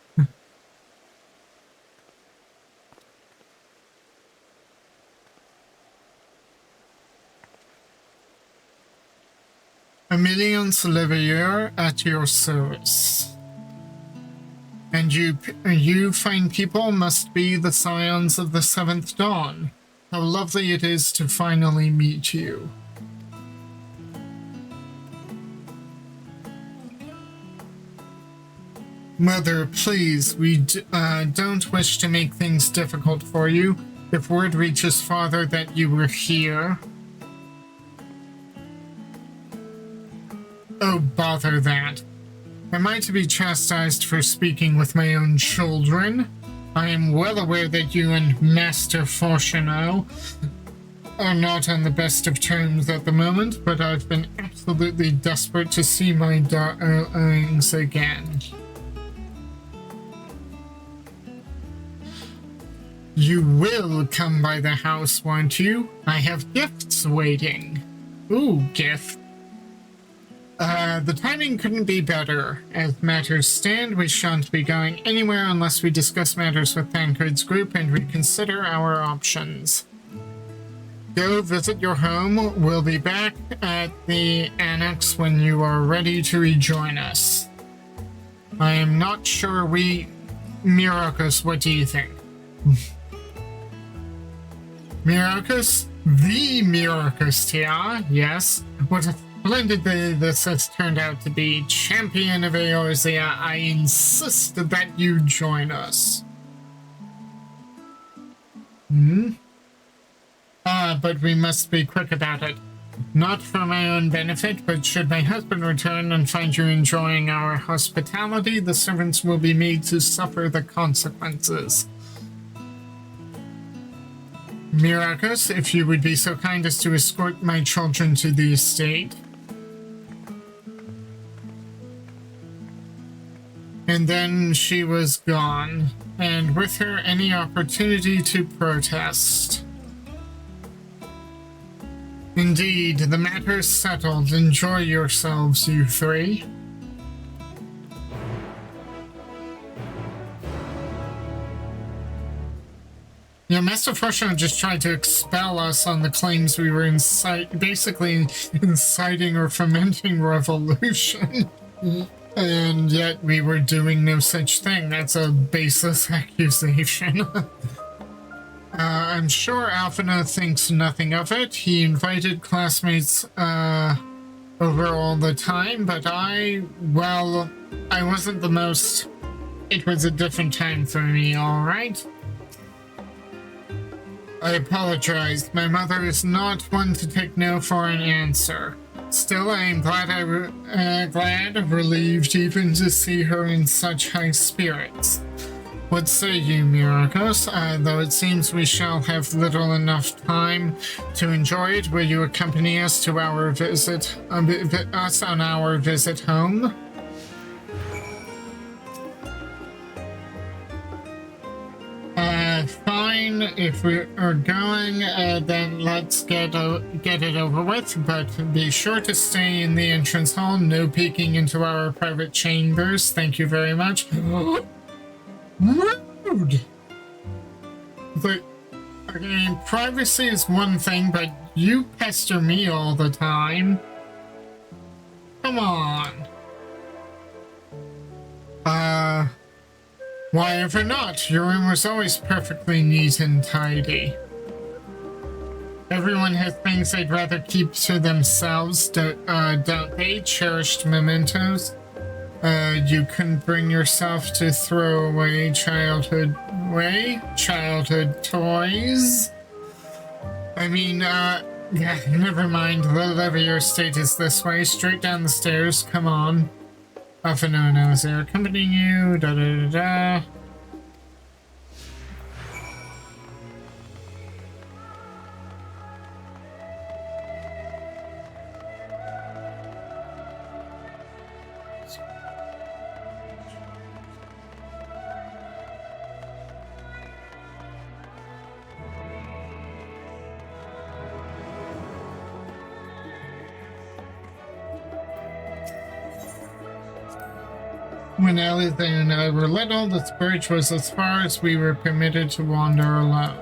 Emilion Solivier at your service. And you fine people must be the scions of the 7th Dawn. How lovely it is to finally meet you. Mother, please, we don't wish to make things difficult for you. If word reaches Father that you were here... Oh, bother that. Am I to be chastised for speaking with my own children? I am well aware that you and Master Fortuneau are not on the best of terms at the moment, but I've been absolutely desperate to see my darlings again. You will come by the house, won't you? I have gifts waiting. Ooh, gift. The timing couldn't be better. As matters stand, we shan't be going anywhere unless we discuss matters with Thancred's group and reconsider our options. Go visit your home. We'll be back at the annex when you are ready to rejoin us. I am not sure Myrokos, what do you think? Myrokos? The Myrokos, Tia, yes. What a splendid day this has turned out to be. Champion of Eorzea, I insist that you join us. But we must be quick about it. Not for my own benefit, but should my husband return and find you enjoying our hospitality, the servants will be made to suffer the consequences. Myrokos, if you would be so kind as to escort my children to the estate. And then she was gone, and with her any opportunity to protest. Indeed, the matter's settled. Enjoy yourselves, you three. Yeah, Master Fortuneau just tried to expel us on the claims we were basically inciting or fomenting revolution. And yet we were doing no such thing. That's a baseless accusation. I'm sure Alphina thinks nothing of it. He invited classmates over all the time, but I wasn't the most... It was a different time for me, alright? I apologize. My mother is not one to take no for an answer. Still, I am glad, relieved even to see her in such high spirits. What say you, Myrokos? Though it seems we shall have little enough time to enjoy it, will you accompany us to our visit, us on our visit home? Fine. If we are going, then let's get it over with, but be sure to stay in the entrance hall. No peeking into our private chambers. Thank you very much. Rude! But, okay, privacy is one thing, but you pester me all the time. Come on. Why ever not? Your room was always perfectly neat and tidy. Everyone has things they'd rather keep to themselves, don't they? Cherished mementos. You couldn't bring yourself to throw away childhood toys? I mean, yeah, never mind. The Levier state is this way. Straight down the stairs. Come on. Alphina is there accompanying you. Da da da da. When Alice and I were little, this bridge was as far as we were permitted to wander alone.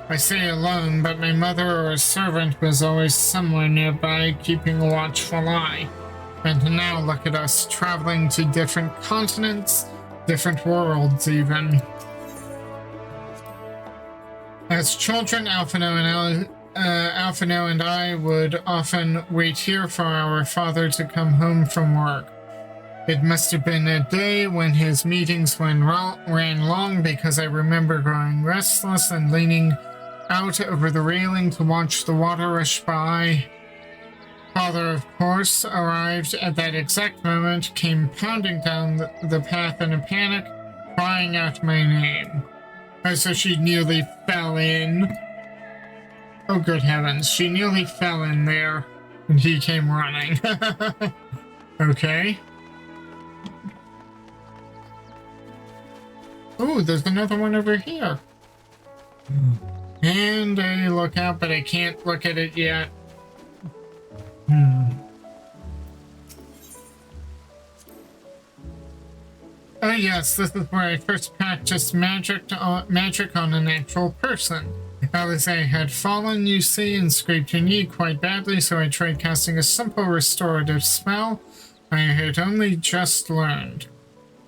I say alone, but my mother or a servant was always somewhere nearby, keeping a watchful eye. And now look at us, traveling to different continents, different worlds even. As children, Alphino and I would often wait here for our father to come home from work. It must have been a day when his meetings ran long, because I remember growing restless and leaning out over the railing to watch the water rush by. Father, of course, arrived at that exact moment, came pounding down the path in a panic, crying out my name. As though she nearly fell in. Oh, good heavens, she nearly fell in there, and he came running. Okay. Ooh, there's another one over here. And a lookout, but I can't look at it yet. Oh yes, this is where I first practiced magic on an actual person. Alice had fallen, you see, and scraped her knee quite badly, so I tried casting a simple restorative spell I had only just learned.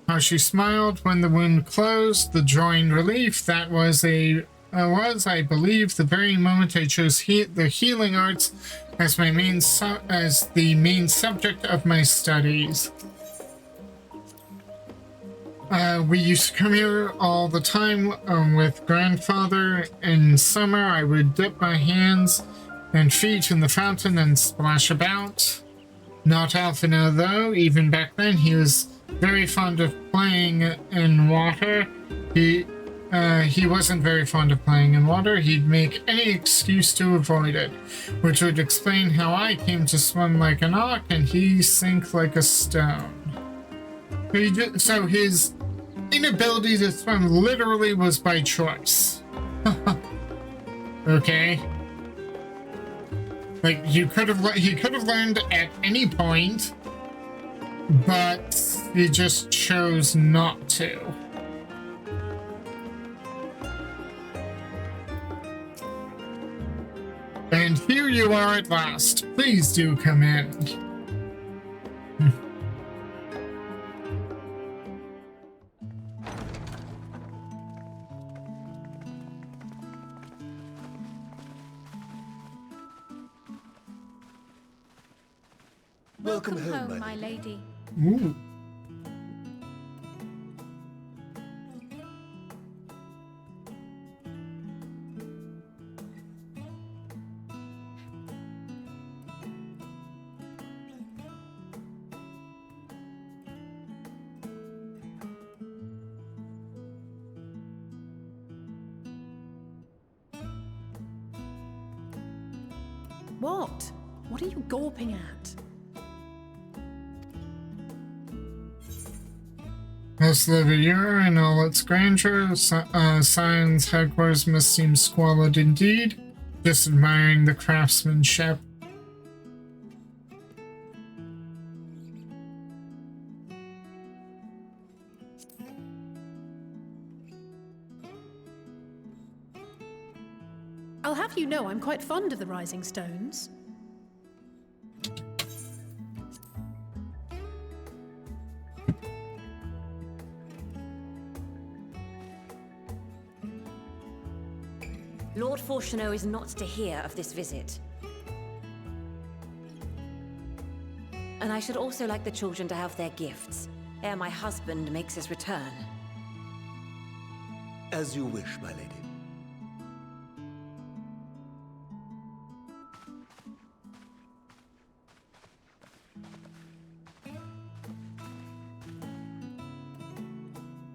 How she smiled when the wound closed, the joy and relief. That was, I believe, the very moment I chose the healing arts as the main subject of my studies. We used to come here all the time with grandfather. In summer, I would dip my hands and feet in the fountain and splash about. Not Alphina, though. Even back then, he was very fond of playing in water. He wasn't very fond of playing in water. He'd make any excuse to avoid it, which would explain how I came to swim like an auk and he sink like a stone. So his inability to swim literally was by choice. Okay. Like, he could have learned at any point, but he just chose not to. And here you are at last. Please do come in. Welcome home, my lady. Ooh. What? What are you gawping at? Most of the year in all its grandeur, Science headquarters must seem squalid indeed. Just admiring the craftsmanship. I'll have you know I'm quite fond of the Rising Stones. Lord Fortuneau is not to hear of this visit. And I should also like the children to have their gifts, ere my husband makes his return. As you wish, my lady.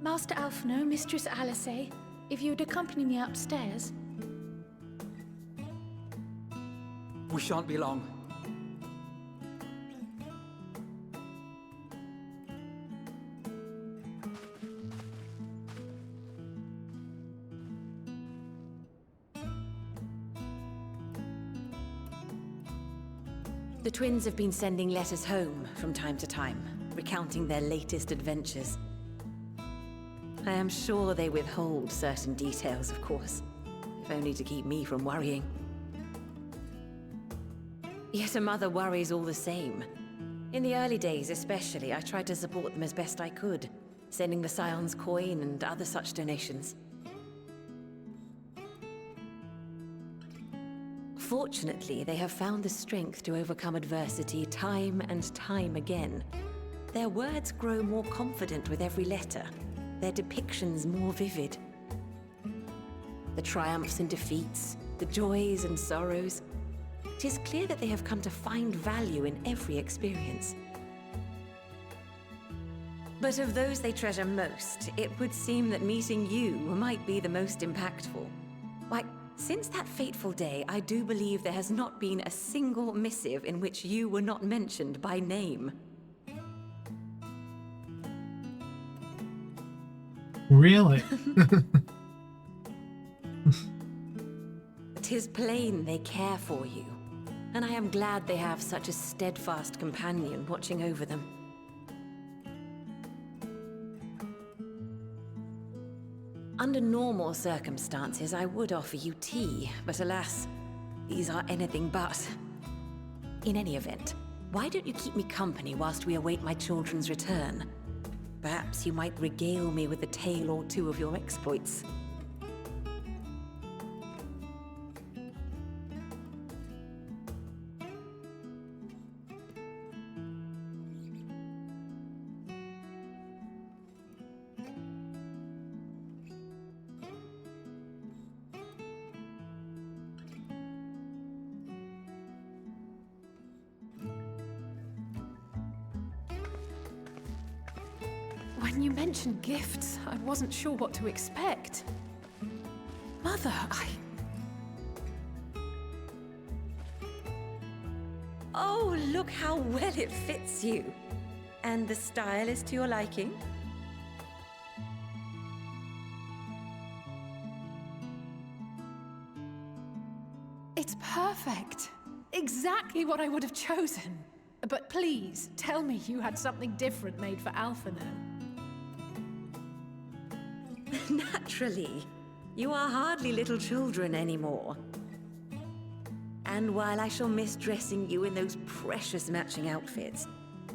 Master Alphino, Mistress Alice, if you would accompany me upstairs. We shan't be long. The twins have been sending letters home from time to time, recounting their latest adventures. I am sure they withhold certain details, of course, if only to keep me from worrying. Yet a mother worries all the same. In the early days especially, I tried to support them as best I could, sending the Scion's coin and other such donations. Fortunately, they have found the strength to overcome adversity time and time again. Their words grow more confident with every letter, their depictions more vivid. The triumphs and defeats, the joys and sorrows. It is clear that they have come to find value in every experience. But of those they treasure most, it would seem that meeting you might be the most impactful. Why, since that fateful day, I do believe there has not been a single missive in which you were not mentioned by name. Really? It is plain they care for you, and I am glad they have such a steadfast companion watching over them. Under normal circumstances, I would offer you tea, but alas, these are anything but. In any event, why don't you keep me company whilst we await my children's return? Perhaps you might regale me with a tale or two of your exploits. When you mentioned gifts, I wasn't sure what to expect. Mother, Oh, look how well it fits you. And the style is to your liking? It's perfect. Exactly what I would have chosen. But please, tell me you had something different made for Alphino. Naturally. You are hardly little children anymore. And while I shall miss dressing you in those precious matching outfits,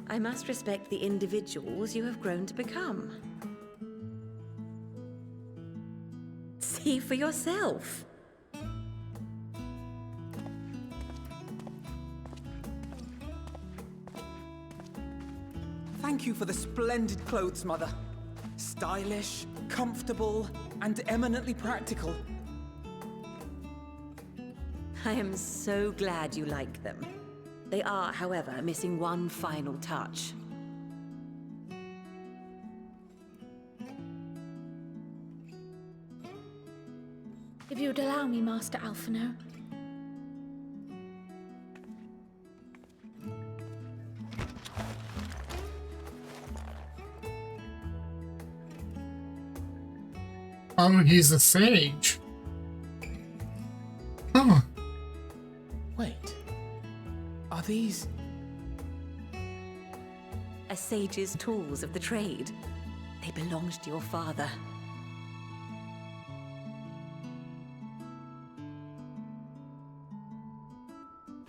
I must respect the individuals you have grown to become. See for yourself. Thank you for the splendid clothes, Mother. Stylish, comfortable, and eminently practical. I am so glad you like them. They are, however, missing one final touch. If you would allow me, Master Alphino. Oh, he's a sage. Oh. Wait. Are these... A sage's tools of the trade. They belonged to your father.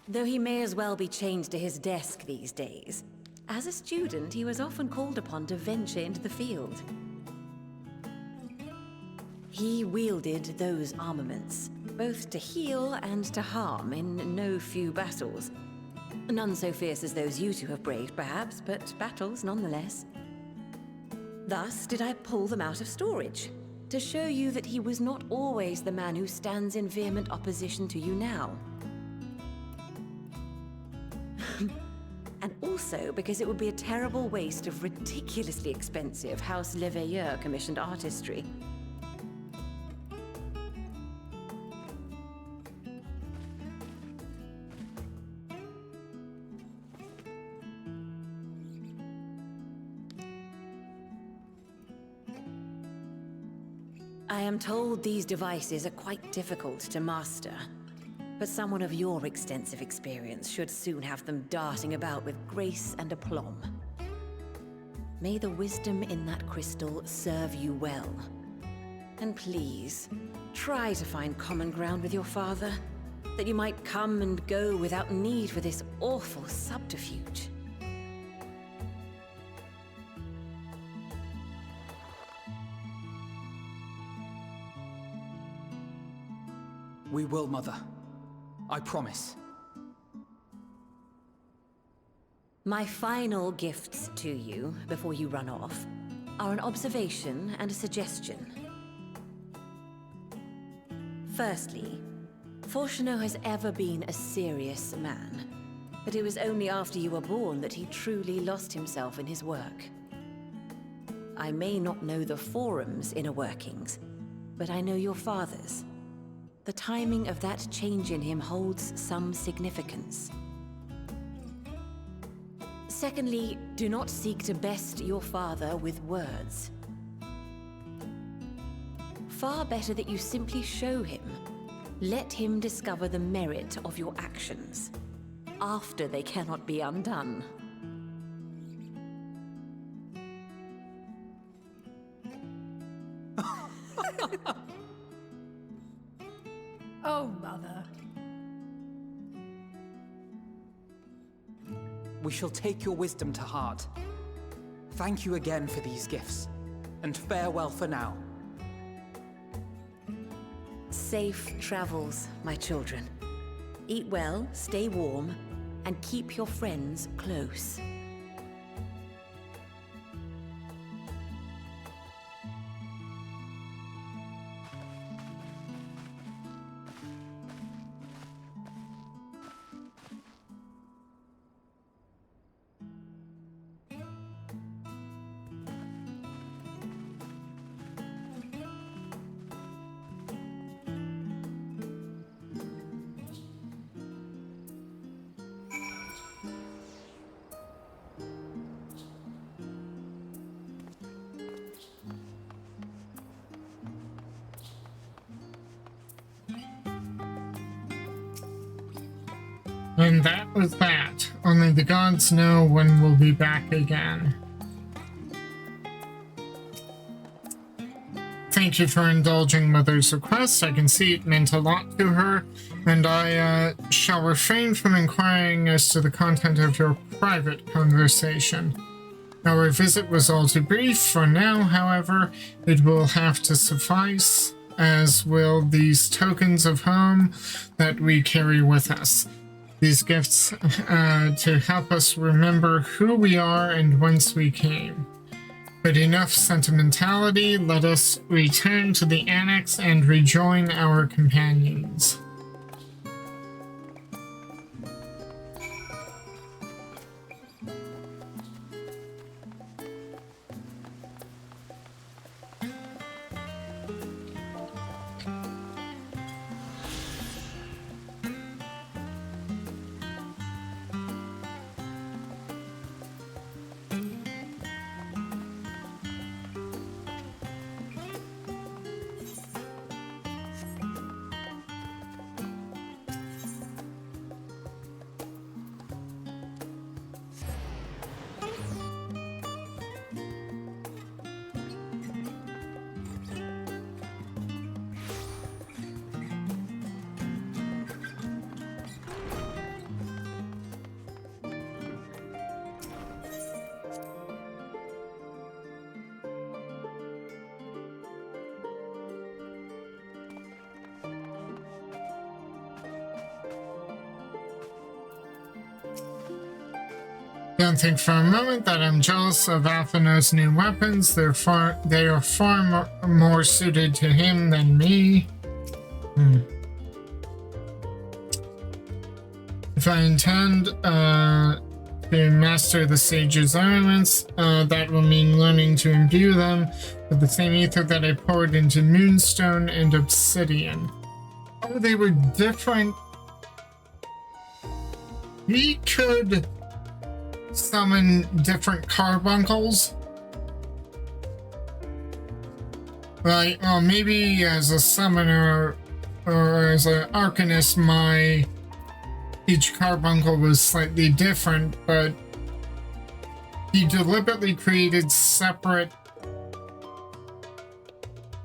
Though he may as well be chained to his desk these days, as a student he was often called upon to venture into the field. He wielded those armaments, both to heal and to harm in no few battles. None so fierce as those you two have braved, perhaps, but battles nonetheless. Thus did I pull them out of storage, to show you that he was not always the man who stands in vehement opposition to you now. And also because it would be a terrible waste of ridiculously expensive House Leveilleur commissioned artistry. I am told these devices are quite difficult to master, but someone of your extensive experience should soon have them darting about with grace and aplomb. May the wisdom in that crystal serve you well. And please, try to find common ground with your father, that you might come and go without need for this awful subterfuge. We will, Mother. I promise. My final gifts to you, before you run off, are an observation and a suggestion. Firstly, Fortunato has ever been a serious man, but it was only after you were born that he truly lost himself in his work. I may not know the Forum's inner workings, but I know your father's. The timing of that change in him holds some significance. Secondly, do not seek to best your father with words. Far better that you simply show him. Let him discover the merit of your actions, after they cannot be undone. Oh, Mother. We shall take your wisdom to heart. Thank you again for these gifts, and farewell for now. Safe travels, my children. Eat well, stay warm, and keep your friends close. And that was that. Only the gods know when we'll be back again. Thank you for indulging Mother's request. I can see it meant a lot to her, and I shall refrain from inquiring as to the content of your private conversation. Our visit was all too brief. For now, however, it will have to suffice, as will these tokens of home that we carry with us. these gifts to help us remember who we are and whence we came. But enough sentimentality, let us return to the annex and rejoin our companions. Don't think for a moment that I'm jealous of Athena's new weapons. They are far more suited to him than me. If I intend to master the sage's armaments, that will mean learning to imbue them with the same ether that I poured into moonstone and obsidian. Oh, they were different. He could summon different carbuncles. Like, well, maybe as a summoner or as an arcanist, each carbuncle was slightly different, but he deliberately created separate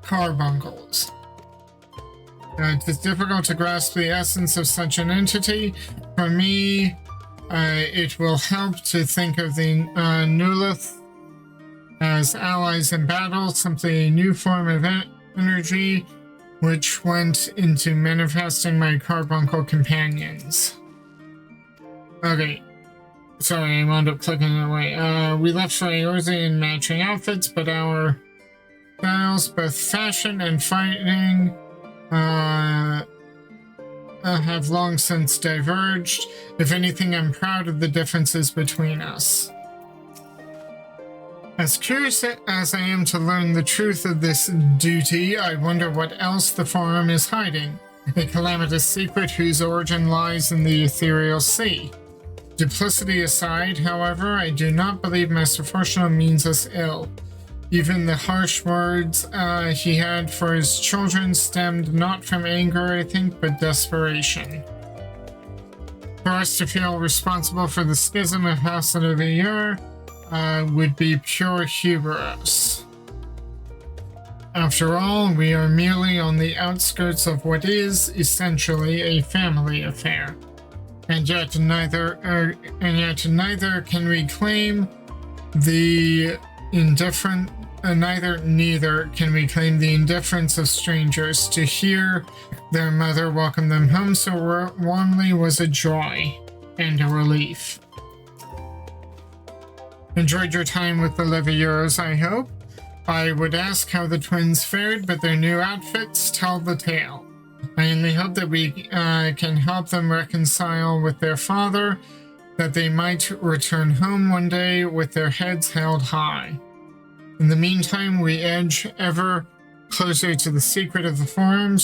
carbuncles. It is difficult to grasp the essence of such an entity. For me, it will help to think of the Nulith as allies in battle, simply a new form of energy which went into manifesting my carbuncle companions. Okay, sorry, I wound up clicking it away. We left for Eorze in matching outfits, but our styles, both fashion and fighting, have long since diverged. If anything, I'm proud of the differences between us. As curious as I am to learn the truth of this duty, I wonder what else the Forum is hiding. A calamitous secret whose origin lies in the ethereal sea. Duplicity aside, however, I do not believe Master Fortuno means us ill. Even the harsh words he had for his children stemmed not from anger, I think, but desperation. For us to feel responsible for the schism of House of Ayur would be pure hubris. After all, we are merely on the outskirts of what is, essentially, a family affair. And yet neither can we claim the indifferent. Neither can we claim the indifference of strangers. To hear their mother welcome them home so warmly was a joy and a relief. Enjoyed your time with the Levieurs, I hope. I would ask how the twins fared, but their new outfits tell the tale. I only hope that we can help them reconcile with their father, that they might return home one day with their heads held high. In the meantime, we edge ever closer to the secret of the Forum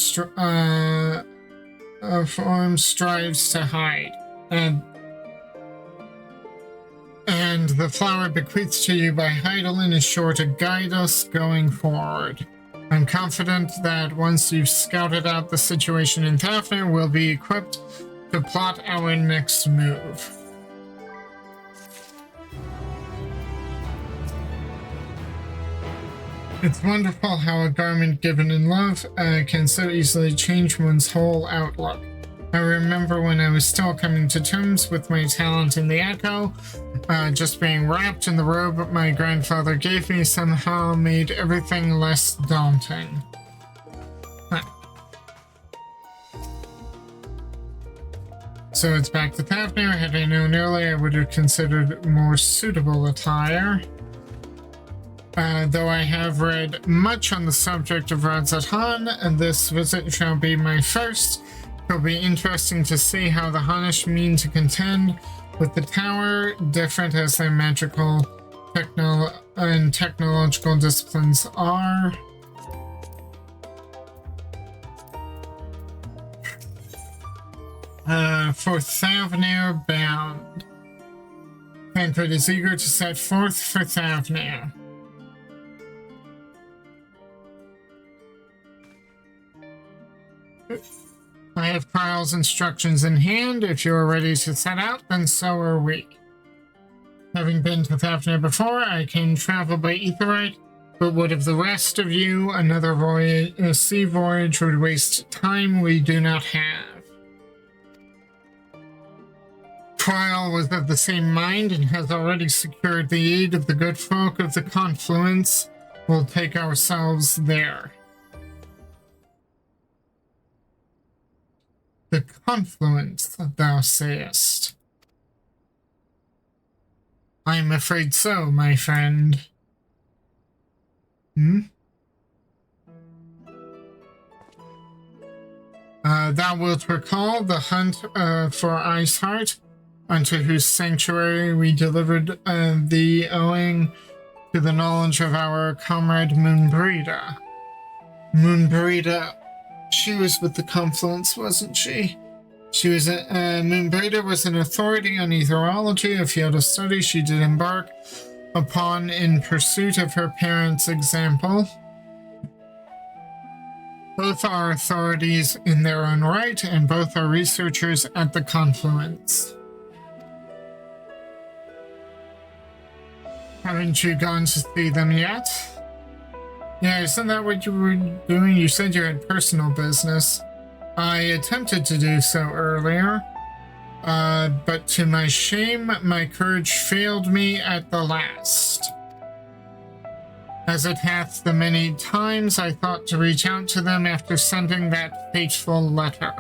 strives to hide. And the flower bequeathed to you by Heidelin is sure to guide us going forward. I'm confident that once you've scouted out the situation in Thafnir, we'll be equipped to plot our next move. It's wonderful how a garment given in love can so easily change one's whole outlook. I remember when I was still coming to terms with my talent in the Echo, just being wrapped in the robe my grandfather gave me somehow made everything less daunting. So it's back to Fafnir. Had I known earlier, I would have considered more suitable attire. Though I have read much on the subject of Radz-at-Han, and this visit shall be my first, it will be interesting to see how the Hanish mean to contend with the tower, different as their magical and technological disciplines are. For Thavnir bound. Tancred is eager to set forth for Thavnir. I have Kyle's instructions in hand. If you are ready to set out, then so are we. Having been to Fafnir before, I can travel by Aetheryte, but what of the rest of you? Another sea voyage would waste time we do not have. Kyle was of the same mind and has already secured the aid of the good folk of the Confluence. We'll take ourselves there. The Confluence, thou sayest. I am afraid so, my friend. Thou wilt recall the hunt for Iceheart, unto whose sanctuary we delivered thee owing to the knowledge of our comrade Moonbreda. Moonbreda, she was with the Confluence, wasn't she? She was Moonbreda was an authority on etherology, a field of study she did embark upon in pursuit of her parents' example. Both are authorities in their own right, and both are researchers at the Confluence. Haven't you gone to see them yet? Yeah, isn't that what you were doing? You said you had personal business. I attempted to do so earlier, but to my shame, my courage failed me at the last. As it hath the many times I thought to reach out to them after sending that fateful letter.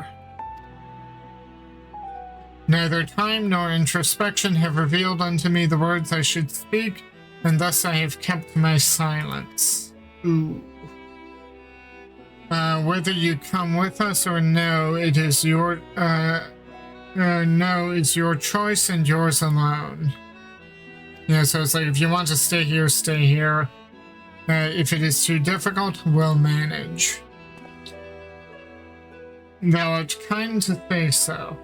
Neither time nor introspection have revealed unto me the words I should speak, and thus I have kept my silence. Ooh. Whether you come with us or no, it is your, no is your choice and yours alone. Yeah, so it's like, if you want to stay here, stay here. If it is too difficult, we'll manage. Thou art kind to say so,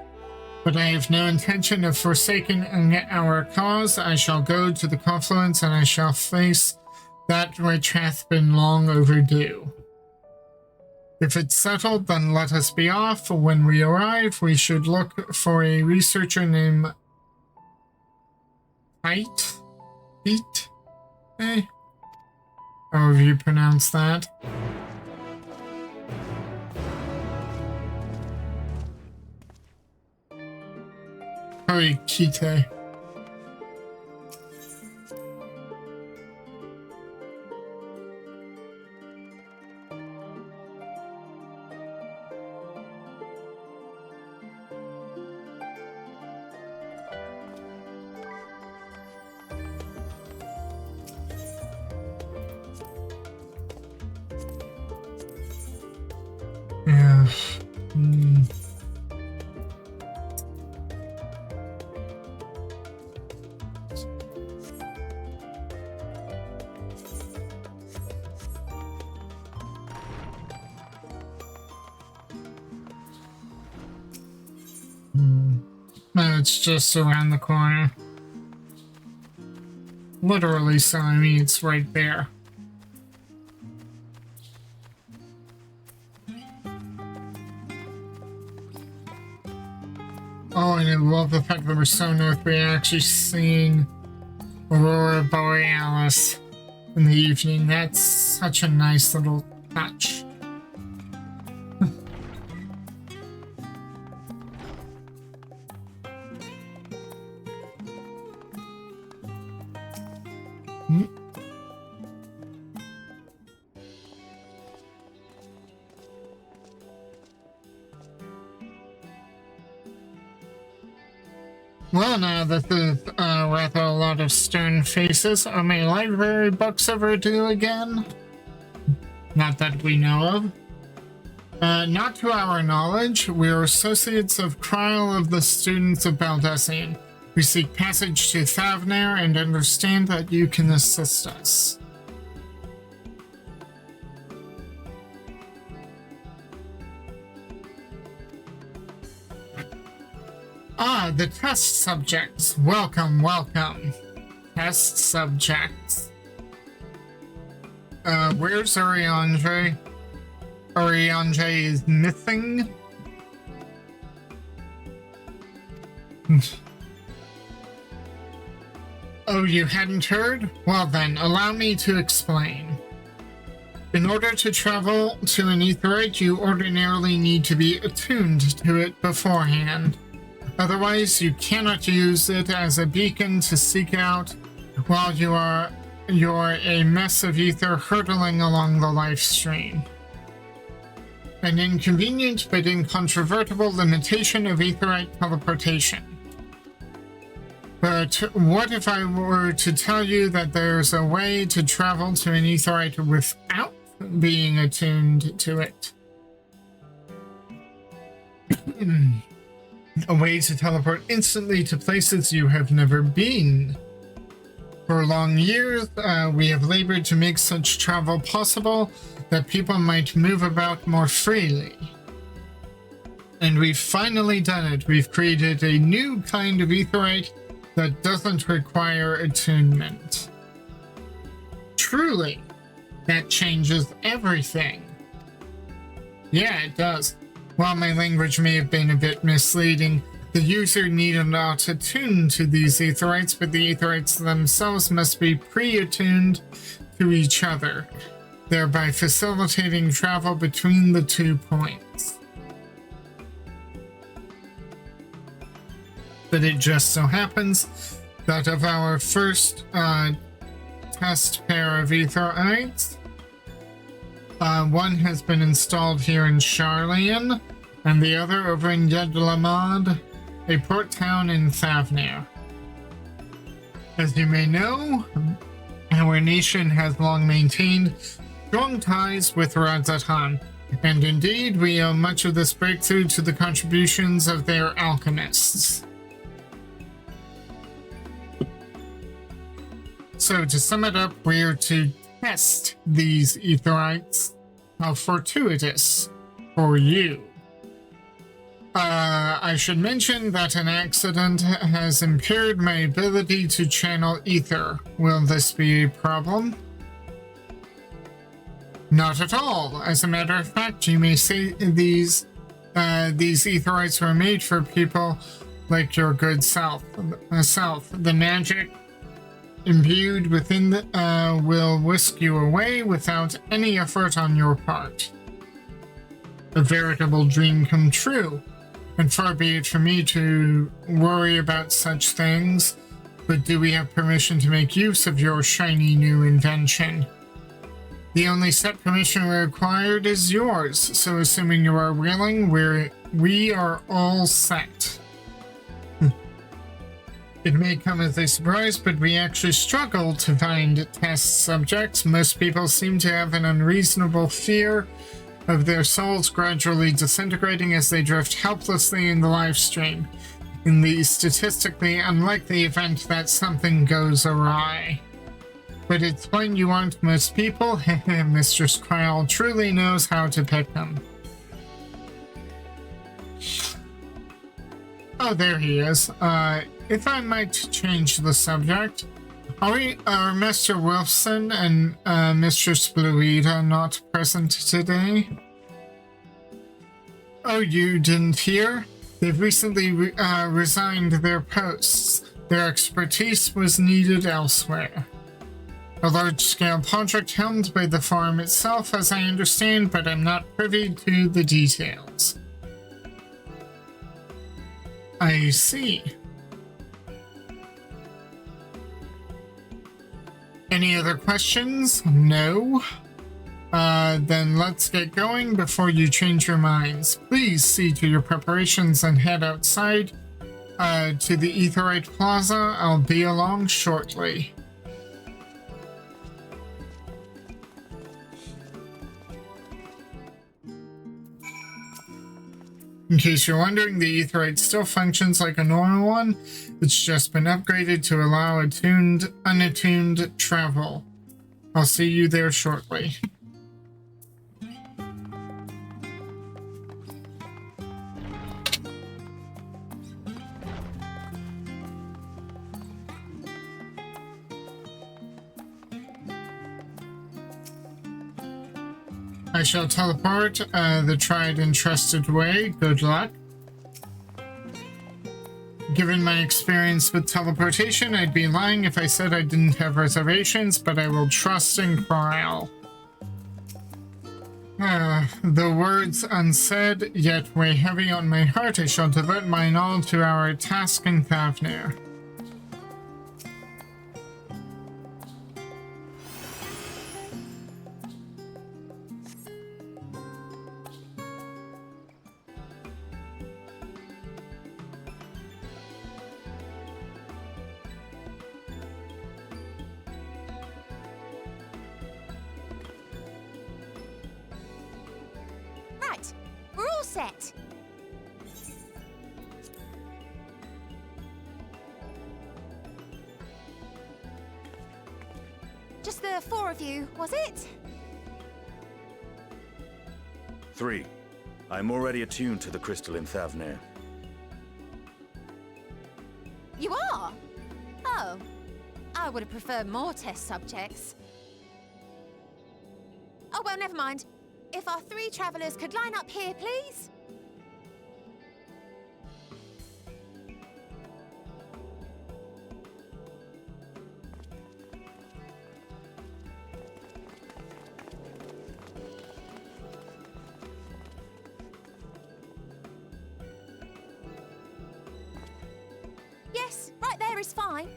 but I have no intention of forsaking our cause. I shall go to the Confluence, and I shall face that which hath been long overdue. If it's settled, then let us be off. When we arrive, we should look for a researcher named Pete? However you pronounce that. Probably Kite. Yeah. No, it's just around the corner. Literally, so I mean, it's right there. Oh, and I love the fact that we're so north, we're actually seeing Aurora Borealis in the evening. That's such a nice little touch. Well, now that there's rather a lot of stern faces, are my library books ever due again? Not that we know of. Not to our knowledge. We are associates of Kryl of the Students of Baldessian. We seek passage to Thavnair and understand that you can assist us. Ah, the test subjects. Welcome, welcome. Test subjects. Where's Ariandre? Ariandre is missing. Oh, you hadn't heard? Well then, allow me to explain. In order to travel to an aetheryte, you ordinarily need to be attuned to it beforehand. Otherwise, you cannot use it as a beacon to seek out while you're a mess of ether hurtling along the life stream. An inconvenient but incontrovertible limitation of aetheryte teleportation. But what if I were to tell you that there's a way to travel to an aetheryte without being attuned to it? A way to teleport instantly to places you have never been. For long years, we have labored to make such travel possible that people might move about more freely. And we've finally done it. We've created a new kind of aetheryte that doesn't require attunement. Truly, that changes everything. Yeah, it does. While my language may have been a bit misleading, the user need not attune to these aetherytes, but the aetherytes themselves must be pre-attuned to each other, thereby facilitating travel between the 2 points. But it just so happens that of our first test pair of aetherytes, one has been installed here in Sharlayan, and the other over in Yedlamad, a port town in Thavnair. As you may know, our nation has long maintained strong ties with Radzatan, and indeed we owe much of this breakthrough to the contributions of their alchemists. So to sum it up, we're to test these aetherytes. How fortuitous for you. I should mention that an accident has impaired my ability to channel ether. Will this be a problem? Not at all. As a matter of fact, you may say these aetherytes were made for people like your good self. The magic imbued within will whisk you away without any effort on your part. A veritable dream come true, and far be it from me to worry about such things, but do we have permission to make use of your shiny new invention? The only set permission required is yours, so assuming you are willing, we are all set. It may come as a surprise, but we actually struggle to find test subjects. Most people seem to have an unreasonable fear of their souls gradually disintegrating as they drift helplessly in the live stream, in the statistically unlikely event that something goes awry. But it's when you aren't most people, Mistress Kryl truly knows how to pick them. Oh, there he is. If I might change the subject, are Mr. Wilson and Mistress Bluida not present today? Oh, you didn't hear? They've recently resigned their posts. Their expertise was needed elsewhere. A large-scale project helmed by the farm itself, as I understand, but I'm not privy to the details. I see. Any other questions? No? Then let's get going before you change your minds. Please see to your preparations and head outside to the Aetheryte Plaza. I'll be along shortly. In case you're wondering, the Aetheryte still functions like a normal one. It's just been upgraded to allow unattuned travel. I'll see you there shortly. I shall teleport the tried and trusted way. Good luck. Given my experience with teleportation, I'd be lying if I said I didn't have reservations, but I will trust and Krile. The words unsaid, yet weigh heavy on my heart. I shall devote mine all to our task in Thavnir. Set. Just the 4 of you, was it? 3. I'm already attuned to the crystal in Thavnir. You are? Oh. I would have preferred more test subjects. Oh, well, never mind. If our 3 travelers could line up here, please? Yes, right there is fine.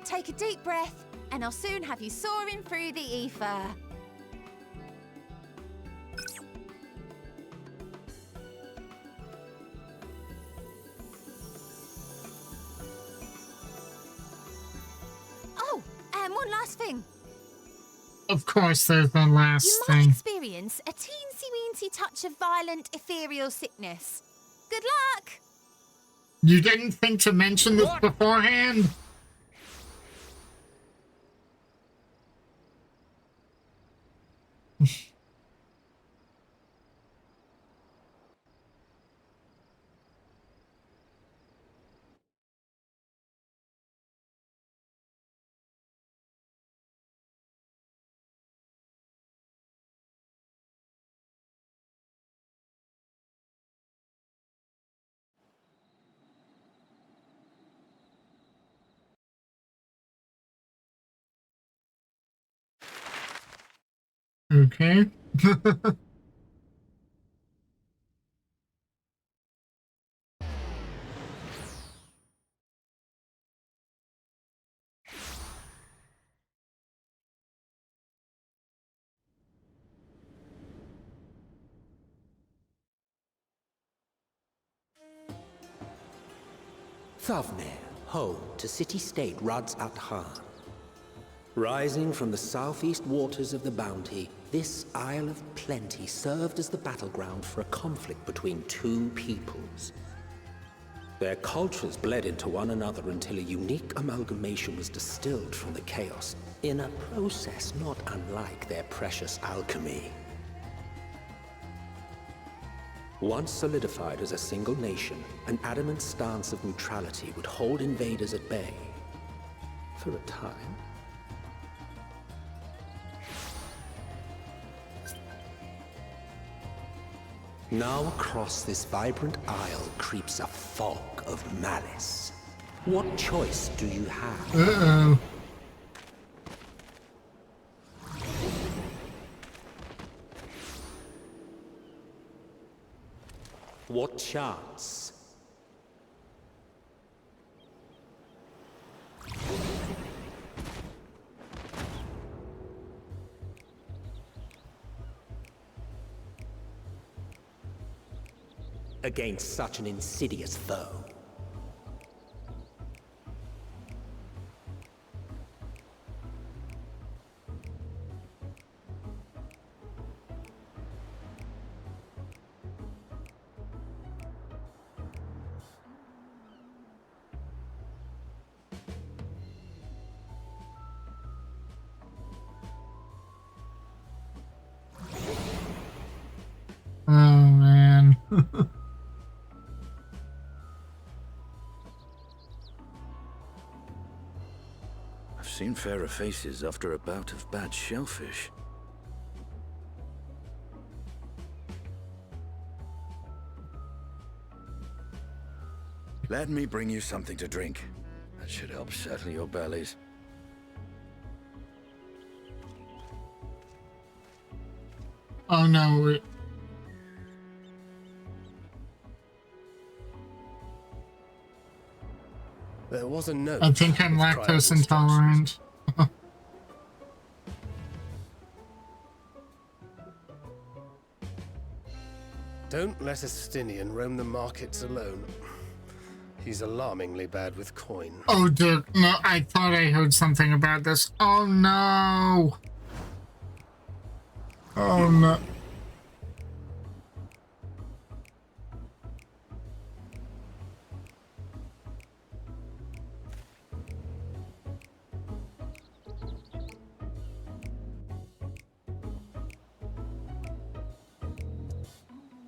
Take a deep breath, and I'll soon have you soaring through the ether. One last thing. Of course, there's the last you thing. You might experience a teensy-weensy touch of violent ethereal sickness. Good luck! You didn't think to mention this beforehand? Okay. Thavnir, home to city-state Rads Athan. Rising from the southeast waters of the Bounty, this Isle of Plenty served as the battleground for a conflict between 2 peoples. Their cultures bled into one another until a unique amalgamation was distilled from the chaos, in a process not unlike their precious alchemy. Once solidified as a single nation, an adamant stance of neutrality would hold invaders at bay. For a time. Now across this vibrant isle creeps a fog of malice. What choice do you have? Uh-oh. What chance? Against such an insidious foe. I've seen fairer faces after a bout of bad shellfish. Let me bring you something to drink. That should help settle your bellies. Oh no. There was a note. I think I'm with lactose trial intolerant. Don't let a Stinian roam the markets alone. He's alarmingly bad with coin. Oh dear, no, I thought I heard something about this. Oh no! Oh no.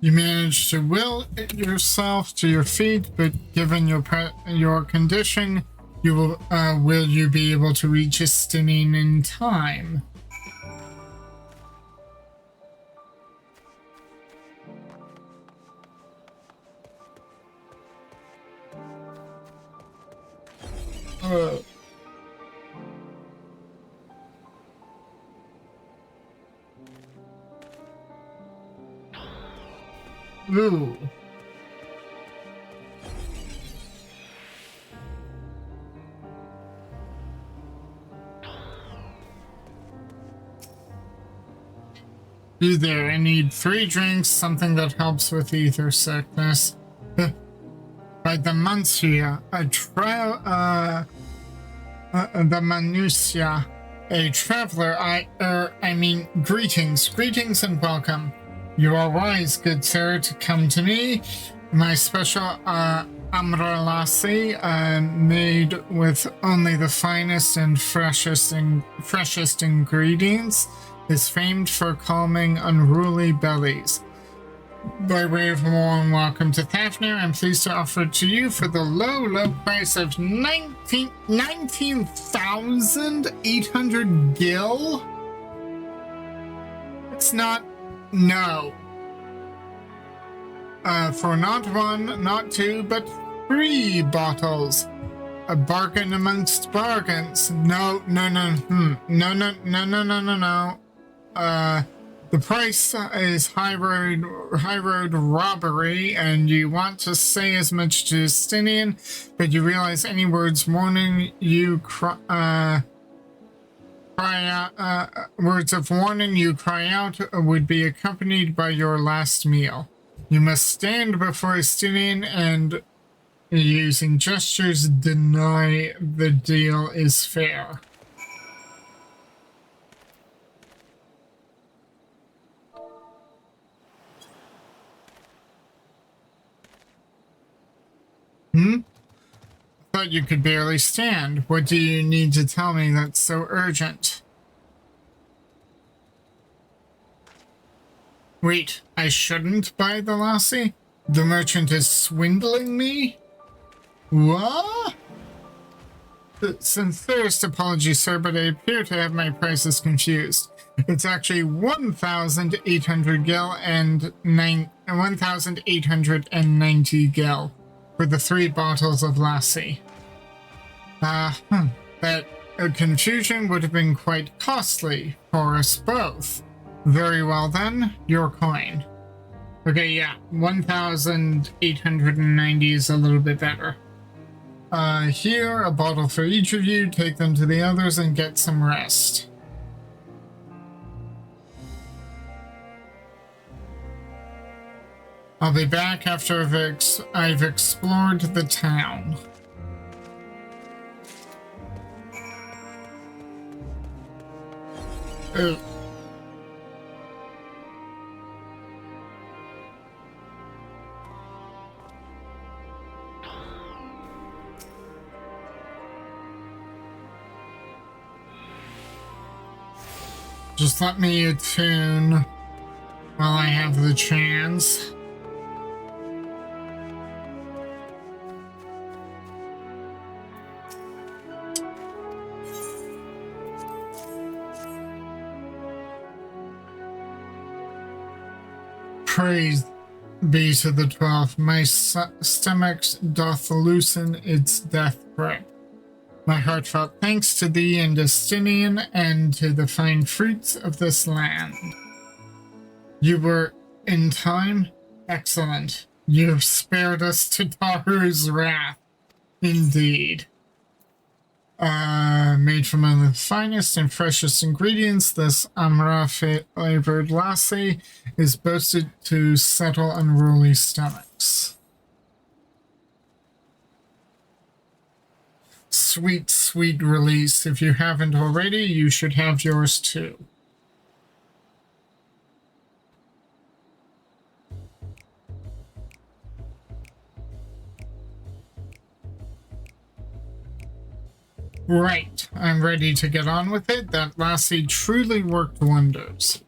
You managed to will yourself to your feet, but given your condition, will you be able to reach Estinian in time? Ooh. You there, I need 3 drinks, something that helps with ether sickness. By the Mancia, the Manusia, a traveler, I mean, greetings and welcome. You are wise, good sir, to come to me. My special amrelasi, made with only the finest and freshest ingredients, is famed for calming unruly bellies. By way of a warm welcome to Thafnir, I'm pleased to offer it to you for the low price of 19,800 gil. It's not... No. For not 1, not 2, but 3 bottles. A bargain amongst bargains. No. The price is high road robbery, and you want to say as much to Stinian, but you realize any words warning you cry out would be accompanied by your last meal. You must stand before Stinian and, using gestures, deny the deal is fair. Thought you could barely stand. What do you need to tell me that's so urgent? Wait, I shouldn't buy the lassie? The merchant is swindling me? What? Sincerest apologies, sir, but I appear to have my prices confused. It's actually 1,800 gil and 1,890 gil for the 3 bottles of lassie. That confusion would have been quite costly for us both. Very well then, your coin. Okay, yeah, 1,890 is a little bit better. Here, a bottle for each of you, take them to the others and get some rest. I'll be back after I've explored the town. Just let me attune while I have the chance. Praise be to the 12th. My stomach doth loosen its death grip. My heartfelt thanks to thee and Justinian, and to the fine fruits of this land. You were in time? Excellent. You have spared us to Taru's wrath. Indeed. Made from one of the finest and freshest ingredients, this Amra-flavored lassi is boasted to settle unruly stomachs. Sweet, sweet release. If you haven't already, you should have yours too. Right, I'm ready to get on with it. That lassie truly worked wonders.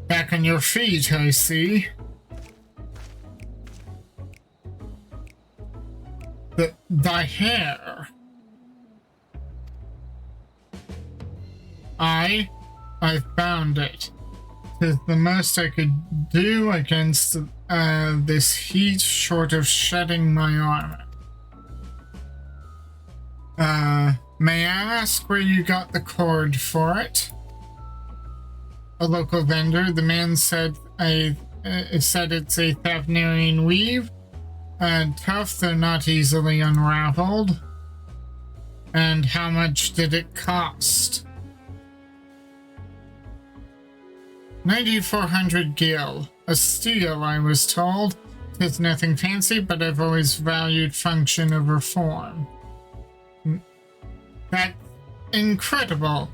Back on your feet, I see. Thy hair. I found it. 'Tis the most I could do against this heat, short of shedding my armor. May I ask where you got the cord for it? A local vendor. The man said it's a Thavnarian weave. Tough, though not easily unraveled. And how much did it cost? 9,400 gil. A steal, I was told. 'Tis nothing fancy, but I've always valued function over form. That's incredible.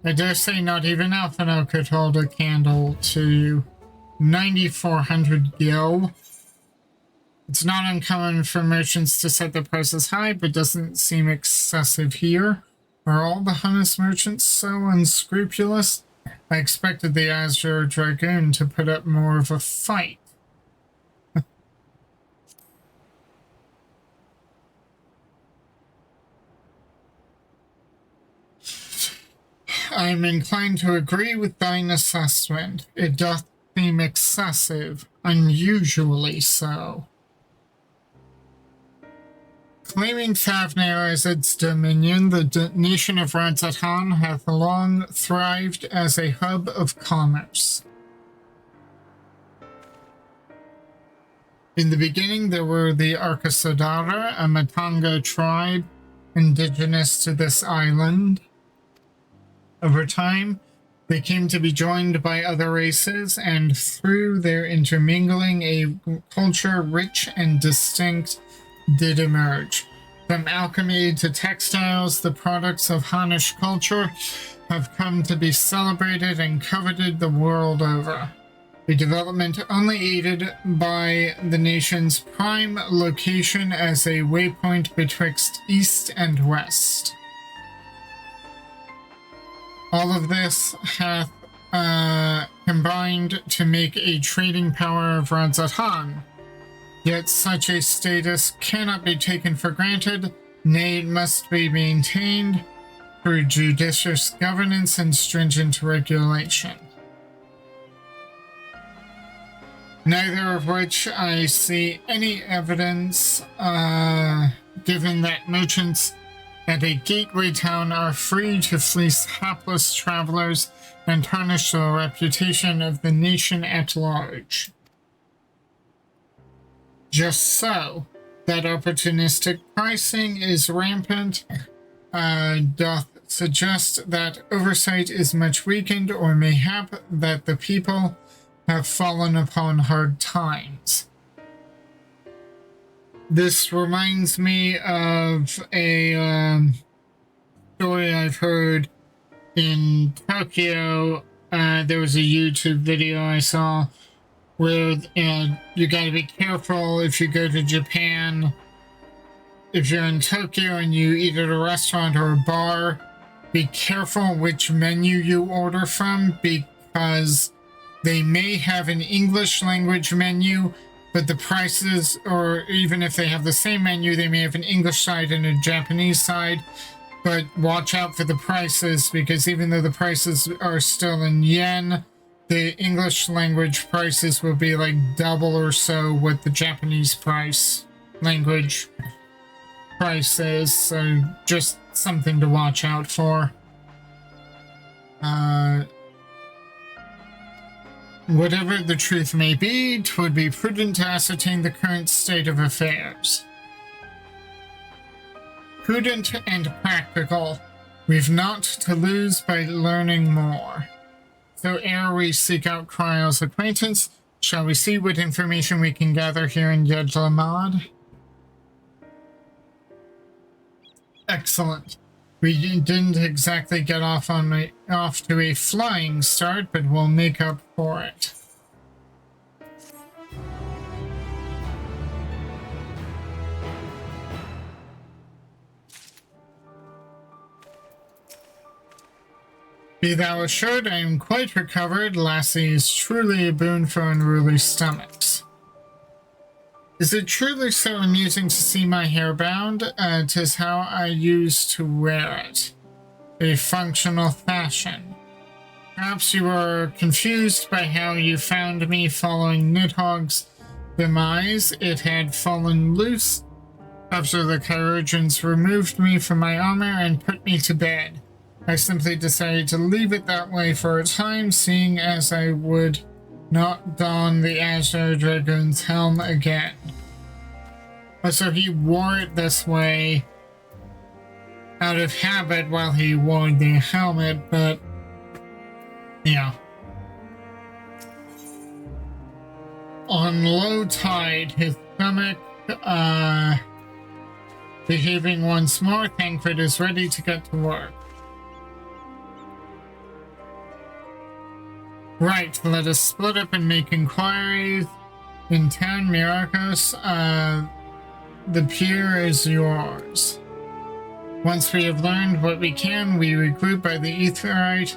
I dare say not even Alphino could hold a candle to 9,400 gil. It's not uncommon for merchants to set their prices high, but doesn't seem excessive here. Are all the Hunnis merchants so unscrupulous? I expected the Azure Dragoon to put up more of a fight. I am inclined to agree with thine assessment. It doth seem excessive, unusually so. Claiming Thavnair as its dominion, the nation of Radzatan hath long thrived as a hub of commerce. In the beginning, there were the Arkasodara, a Matanga tribe indigenous to this island. Over time, they came to be joined by other races, and through their intermingling, a culture rich and distinct did emerge. From alchemy to textiles, the products of Hunnish culture have come to be celebrated and coveted the world over. A development only aided by the nation's prime location as a waypoint betwixt east and west. All of this hath combined to make a trading power of Radzatan. Yet such a status cannot be taken for granted, nay, it must be maintained through judicious governance and stringent regulation. Neither of which I see any evidence, given that merchants at a gateway town are free to fleece hapless travelers and tarnish the reputation of the nation at large. Just so, that opportunistic pricing is rampant, doth suggest that oversight is much weakened, or mayhap that the people have fallen upon hard times. This reminds me of a story I've heard in Tokyo. There was a YouTube video I saw where you gotta be careful if you go to Japan. If you're in Tokyo and you eat at a restaurant or a bar, be careful which menu you order from, because they may have an English language menu, but the prices, or even if they have the same menu, they may have an English side and a Japanese side. But watch out for the prices, because even though the prices are still in yen, the English language prices will be like double or so what the Japanese language price is, so just something to watch out for. Whatever the truth may be, 'twould be prudent to ascertain the current state of affairs. Prudent and practical. We've naught to lose by learning more. So ere we seek out Kryle's acquaintance, shall we see what information we can gather here in Yedlamad? Excellent. We didn't exactly get off to a flying start, but we'll make up for it. Be thou assured I am quite recovered. Lassie is truly a boon for unruly stomachs. Is it truly so amusing to see my hair bound? 'Tis how I used to wear it. A functional fashion. Perhaps you are confused by how you found me following Nidhogg's demise. It had fallen loose after the chirurgeons removed me from my armor and put me to bed. I simply decided to leave it that way for a time, seeing as I would not don the Azure Dragoon's helm again. So he wore it this way out of habit while he wore the helmet, but yeah. On low tide, his stomach behaving once more, Thancred is ready to get to work. Right, let us split up and make inquiries. In town, Myrokos, the pier is yours. Once we have learned what we can, we regroup by the Aetheryte,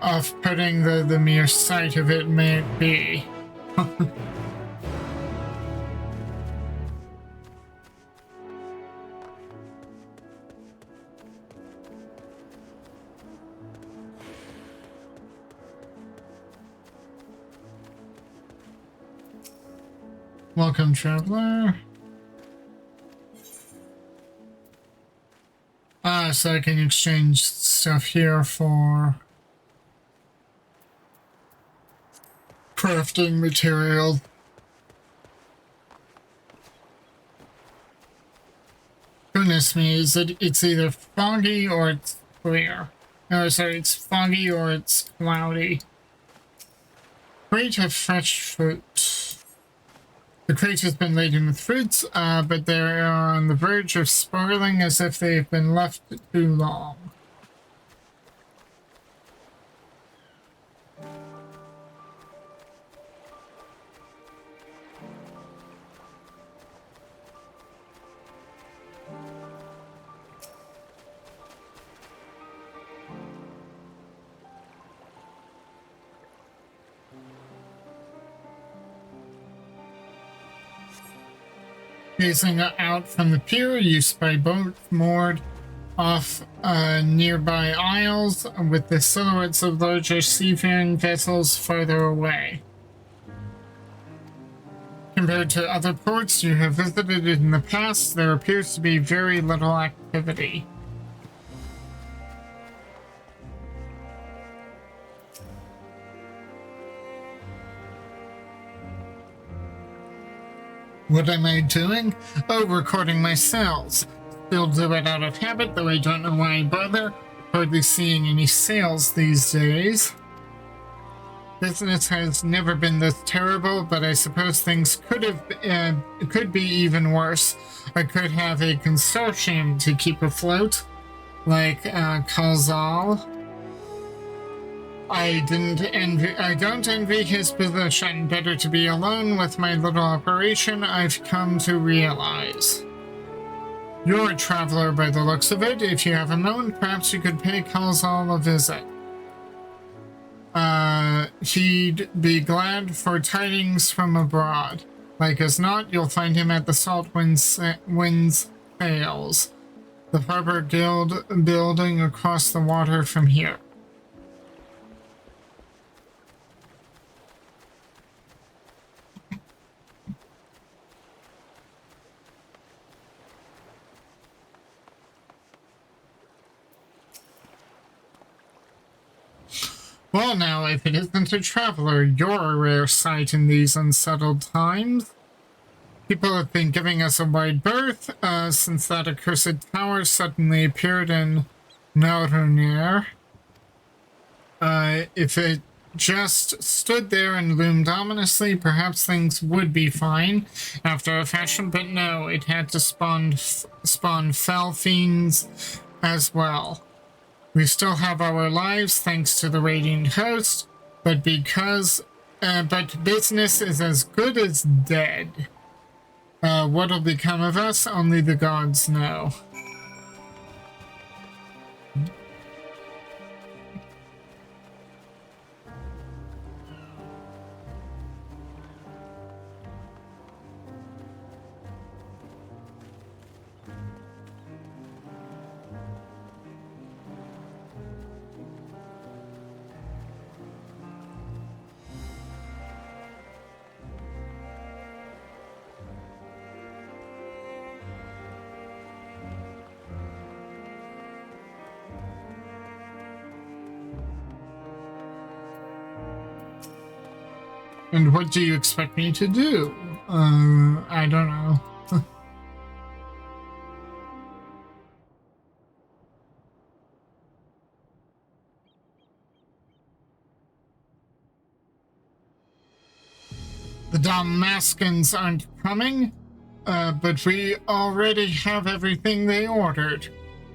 off-putting the mere sight of it may be. Welcome, traveler. So I can exchange stuff here for crafting material. Goodness me, it's either foggy or it's clear. No, sorry, it's foggy or it's cloudy. Crate of fresh fruit. The crate has been laden with fruits, but they are on the verge of spoiling as if they've been left too long. Gazing out from the pier, used by boat moored off nearby isles, with the silhouettes of larger seafaring vessels farther away. Compared to other ports you have visited in the past, there appears to be very little activity. What am I doing? Oh, recording my sails. Still do it out of habit, though I don't know why I bother. Hardly seeing any sails these days. Business has never been this terrible, but I suppose things could be even worse. I could have a consortium to keep afloat, like Kalzal. I don't envy his position. Better to be alone with my little operation, I've come to realize. You're a traveler by the looks of it. If you have a moment, perhaps you could pay Kalzal a visit. He'd be glad for tidings from abroad. Like as not, you'll find him at the Salt Winds Sails, the Harbor Guild building across the water from here. Well now, if it isn't a traveler, you're a rare sight in these unsettled times. People have been giving us a wide berth, since that accursed tower suddenly appeared in Myrokos. If it just stood there and loomed ominously, perhaps things would be fine after a fashion, but no, it had to spawn fell fiends as well. We still have our lives thanks to the Radiant Host, but business is as good as dead. What'll become of us, only the gods know. And what do you expect me to do? I don't know. The Damascens aren't coming, but we already have everything they ordered.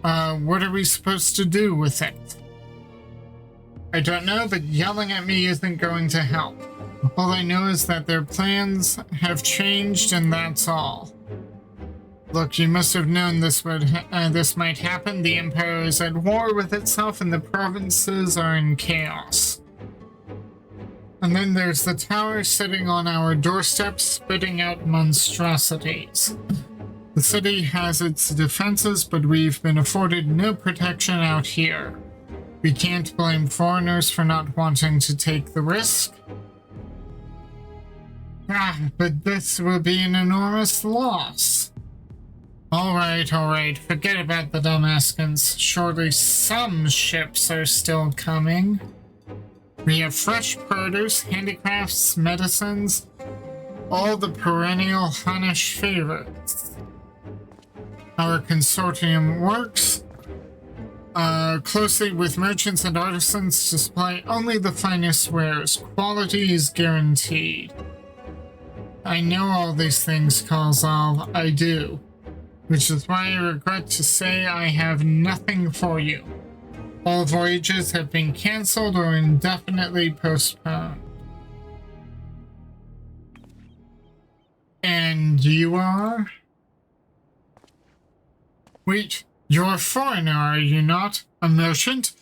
What are we supposed to do with it? I don't know, but yelling at me isn't going to help. All I know is that their plans have changed, and that's all. Look, you must have known this might happen. The Empire is at war with itself, and the provinces are in chaos. And then there's the tower sitting on our doorstep, spitting out monstrosities. The city has its defenses, but we've been afforded no protection out here. We can't blame foreigners for not wanting to take the risk. But this will be an enormous loss. All right, forget about the Damascens. Surely some ships are still coming. We have fresh produce, handicrafts, medicines, all the perennial Hunnish favorites. Our consortium works closely with merchants and artisans to supply only the finest wares. Quality is guaranteed. I know all these things, Kalzal, I do. Which is why I regret to say I have nothing for you. All voyages have been cancelled or indefinitely postponed. And you are? Wait, you're a foreigner, are you not? A merchant?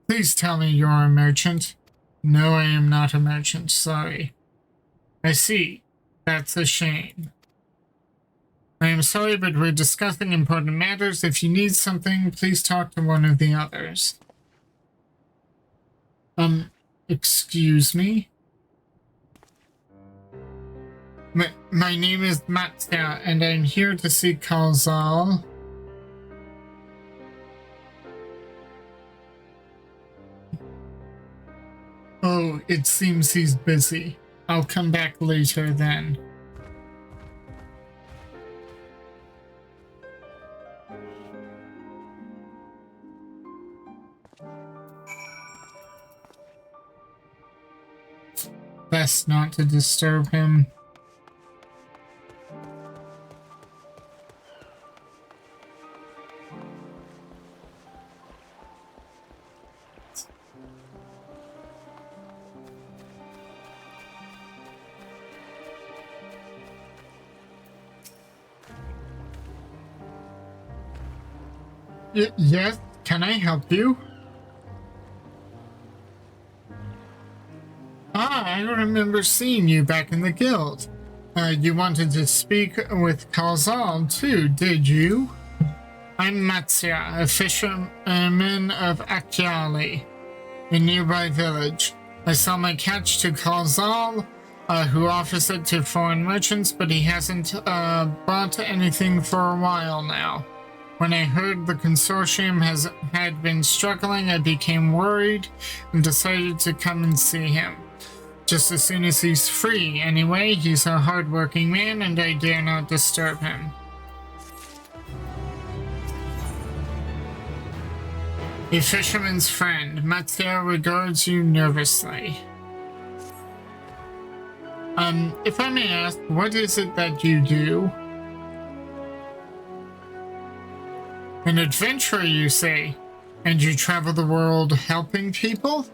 Please tell me you're a merchant. No, I am not a merchant, sorry. I see. That's a shame. I am sorry, but we're discussing important matters. If you need something, please talk to one of the others. Excuse me? My name is Matya, and I'm here to see Kalzal. Oh, it seems he's busy. I'll come back later then. Best not to disturb him. Yes, can I help you? I remember seeing you back in the guild. You wanted to speak with Kalzal too, did you? I'm Matsya, a fisherman of Akyali, a nearby village. I sell my catch to Kalzal, who offers it to foreign merchants, but he hasn't bought anything for a while now. When I heard the consortium had been struggling, I became worried and decided to come and see him. Just as soon as he's free. Anyway, he's a hard-working man and I dare not disturb him. A fisherman's friend. Mattia regards you nervously. If I may ask, what is it that you do? An adventurer, you say? And you travel the world helping people?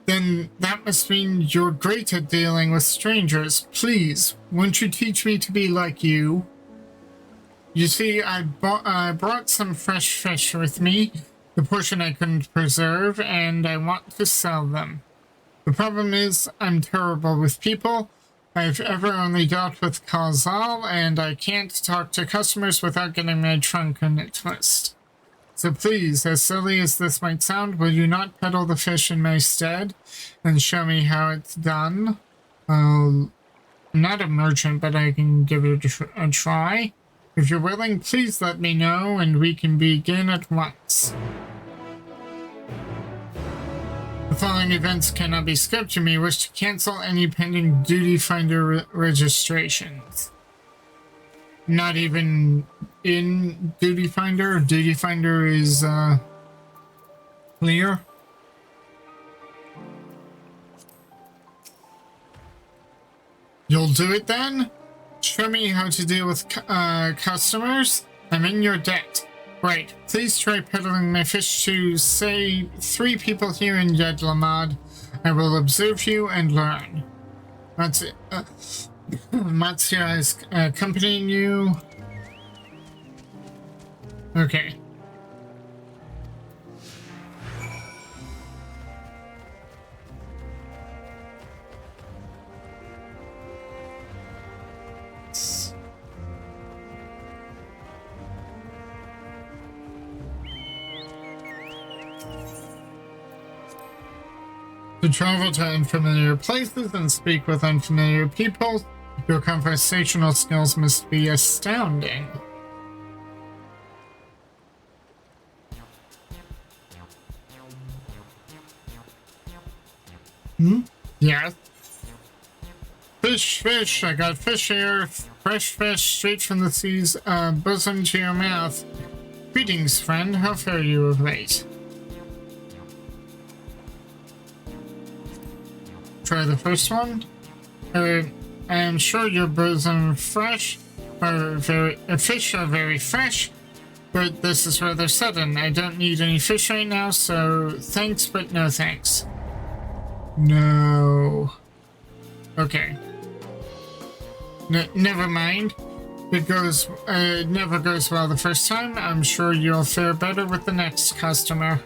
Then that must mean you're great at dealing with strangers. Please, won't you teach me to be like you? You see, I brought some fresh fish with me, the portion I couldn't preserve, and I want to sell them. The problem is, I'm terrible with people. I've ever only dealt with Khazal, and I can't talk to customers without getting my trunk in a twist. So please, as silly as this might sound, will you not peddle the fish in my stead and show me how it's done? I'm not a merchant, but I can give it a try. If you're willing, please let me know, and we can begin at once. The following events cannot be skipped. You may wish to cancel any pending Duty Finder registrations. Not even in Duty Finder. Duty Finder is clear. You'll do it then? Show me how to deal with customers. I'm in your debt. Right, please try peddling my fish to, say, 3 people here in Yedlamad. I will observe you and learn. That's it. Matsuya is accompanying you. Okay. To travel to unfamiliar places and speak with unfamiliar people, your conversational skills must be astounding. Yes. Fish, I got fish here. Fresh fish straight from the sea's bosom to your mouth. Greetings, friend. How fare you of late? Try the first one. I am sure your bosom fish are very fresh, but this is rather sudden. I don't need any fish right now, so thanks, but no thanks. No. Okay. Never mind. It never goes well the first time. I'm sure you'll fare better with the next customer.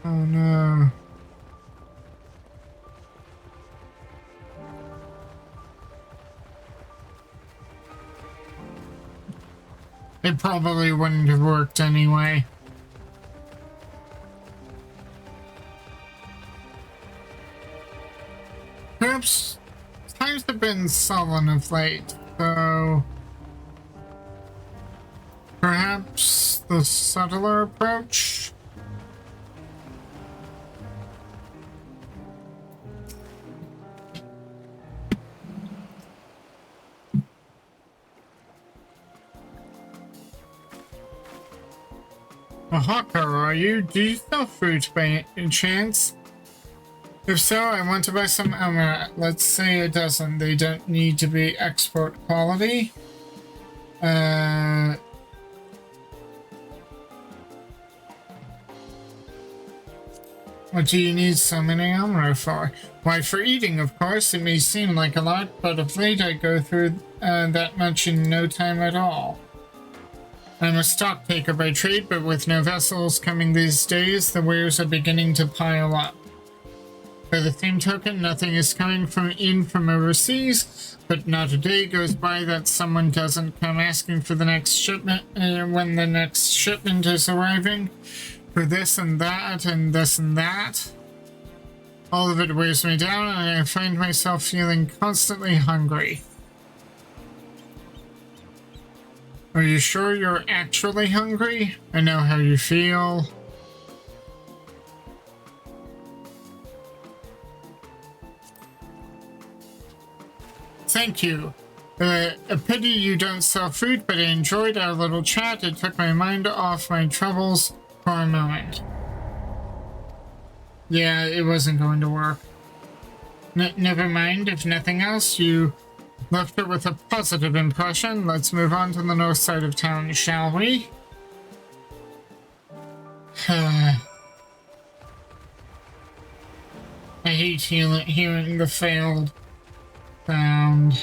Oh no. It probably wouldn't have worked anyway. Perhaps times have been sullen of late, so perhaps the subtler approach? A hawker, are you? Do you sell fruit by any chance? If so, I want to buy some amaranth. Let's say a dozen. They don't need to be export quality. What do you need so many amaranth for? Why, for eating, of course. It may seem like a lot, but of late I go through that much in no time at all. I'm a stock taker by trade, but with no vessels coming these days, the wares are beginning to pile up. By the same token, nothing is coming from overseas, but not a day goes by that someone doesn't come asking for the next shipment when the next shipment is arriving, for this and that and this and that. All of it wears me down, and I find myself feeling constantly hungry. Are you sure you're actually hungry? I know how you feel. Thank you. A pity you don't sell food, but I enjoyed our little chat. It took my mind off my troubles for a moment. Yeah, it wasn't going to work. Never mind, if nothing else, you left it with a positive impression. Let's move on to the north side of town, shall we? I hate hearing the failed sound.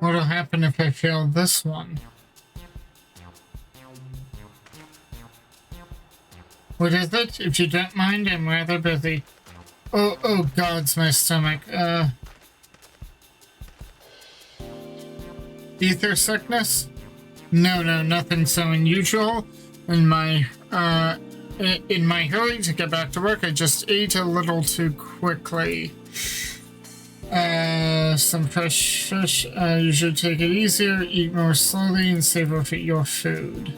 What'll happen if I fail this one? What is it? If you don't mind, I'm rather busy. Oh gods, my stomach. Ether sickness? No, nothing so unusual. In my hurry to get back to work, I just ate a little too quickly. Some fresh fish. You should take it easier, eat more slowly, and savor your food.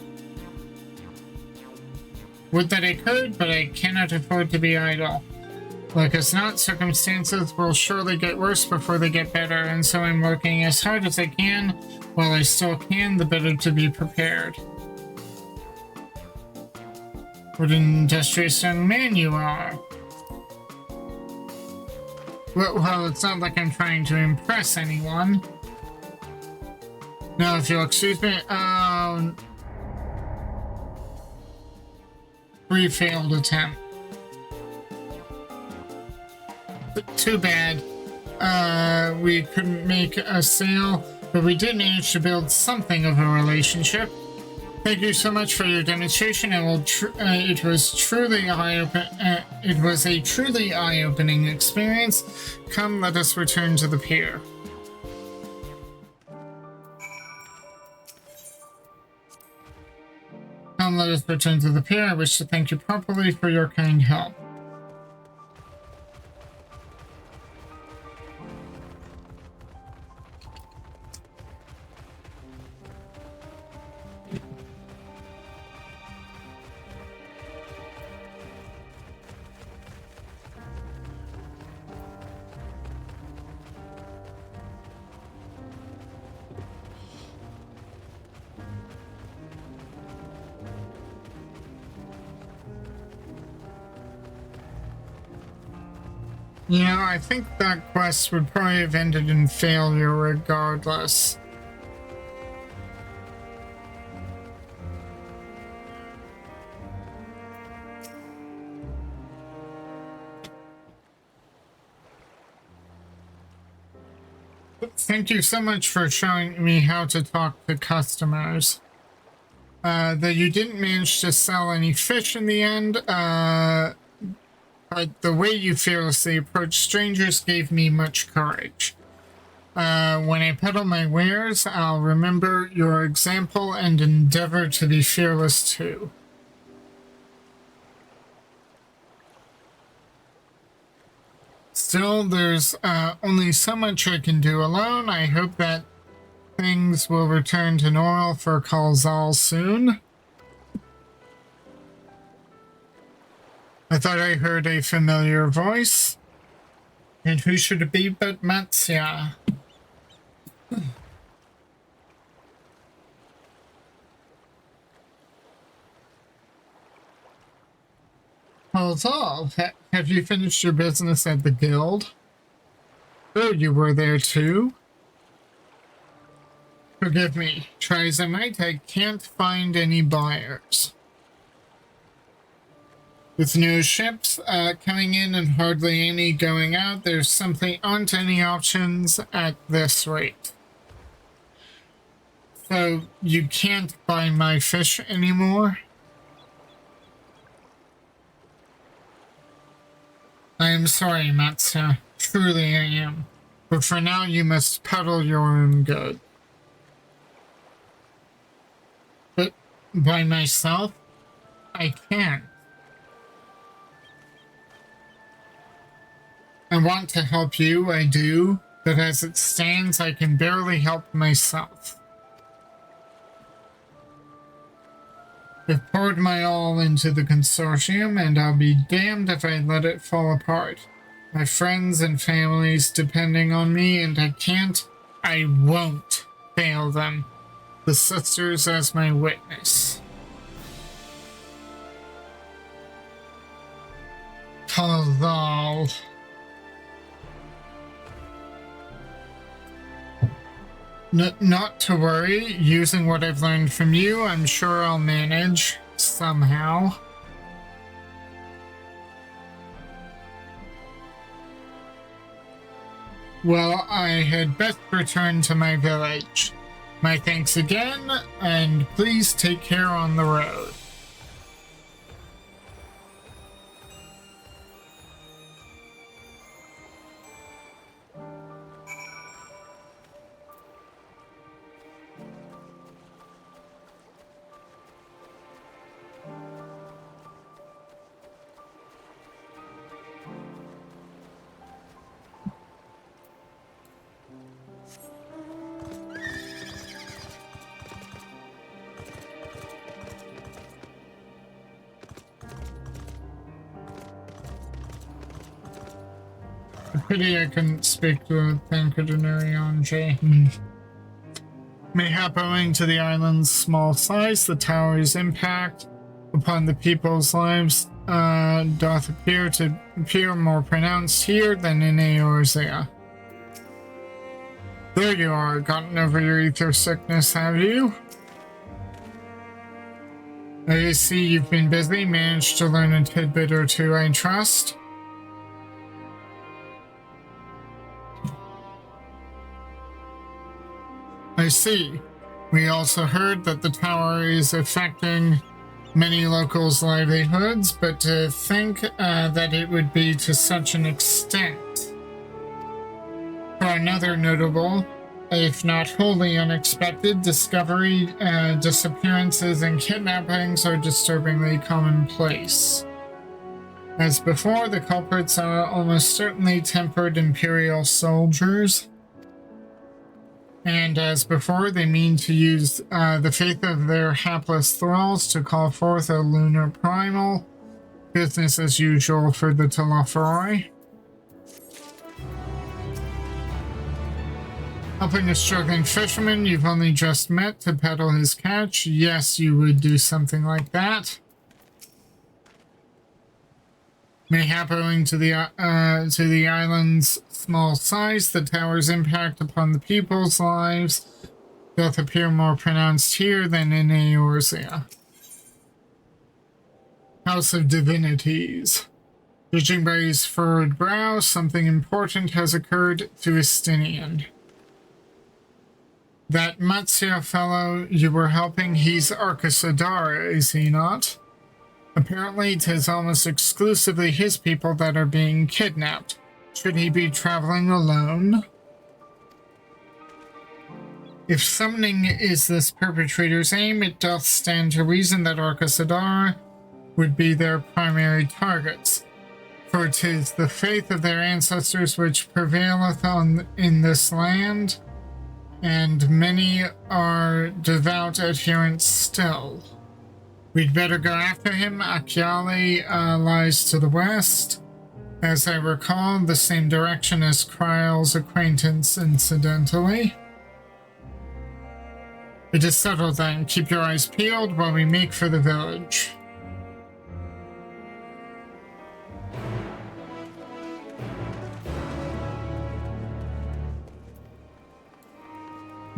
Would that I could, but I cannot afford to be idle. Like as not, circumstances will surely get worse before they get better, and so I'm working as hard as I can, while I still can, the better to be prepared. What an industrious young man you are. Well, it's not like I'm trying to impress anyone. No, if you'll excuse me, 3 failed attempt. Too bad. We couldn't make a sale, but we did manage to build something of a relationship. Thank you so much for your demonstration. It was a truly eye-opening experience. Come, let us return to the pier. Come, let us return to the pier. I wish to thank you properly for your kind help. You know, I think that quest would probably have ended in failure regardless. Thank you so much for showing me how to talk to customers. That you didn't manage to sell any fish in the end, but the way you fearlessly approach strangers gave me much courage. When I peddle my wares, I'll remember your example and endeavor to be fearless too. Still, there's only so much I can do alone. I hope that things will return to normal for Kalzal soon. I thought I heard a familiar voice. And who should it be but Matsya? Kalzal, have you finished your business at the guild? Oh, you were there too? Forgive me. Try as I might, I can't find any buyers. With no ships coming in and hardly any going out, there simply aren't any options at this rate. So you can't buy my fish anymore? I am sorry, Matsu. Truly I am. But for now you must peddle your own good. But by myself? I can't. I want to help you, I do, but as it stands, I can barely help myself. I've poured my all into the consortium, and I'll be damned if I let it fall apart. My friends and families depending on me, and I won't fail them. The sisters as my witness. Halal. Not to worry, using what I've learned from you, I'm sure I'll manage somehow. Well, I had best return to my village. My thanks again, and please take care on the road. Pity I couldn't speak to Pankadinari on J. Mayhap owing to the island's small size, the tower's impact upon the people's lives doth appear more pronounced here than in Eorzea. There you are, gotten over your ether sickness, have you? I see you've been busy, managed to learn a tidbit or two, I trust. I see. We also heard that the tower is affecting many locals' livelihoods, but to think that it would be to such an extent. For another notable, if not wholly unexpected, discovery, disappearances and kidnappings are disturbingly commonplace. As before, the culprits are almost certainly tempered Imperial soldiers. And as before, they mean to use the faith of their hapless thralls to call forth a lunar primal. Business as usual for the Telophoroi. Helping a struggling fisherman you've only just met to peddle his catch. Yes, you would do something like that. Mayhap owing to the island's small size, the tower's impact upon the people's lives doth appear more pronounced here than in Eorzea. House of Divinities. Judging by his furrowed brow, something important has occurred to Estinian. That Matsya fellow you were helping, he's Arcasadara, is he not? Apparently, 'tis almost exclusively his people that are being kidnapped. Should he be traveling alone? If summoning is this perpetrator's aim, it doth stand to reason that Arcasadara would be their primary targets. For 'tis the faith of their ancestors which prevaileth in this land, and many are devout adherents still. We'd better go after him. Akyali lies to the west. As I recall, the same direction as Kryle's acquaintance, incidentally. It is settled then. Keep your eyes peeled while we make for the village.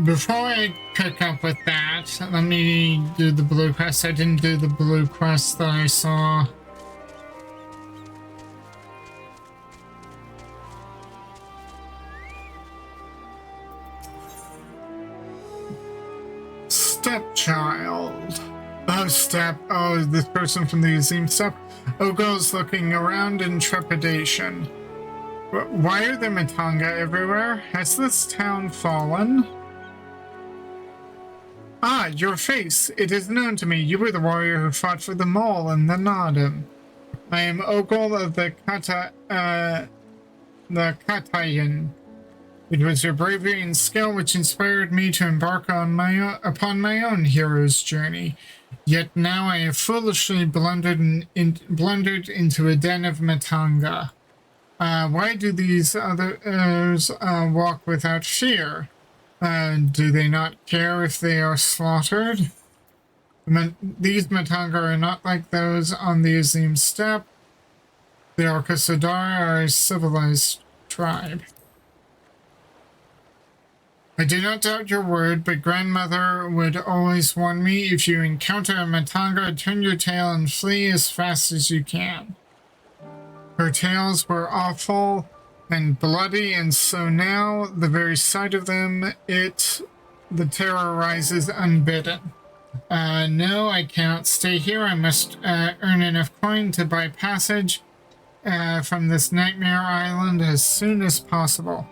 Before I pick up with that, let me do the blue quest. I didn't do the blue quest that I saw. Stepchild. Oh, Step. Oh, this person from the Azim Step. Ogle's looking around in trepidation. Why are there Matanga everywhere? Has this town fallen? Ah, your face. It is known to me. You were the warrior who fought for the mole and the Nadim. I am Ogle of the Katayan. It was your bravery and skill which inspired me to embark on upon my own hero's journey. Yet now I have foolishly blundered into a den of Matanga. Why do these others walk without fear? Do they not care if they are slaughtered? These Matanga are not like those on the Azim Steppe. The Orcasadar are a civilized tribe. I do not doubt your word, but grandmother would always warn me, if you encounter a Matanga, turn your tail and flee as fast as you can. Her tales were awful and bloody, and so now, the very sight of them, the terror rises unbidden. No, I cannot stay here. I must earn enough coin to buy passage from this nightmare island as soon as possible.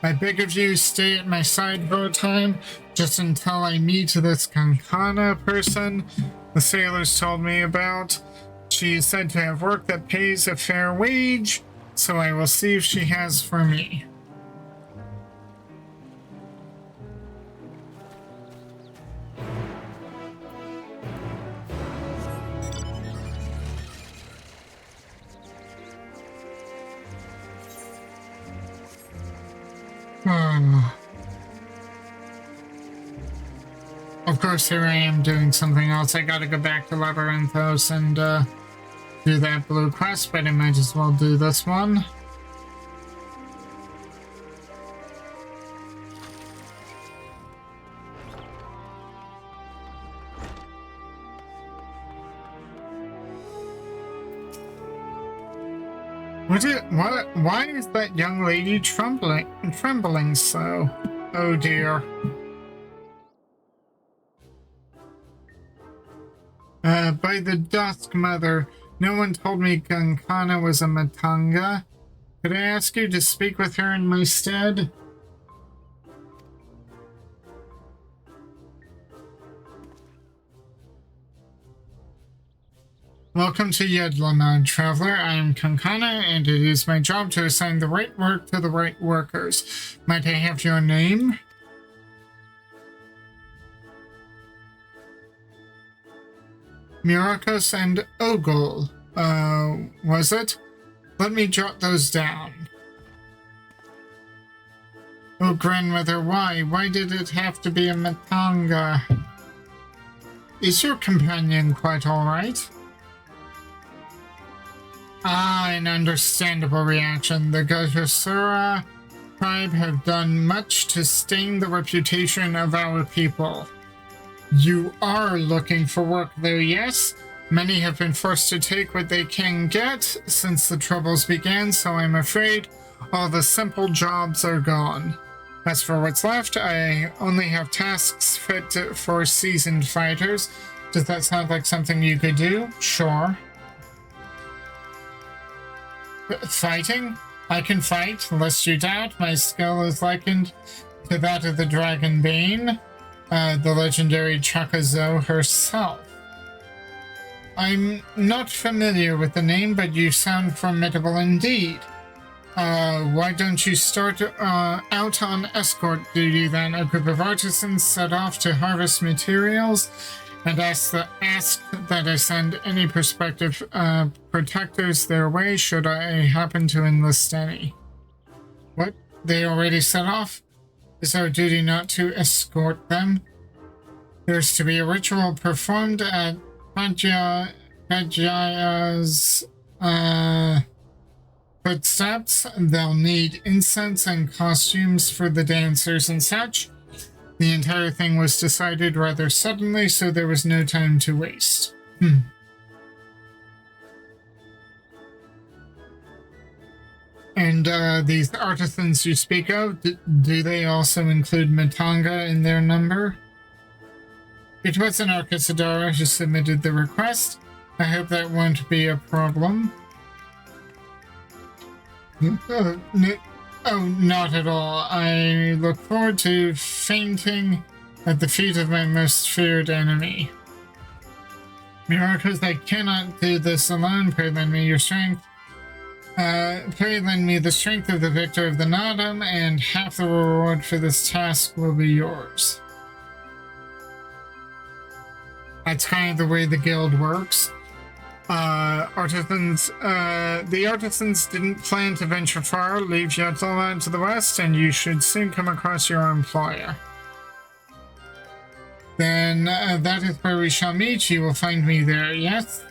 I beg of you, stay at my side for a time, just until I meet this Kankana person the sailors told me about. She is said to have work that pays a fair wage, so I will see if she has for me. Of course, here I am doing something else. I gotta go back to Labyrinthos and do that blue quest, but I might as well do this one. Why is that young lady trembling so? Oh dear. By the dusk, Mother, no one told me Kankana was a Matanga. Could I ask you to speak with her in my stead? Welcome to Yedlamad, traveler. I am Kankana, and it is my job to assign the right work to the right workers. Might I have your name? Myrokos and Ogle, was it? Let me jot those down. Oh, grandmother, why? Why did it have to be a Matanga? Is your companion quite alright? Ah, an understandable reaction. The Gajasura tribe have done much to stain the reputation of our people. You are looking for work though, yes? Many have been forced to take what they can get since the troubles began, so I'm afraid all the simple jobs are gone. As for what's left, I only have tasks fit for seasoned fighters. Does that sound like something you could do? Sure. Fighting? I can fight, lest you doubt. My skill is likened to that of the Dragon Bane. The legendary Chakazo herself. I'm not familiar with the name, but you sound formidable indeed. Why don't you start out on escort duty then? A group of artisans set off to harvest materials and ask that I send any prospective protectors their way should I happen to enlist any. What? They already set off? Is our duty not to escort them? There's to be a ritual performed at Pajaya's footsteps. They'll need incense and costumes for the dancers and such. The entire thing was decided rather suddenly, so there was no time to waste. And these artisans you speak of, do they also include Matanga in their number? It was an Arcasadora who submitted the request. I hope that won't be a problem. Oh, not at all. I look forward to fainting at the feet of my most feared enemy. Myrokos, I cannot do this alone. Pray lend me your strength. Pray lend me the strength of the victor of the Nadam, and half the reward for this task will be yours. That's kind of the way the guild works. The artisans didn't plan to venture far, leave Yatala to the west, and you should soon come across your employer. Then that is where we shall meet. You will find me there, yes?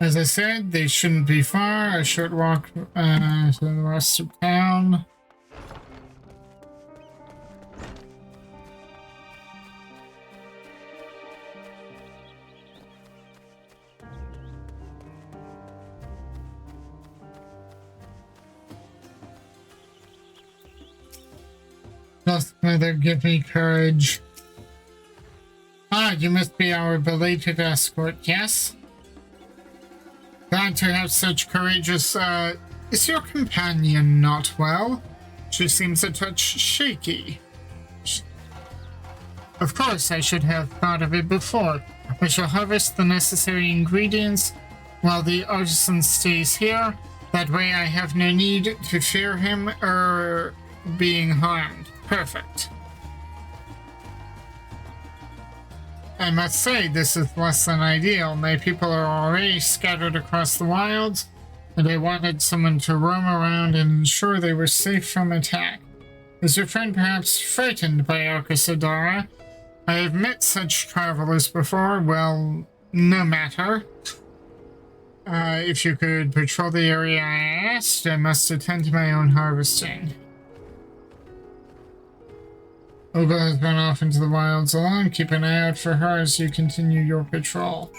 As I said, they shouldn't be far. A short walk to the west of town. Just mother, give me courage. Ah, you must be our belated escort, yes? Glad to have such courageous, is your companion not well? She seems a touch shaky. Of course, I should have thought of it before. I shall harvest the necessary ingredients while the artisan stays here. That way I have no need to fear him or being harmed. Perfect. I must say, this is less than ideal. My people are already scattered across the wilds, and I wanted someone to roam around and ensure they were safe from attack. Is your friend perhaps frightened by Arcasadora? I have met such travelers before. Well, no matter. If you could patrol the area I asked, I must attend to my own harvesting. Oba has gone off into the wilds alone. Keep an eye out for her as you continue your patrol.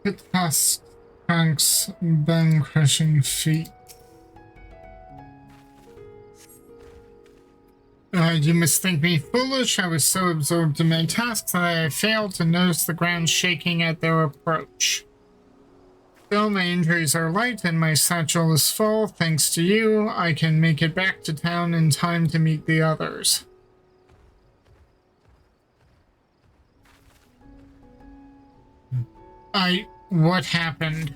Pit past Hank's bone-crushing feet. You must think me foolish. I was so absorbed in my tasks that I failed to notice the ground shaking at their approach. Still, my injuries are light and my satchel is full. Thanks to you, I can make it back to town in time to meet the others. What happened?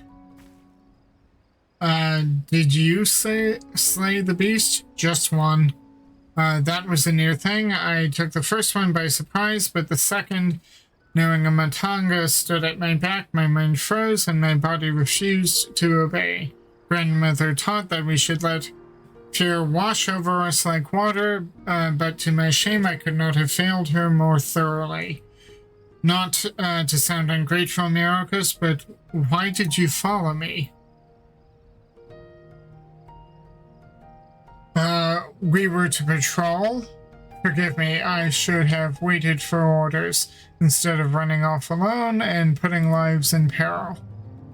Did you slay the beast? Just one. That was a near thing. I took the first one by surprise, but the second, knowing a Matanga stood at my back, my mind froze and my body refused to obey. Grandmother taught that we should let fear wash over us like water, but to my shame I could not have failed her more thoroughly. Not to sound ungrateful, Myrokos, but why did you follow me? We were to patrol? Forgive me, I should have waited for orders, instead of running off alone and putting lives in peril.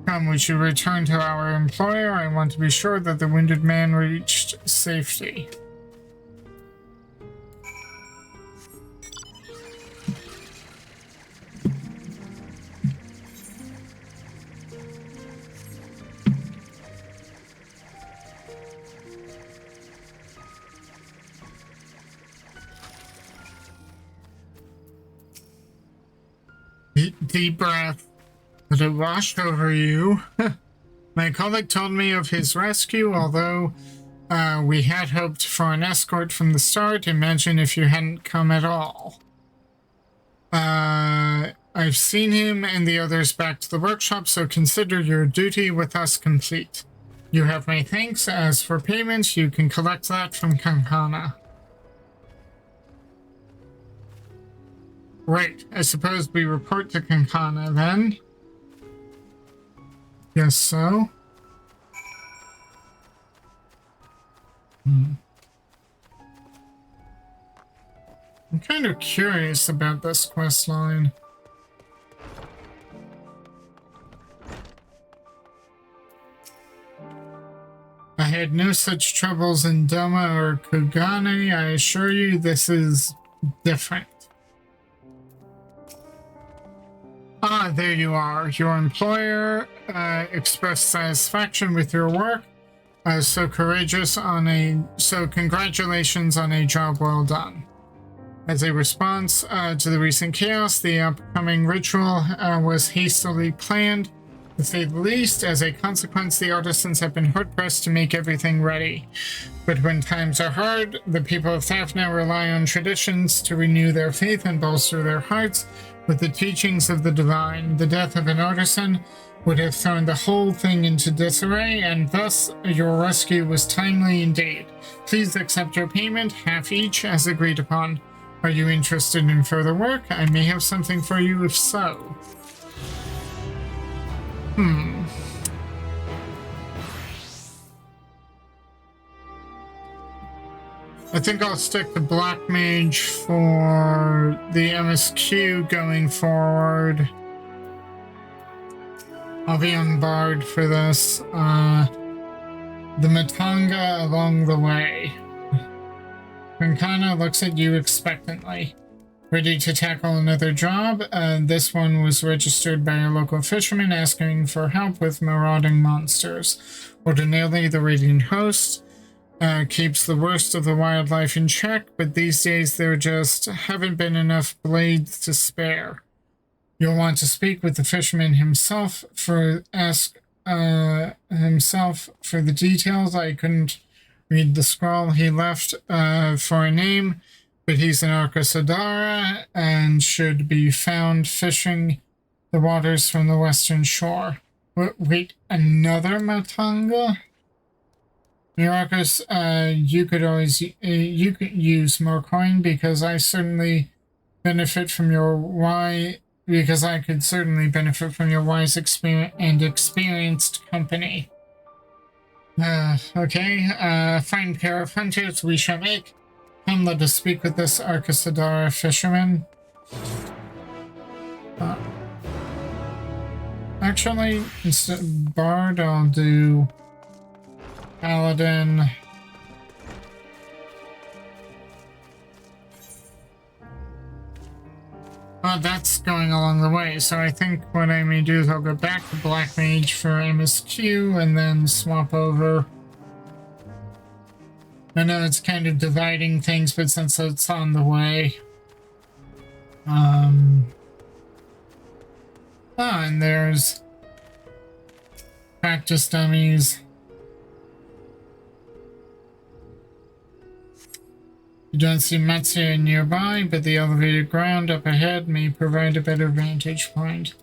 Come, we should return to our employer. I want to be sure that the wounded man reached safety. Deep breath. But it washed over you. My colleague told me of his rescue, although we had hoped for an escort from the start. Imagine if you hadn't come at all. I've seen him and the others back to the workshop, so consider your duty with us complete. You have my thanks. As for payment, you can collect that from Kankana. Right, I suppose we report to Kankana then. Guess so. I'm kind of curious about this quest line. I had no such troubles in Doma or Kugane. I assure you this is different. Ah, there you are. Your employer expressed satisfaction with your work. So congratulations on a job well done. As a response to the recent chaos, the upcoming ritual was hastily planned, to say the least. As a consequence, the artisans have been hard-pressed to make everything ready. But when times are hard, the people of Thafna rely on traditions to renew their faith and bolster their hearts with the teachings of the divine. The death of an artisan would have thrown the whole thing into disarray, and thus your rescue was timely indeed. Please accept your payment, half each, as agreed upon. Are you interested in further work? I may have something for you if so. I think I'll stick to Black Mage for the MSQ going forward. I'll be on Bard for this. The Matanga along the way. Kankana looks at you expectantly. Ready to tackle another job? This one was registered by a local fisherman asking for help with marauding monsters. Ordinarily, the Radiant Host keeps the worst of the wildlife in check, but these days there just haven't been enough blades to spare. You'll want to speak with the fisherman himself for the details. I couldn't read the scrawl he left for a name, but he's an Arcasadara and should be found fishing the waters from the western shore. Wait, another Matanga? Myrokos, you could use more coin because I certainly benefit from your because I could certainly benefit from your wise and experienced company. Okay, fine pair of hunters we shall make. Come, let us speak with this Arcasadara fisherman. Actually, instead of Bard, I'll do Paladin. Oh, that's going along the way, so I think what I may do is I'll go back to Black Mage for MSQ and then swap over. I know it's kind of dividing things, but since it's on the way. And there's practice dummies. You don't see Matsuya nearby, but the elevated ground up ahead may provide a better vantage point.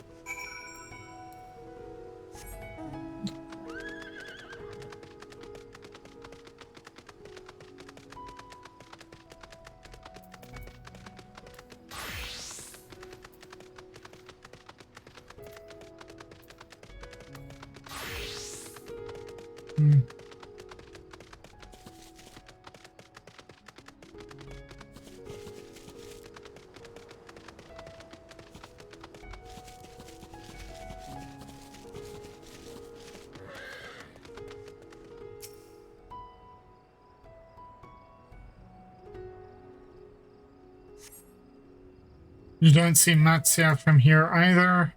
You don't see Matsuya from here either.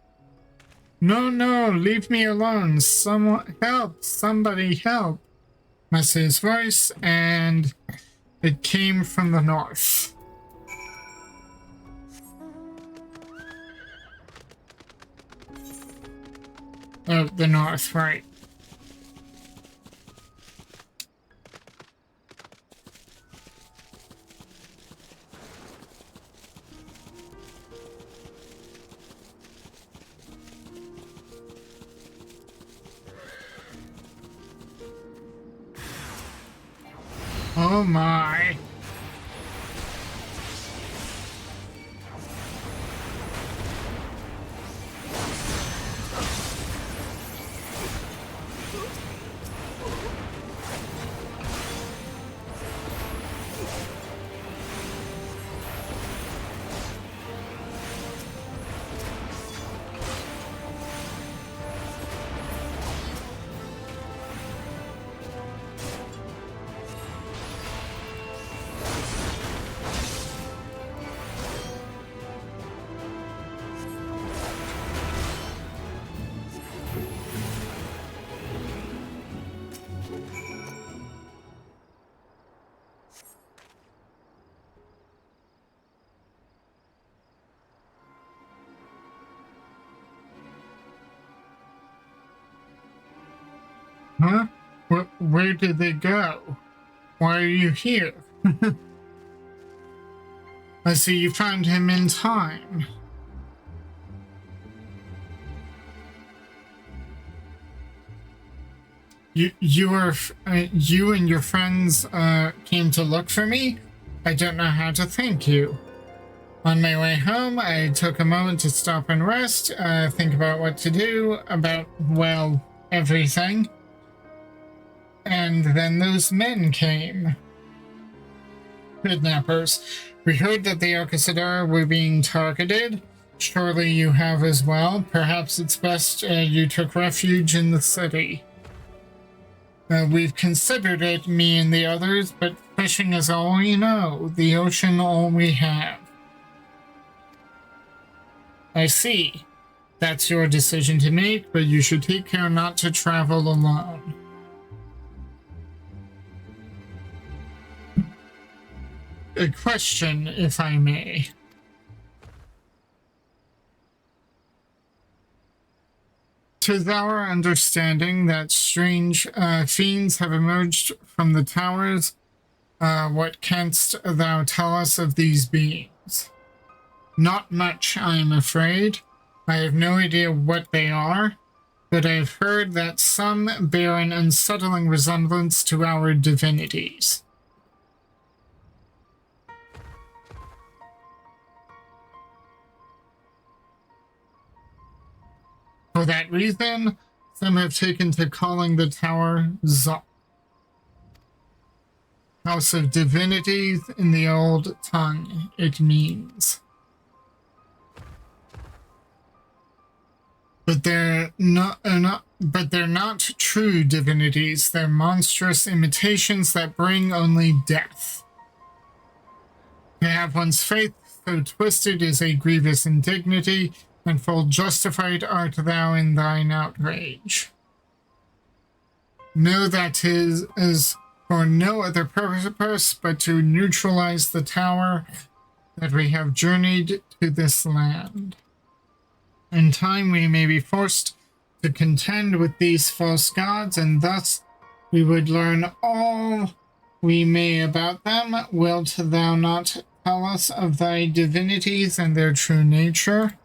No, leave me alone. Someone help! Somebody help! Matsuya's voice, and it came from the north. the north, right. Oh my. Huh? Where did they go? Why are you here? I see you found him in time. You and your friends came to look for me? I don't know how to thank you. On my way home, I took a moment to stop and rest, think about what to do, about, well, everything. And then those men came. Kidnappers. We heard that the Okasadara were being targeted. Surely you have as well. Perhaps it's best you took refuge in the city. We've considered it, me and the others, but fishing is all we know. The ocean all we have. I see. That's your decision to make, but you should take care not to travel alone. A question, if I may. To our understanding that strange fiends have emerged from the towers, what canst thou tell us of these beings? Not much, I am afraid. I have no idea what they are, but I've heard that some bear an unsettling resemblance to our divinities. For that reason, some have taken to calling the tower Zop. House of Divinities in the old tongue, it means. But they're not true divinities. They're monstrous imitations that bring only death. To have one's faith so twisted is a grievous indignity, and full justified art thou in thine outrage. Know that is for no other purpose but to neutralize the tower that we have journeyed to this land. In time we may be forced to contend with these false gods, and thus we would learn all we may about them. Wilt thou not tell us of thy divinities and their true nature?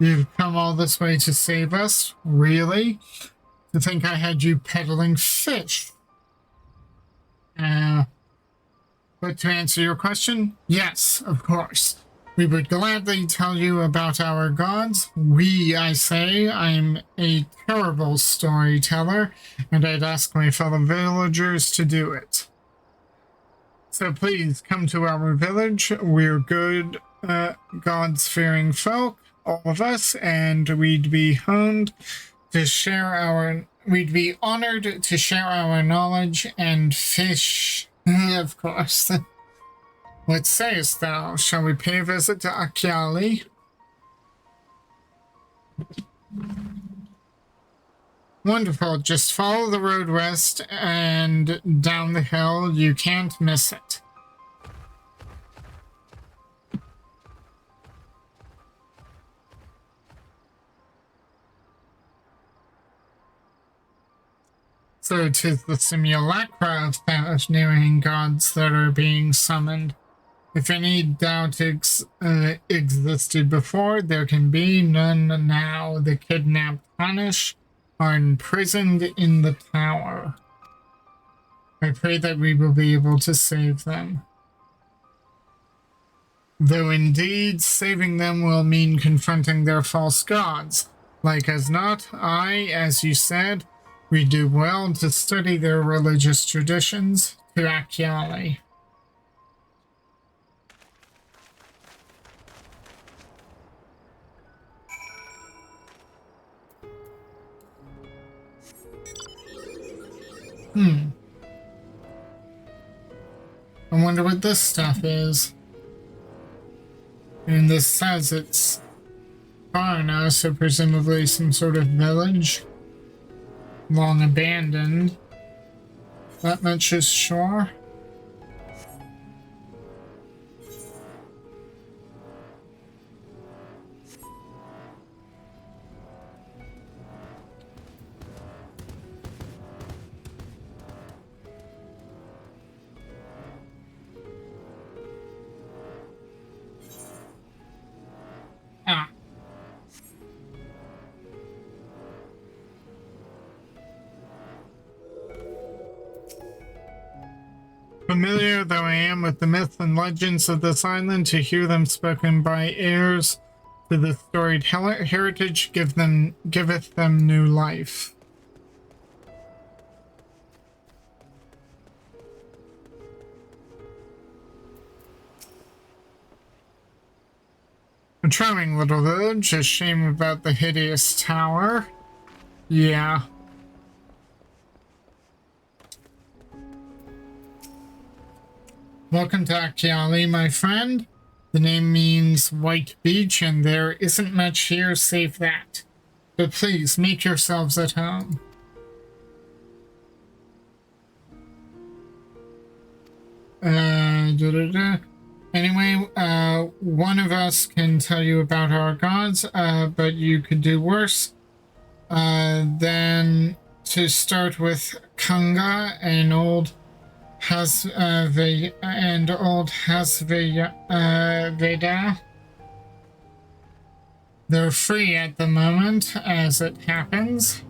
You've come all this way to save us? Really? To think I had you peddling fish? But to answer your question, yes, of course. We would gladly tell you about our gods. We, I say, I'm a terrible storyteller, and I'd ask my fellow villagers to do it. So please come to our village. We're good, gods-fearing folk, all of us, and we'd be honored to share our knowledge and fish, of course. What sayest thou? Shall we pay a visit to Akyali? Wonderful. Just follow the road west and down the hill. You can't miss it. So it is the simulacra of fascinating gods that are being summoned. If any doubt existed before, there can be none now. The kidnapped Punish are imprisoned in the tower. I pray that we will be able to save them. Though indeed, saving them will mean confronting their false gods. Like as not, as you said, we do well to study their religious traditions to Achiali. I wonder what this stuff is. And this says it's far now, so presumably some sort of village. Long abandoned. That much is sure. Familiar though I am with the myths and legends of this island, to hear them spoken by heirs to the storied heritage giveth them new life. A charming little village, a shame about the hideous tower. Yeah. Welcome to Achiali, my friend. The name means white beach, and there isn't much here save that. But please, make yourselves at home. Anyway, one of us can tell you about our gods, but you could do worse. Then to start with Kanga, an old Hasveda. They're free at the moment, as it happens.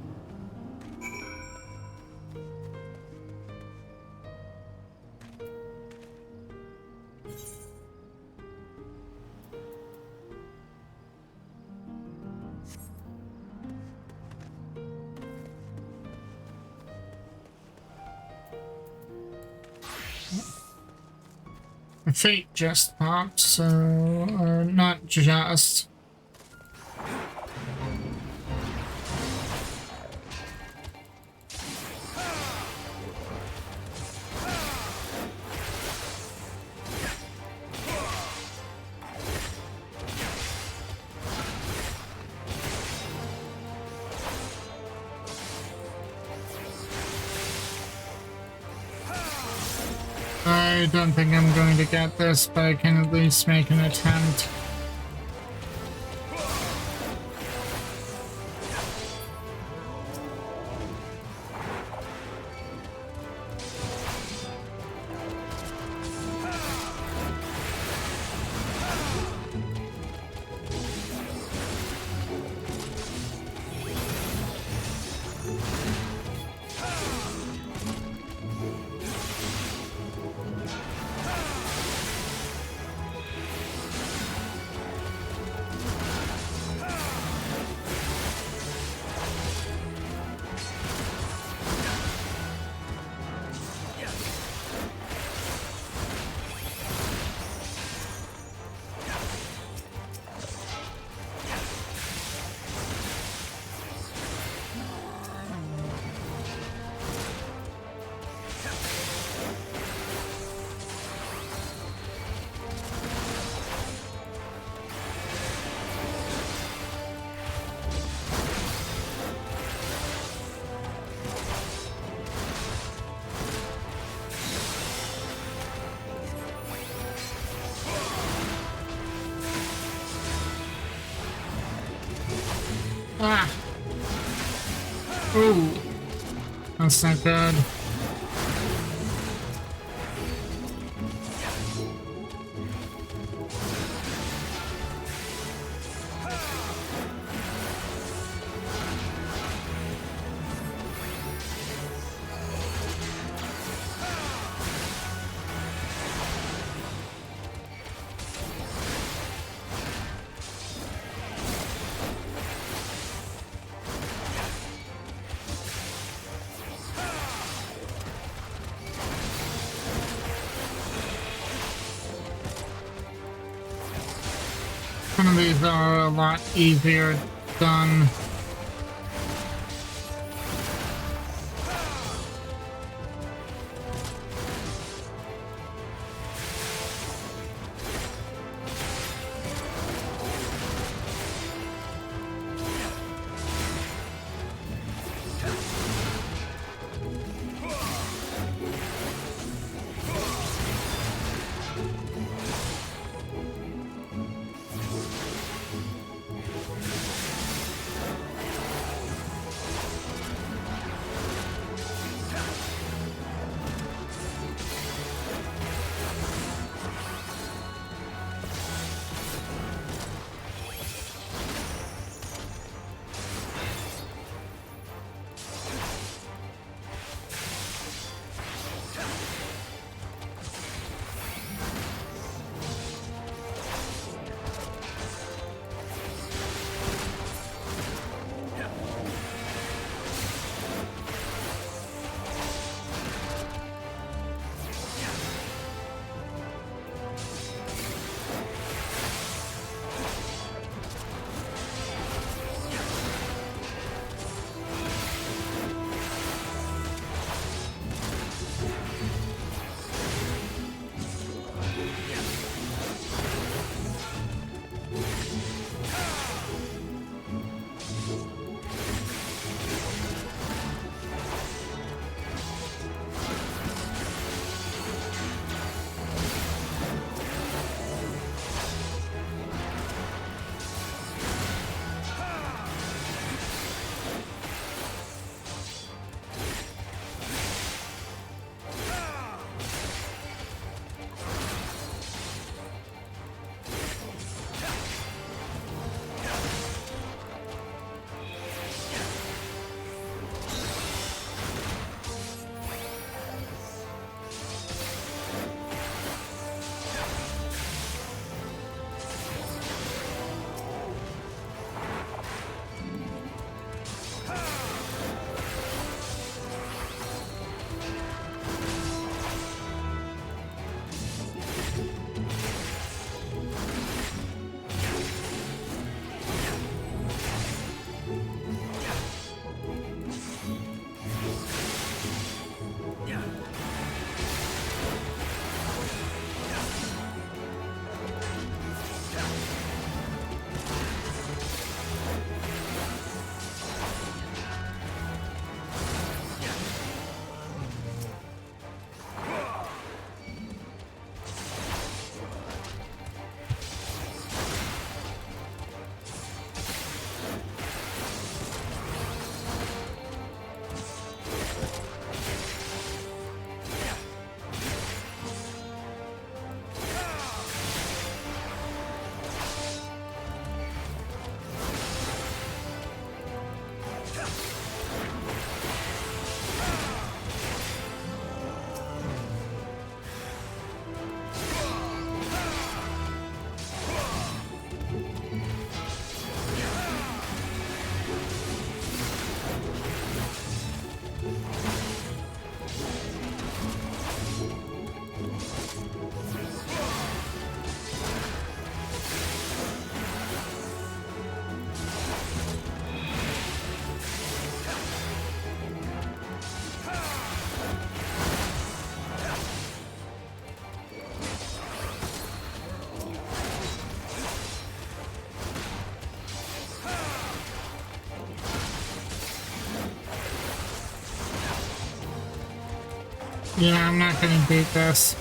Fate just popped, so not just. I don't think I'm going to get this, but I can at least make an attempt. Ah. Ooh. That's not good. Some of these are a lot easier done. Yeah, I'm not gonna beat this.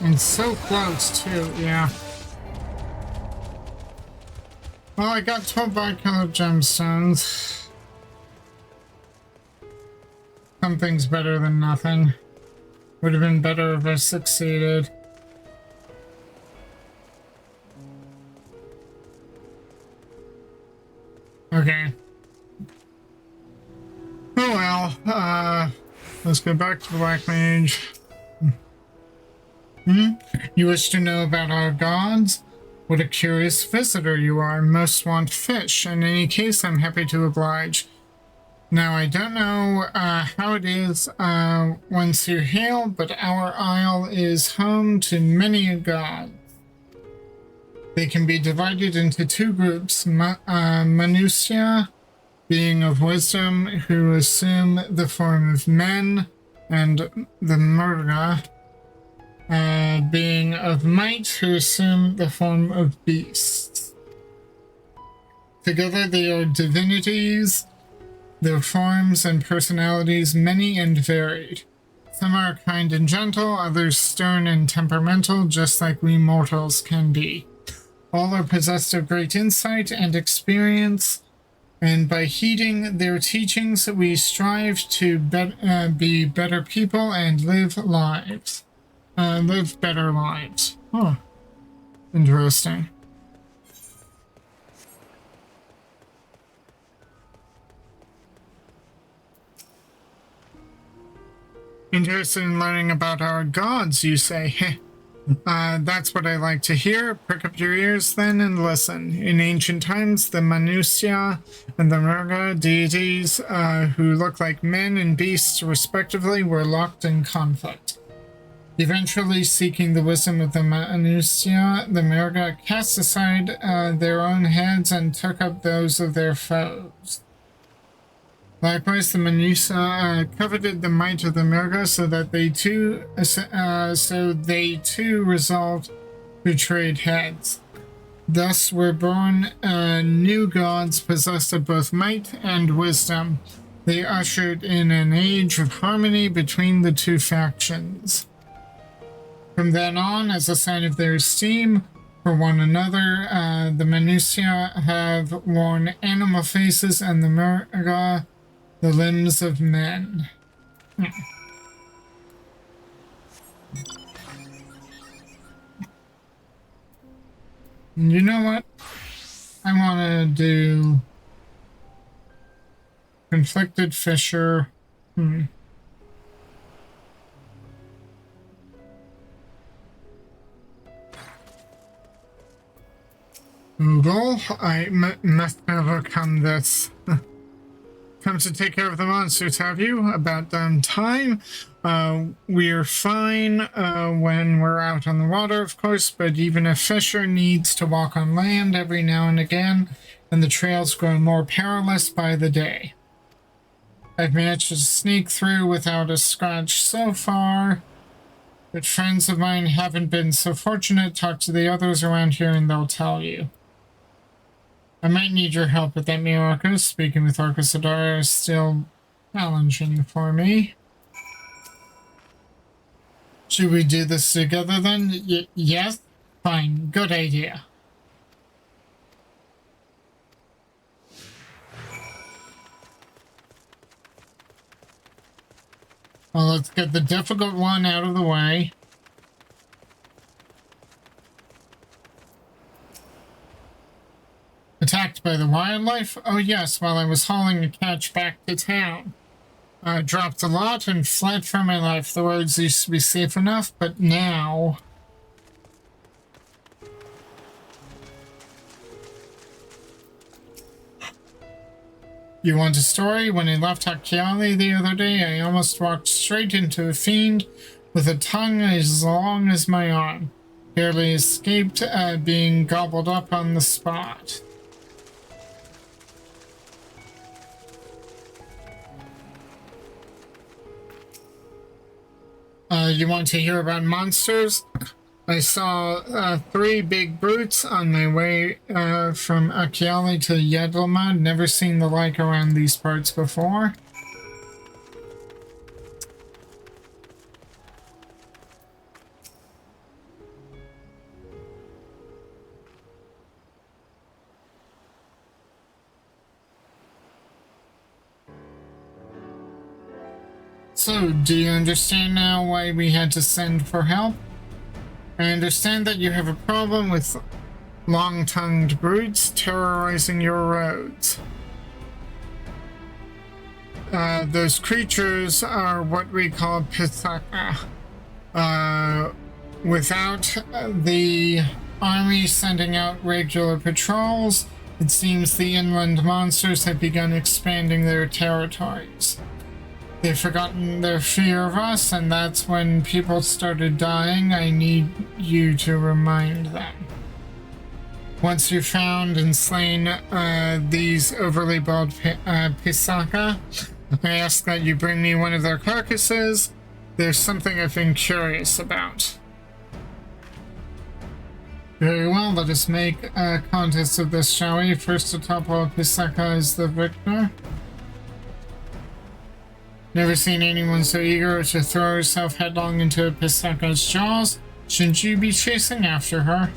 And so close, too, yeah. Well, I got 12 bi-colored gemstones. Something's better than nothing. Would have been better if I succeeded. Okay. Oh well, let's go back to the Black Mage. You wish to know about our gods? What a curious visitor you are. Most want fish. In any case, I'm happy to oblige. Now, I don't know how it is whence you hail, but our isle is home to many gods. They can be divided into two groups. Manusia, being of wisdom, who assume the form of men, and the Murga, being of might, who assume the form of beasts. Together they are divinities, their forms and personalities many and varied. Some are kind and gentle, others stern and temperamental, just like we mortals can be. All are possessed of great insight and experience, and by heeding their teachings, we strive to be better people and live better lives. Oh, interesting. Interested in learning about our gods, you say? That's what I like to hear. Prick up your ears then and listen. In ancient times, the Manusia and the Murga deities, who look like men and beasts respectively, were locked in conflict. Eventually, seeking the wisdom of the Manusia, the Murga cast aside their own heads and took up those of their foes. Likewise, the Manusia coveted the might of the Myrga, so that they too resolved to trade heads. Thus were born new gods possessed of both might and wisdom. They ushered in an age of harmony between the two factions. From then on, as a sign of their esteem for one another, the Manusia have worn animal faces and the Myrga the limbs of men. You know what? I want to do Conflicted Fisher. Google, I must have overcome this. Come to take care of the monsters, have you? About done time. We're fine when we're out on the water, of course, but even a fisher needs to walk on land every now and again, and the trails grow more perilous by the day. I've managed to sneak through without a scratch so far, but friends of mine haven't been so fortunate. Talk to the others around here and they'll tell you. I might need your help with that, Myrokos. Speaking with Orcasadara is still challenging for me. Should we do this together then? Yes? Fine. Good idea. Well, let's get the difficult one out of the way. Attacked by the wildlife? Oh yes, while I was hauling a catch back to town. I dropped a lot and fled for my life. The roads used to be safe enough, but now... You want a story? When I left Hakiali the other day, I almost walked straight into a fiend with a tongue as long as my arm. Barely escaped being gobbled up on the spot. You want to hear about monsters? I saw 3 big brutes on my way from Akiali to Yedlma. Never seen the like around these parts before. So, do you understand now why we had to send for help? I understand that you have a problem with long-tongued brutes terrorizing your roads. Those creatures are what we call Pithaka. Without the army sending out regular patrols, it seems the inland monsters have begun expanding their territories. They've forgotten their fear of us, and that's when people started dying. I need you to remind them. Once you've found and slain these overly bald Pisaka, I ask that you bring me one of their carcasses. There's something I've been curious about. Very well, let us make a contest of this, shall we? First to topple a Pisaka is the victor. Never seen anyone so eager to throw herself headlong into a Pisaka's jaws. Shouldn't you be chasing after her?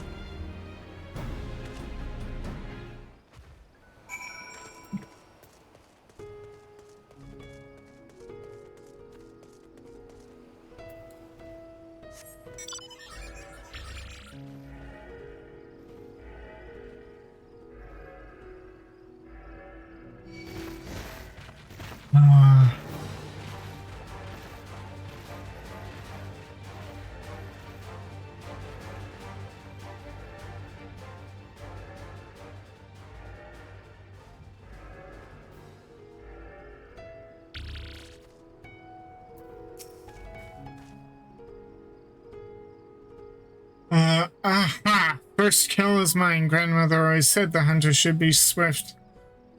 Aha! First kill is mine. Grandmother always said the hunter should be swift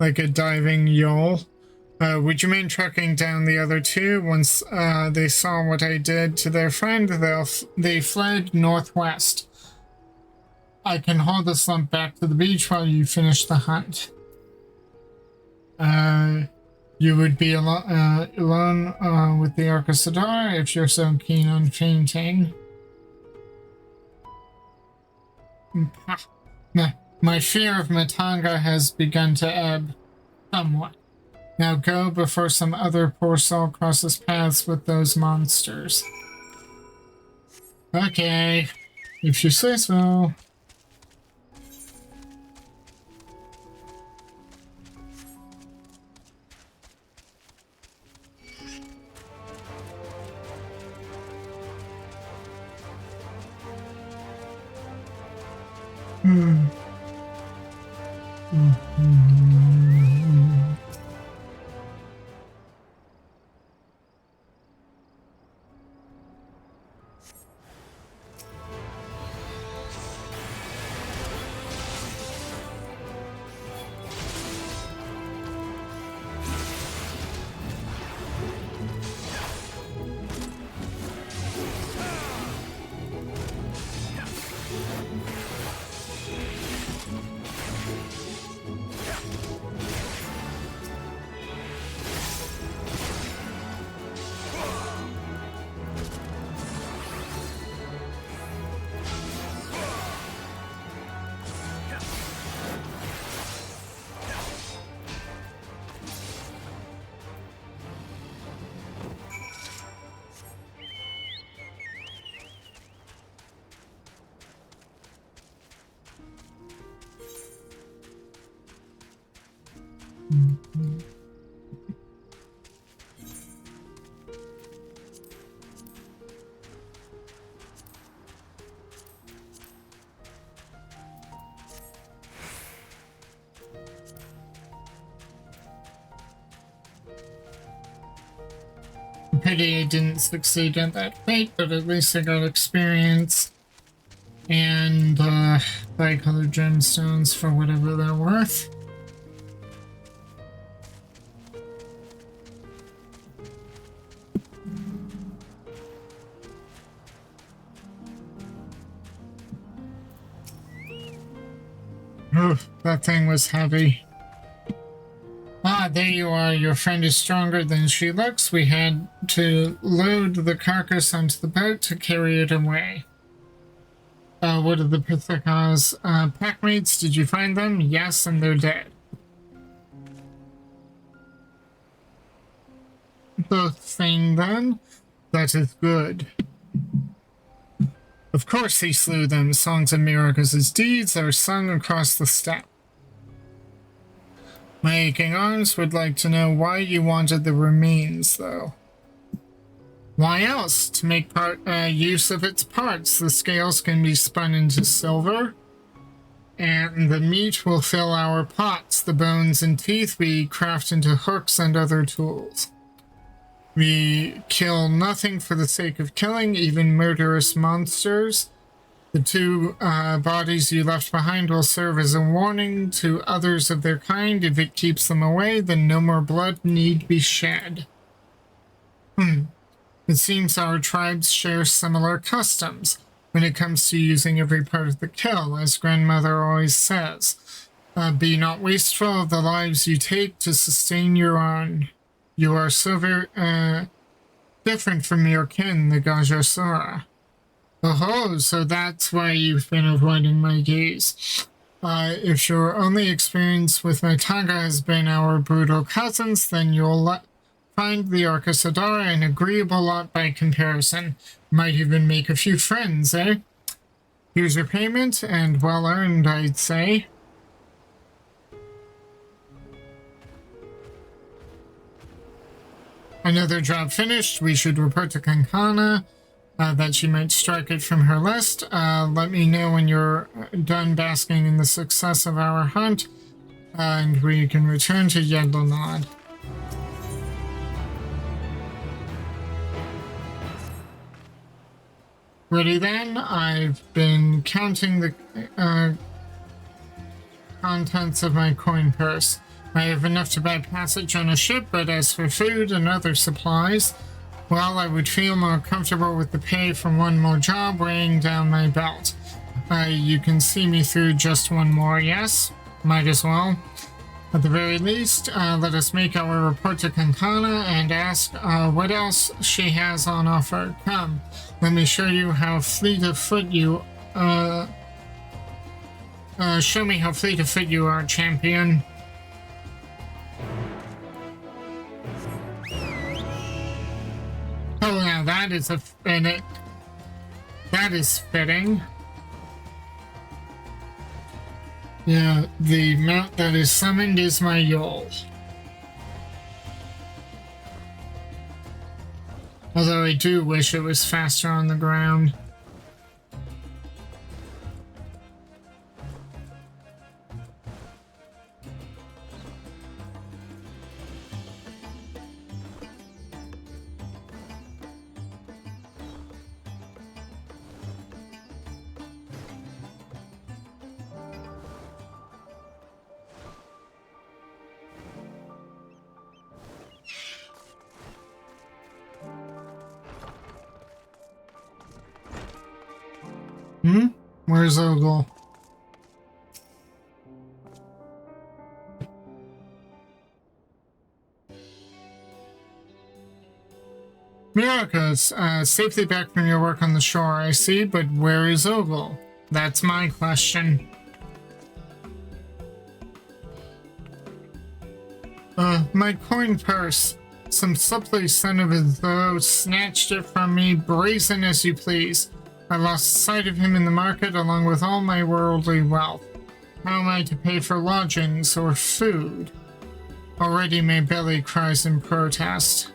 like a diving yawl. Would you mind tracking down the other two? Once they saw what I did to their friend, they fled northwest. I can haul this lump back to the beach while you finish the hunt. You would be alone with the Arcasador if you're so keen on fainting. My fear of Matanga has begun to ebb somewhat. Now go before some other poor soul crosses paths with those monsters. Okay, if you say so. Pity I didn't succeed at that fate, but at least I got experience and bi-colored gemstones for whatever they're worth. Oof, that thing was heavy. Ah, there you are. Your friend is stronger than she looks. We had to load the carcass onto the boat to carry it away. What are the Pithaka's packmates? Did you find them? Yes, and they're dead. both thing then. That is good. Of course he slew them. Songs of Myrokos' deeds are sung across the steppe. My aching arms would like to know why you wanted the remains, though. Why else? To make use of its parts. The scales can be spun into silver, and the meat will fill our pots. The bones and teeth we craft into hooks and other tools. We kill nothing for the sake of killing, even murderous monsters. The two bodies you left behind will serve as a warning to others of their kind. If it keeps them away, then no more blood need be shed. It seems our tribes share similar customs when it comes to using every part of the kill, as grandmother always says. Be not wasteful of the lives you take to sustain your own. You are so very different from your kin, the Gajasura. Oh, so that's why you've been avoiding my gaze. If your only experience with Matanga has been our brutal cousins, then you'll find the Arcasadara an agreeable lot by comparison. Might even make a few friends, eh? Here's your payment, and well earned, I'd say. Another job finished. We should report to Kankana that she might strike it from her list. Let me know when you're done basking in the success of our hunt, and we can return to Yedlanad. Ready then? I've been counting the contents of my coin purse. I have enough to buy passage on a ship, but as for food and other supplies, well, I would feel more comfortable with the pay from one more job weighing down my belt. You can see me through just one more, yes? Might as well. At the very least, let us make our report to Kankana and ask what else she has on offer. Come, let me show you how fleet of foot you... show me how fleet of foot you are, champion. Oh, now that is that is fitting. Yeah, the mount that is summoned is my Yol. Although I do wish it was faster on the ground. Where's Ogle? Myrokos, safely back from your work on the shore, I see, but where is Ogle? That's my question. My coin purse. Some supply son of his though snatched it from me, brazen as you please. I lost sight of him in the market along with all my worldly wealth. How am I to pay for lodgings or food? Already my belly cries in protest.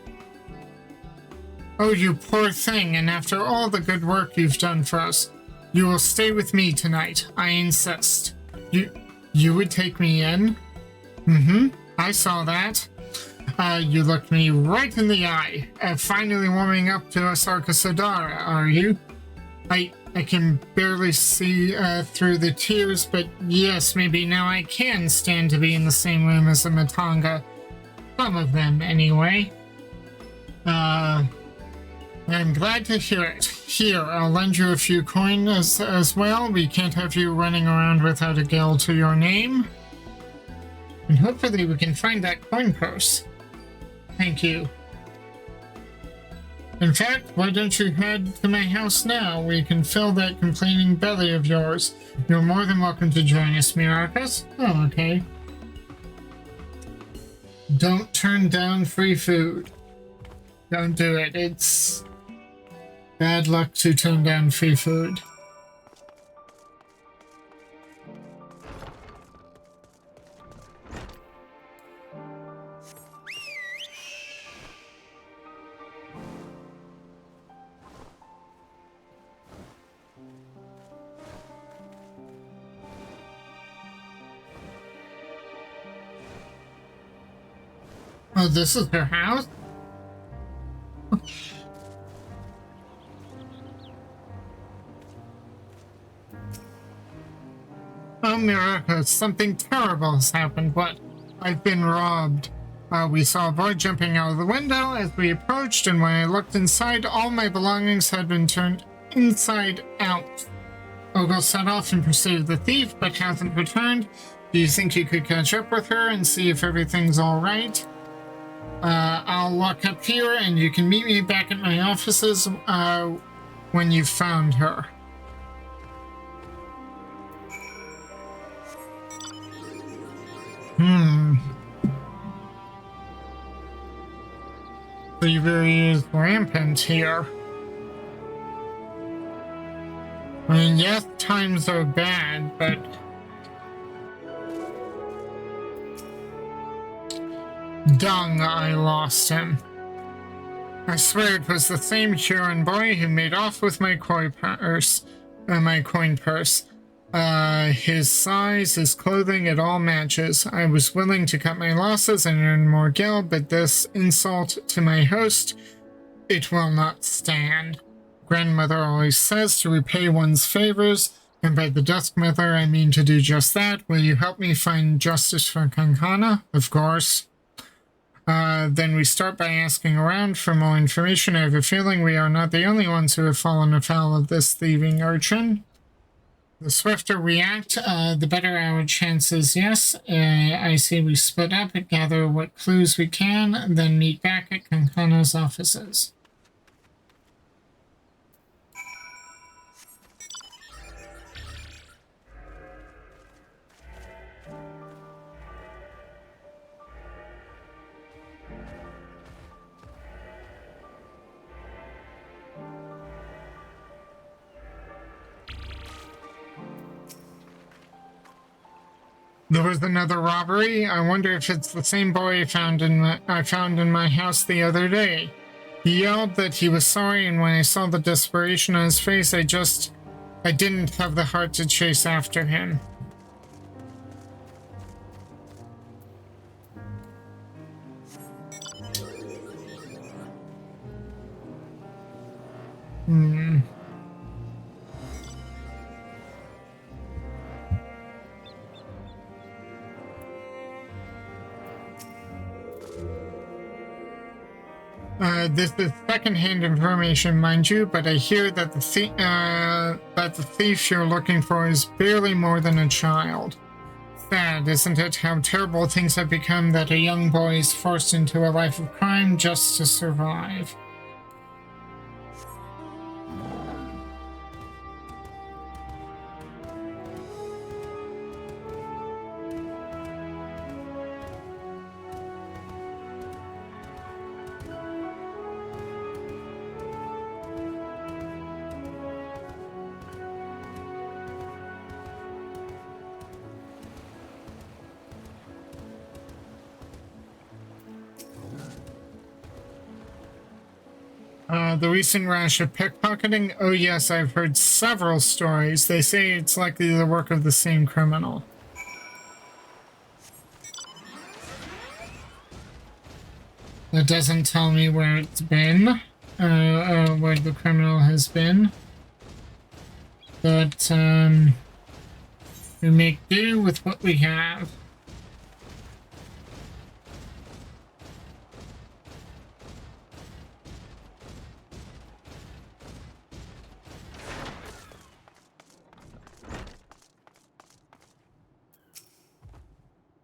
Oh, you poor thing, and after all the good work you've done for us, you will stay with me tonight. I insist. You would take me in? I saw that. You looked me right in the eye. Finally warming up to us Arcasadara, are you? I can barely see through the tears, but yes, maybe now I can stand to be in the same room as a Matanga. Some of them, anyway. I'm glad to hear it. Here, I'll lend you a few coins as well. We can't have you running around without a gil to your name. And hopefully we can find that coin purse. Thank you. In fact, why don't you head to my house now? We can fill that complaining belly of yours. You're more than welcome to join us, Myrokos. Oh, okay. Don't turn down free food. Don't do it. It's bad luck to turn down free food. Oh, this is her house? Oh, Myrokos, something terrible has happened. What? I've been robbed. We saw a boy jumping out of the window as we approached, and when I looked inside, all my belongings had been turned inside out. Ogle set off in pursuit of the thief, but hasn't returned. Do you think you could catch up with her and see if everything's alright? I'll walk up here, and you can meet me back at my offices when you've found her. Thievery is rampant here. I mean, yes, times are bad, but dung, I lost him. I swear it was the same Huron boy who made off with my coin purse. His size, his clothing, it all matches. I was willing to cut my losses and earn more gil, but this insult to my host, it will not stand. Grandmother always says to repay one's favors, and by the Dusk Mother I mean to do just that. Will you help me find justice for Kankana? Of course. Then we start by asking around for more information. I have a feeling we are not the only ones who have fallen afoul of this thieving urchin. The swifter we act, the better our chances. Yes, I say we split up and gather what clues we can, then meet back at Kankana's offices. There was another robbery. I wonder if it's the same boy I found in my house the other day. He yelled that he was sorry, and when I saw the desperation on his face, I didn't have the heart to chase after him. This is second-hand information, mind you, but I hear that the thief you're looking for is barely more than a child. Sad, isn't it, how terrible things have become, that a young boy is forced into a life of crime just to survive. The recent rash of pickpocketing? Oh yes, I've heard several stories. They say it's likely the work of the same criminal. That doesn't tell me where it's been, where the criminal has been. But, we make do with what we have.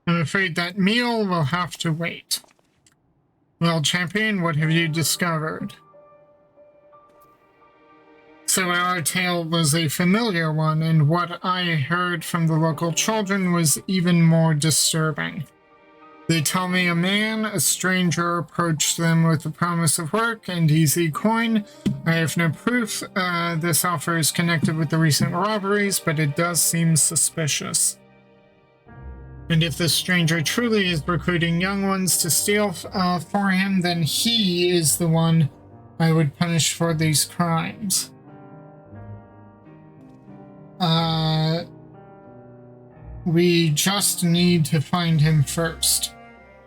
I'm afraid that meal will have to wait. Well, champion, what have you discovered? So our tale was a familiar one, and what I heard from the local children was even more disturbing. They tell me a stranger, approached them with the promise of work and easy coin. I have no proof this offer is connected with the recent robberies, but it does seem suspicious. And if this stranger truly is recruiting young ones to steal for him, then he is the one I would punish for these crimes. We just need to find him first.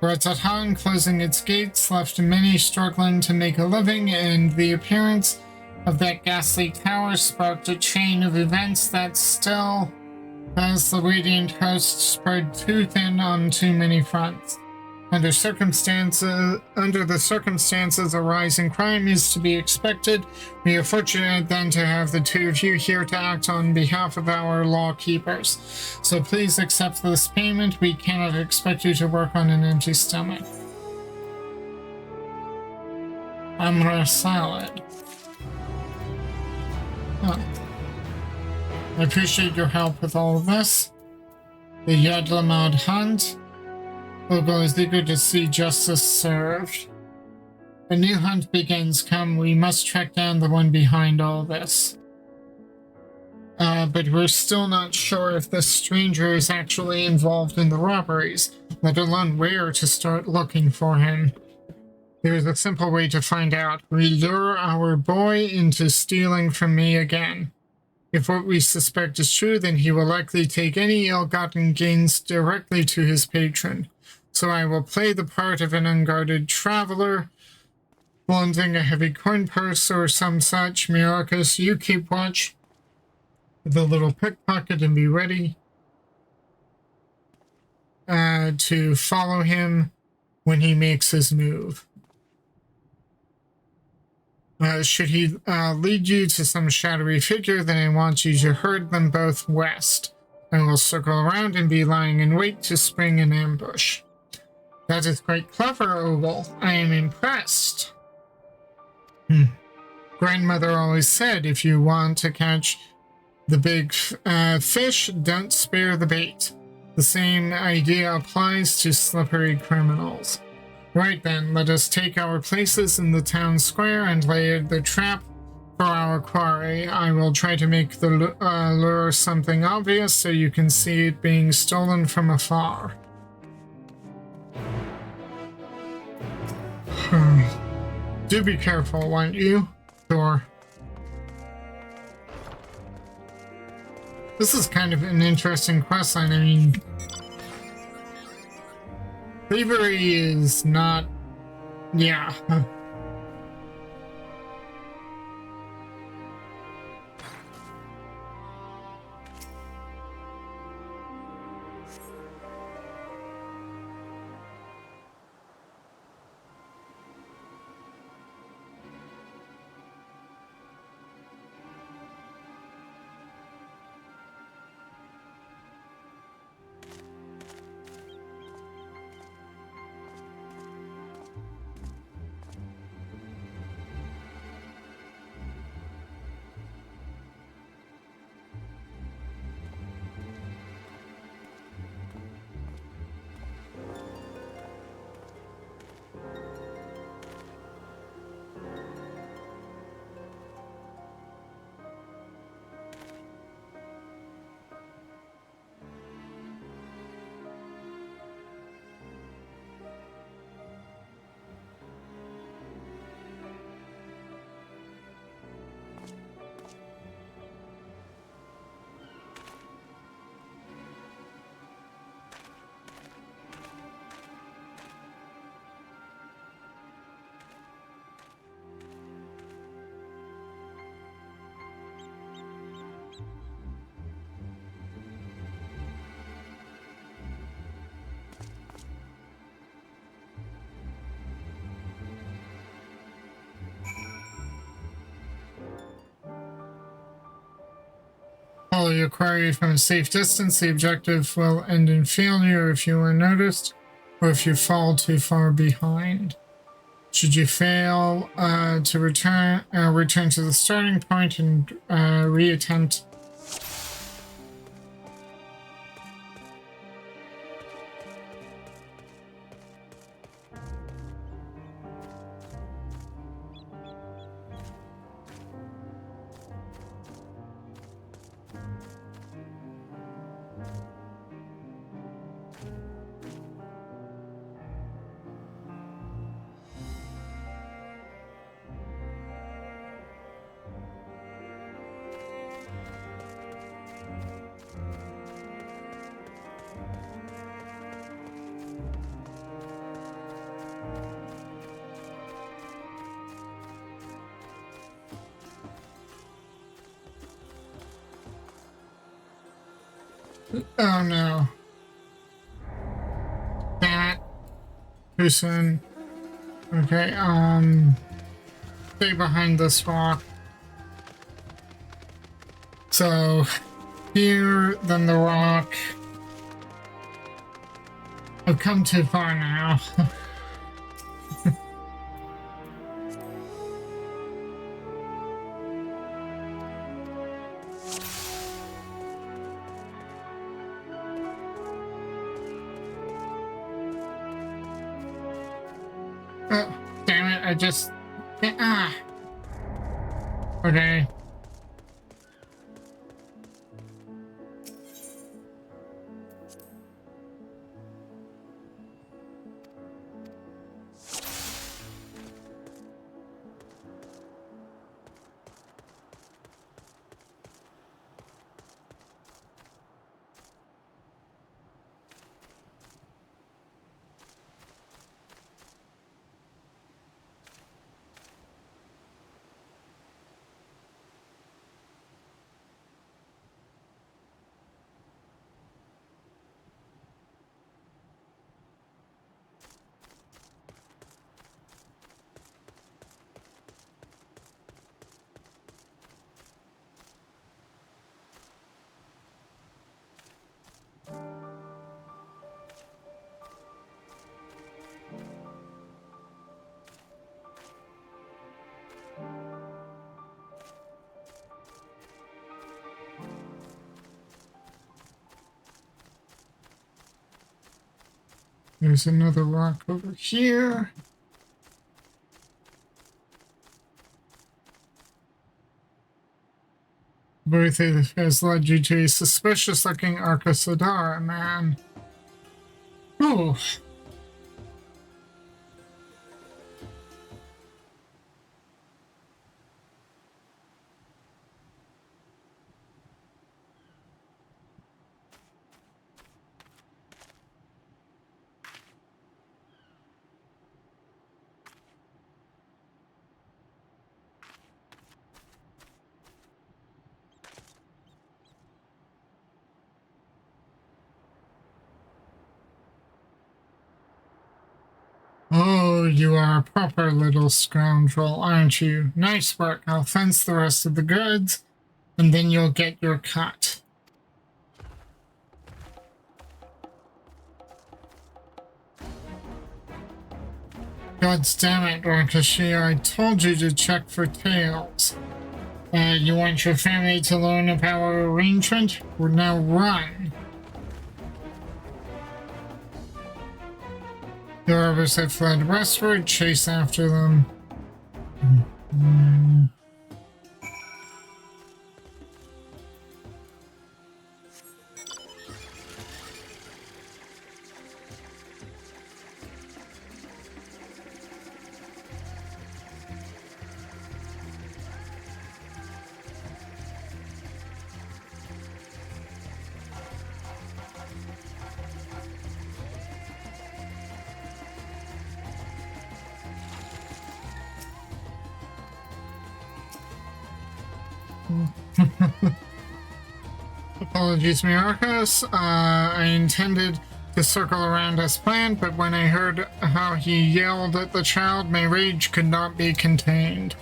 Ratzatan closing its gates left many struggling to make a living, and the appearance of that ghastly tower sparked a chain of events that still has the Radiant Host spread too thin on too many fronts. Under the circumstances, a rise in crime is to be expected. We are fortunate then to have the two of you here to act on behalf of our law keepers. So please accept this payment. We cannot expect you to work on an empty stomach. Amra salad. Huh. I appreciate your help with all of this. The Yadlamad hunt. Ogo is eager to see justice served. A new hunt begins. Come, we must track down the one behind all this. But we're still not sure if this stranger is actually involved in the robberies, let alone where to start looking for him. There's a simple way to find out. We lure our boy into stealing from me again. If what we suspect is true, then he will likely take any ill-gotten gains directly to his patron. So I will play the part of an unguarded traveler, flaunting a heavy coin purse or some such. Myrokos, you keep watch with the little pickpocket and be ready to follow him when he makes his move. Should he lead you to some shadowy figure, then I want you to herd them both west. I will circle around and be lying in wait to spring an ambush. That is quite clever, Ogle. I am impressed. Grandmother always said, if you want to catch the big fish, don't spare the bait. The same idea applies to slippery criminals. Right then, let us take our places in the town square and lay the trap for our quarry. I will try to make the lure something obvious so you can see it being stolen from afar. Do be careful, won't you? Sure. This is kind of an interesting questline. I mean, thievery is not... yeah. Follow your quarry from a safe distance. The objective will end in failure if you are noticed or if you fall too far behind. Should you fail to return to the starting point and reattempt. Oh no. Damn it. Too soon. Okay, stay behind this rock. So, here, then the rock. I've come too far now. Damn it, I just... Okay. There's another rock over here. Both has led you to a suspicious-looking Arcasadara man. Ooh. Oh, you are a proper little scoundrel, aren't you? Nice work. I'll fence the rest of the goods, and then you'll get your cut. God damn it, Orkashi, I told you to check for tails. You want your family to learn of our arrangement? Well, now run. The robbers have fled westward, chase after them. Apologies, Myrokos. I intended to circle around as planned, but when I heard how he yelled at the child, my rage could not be contained.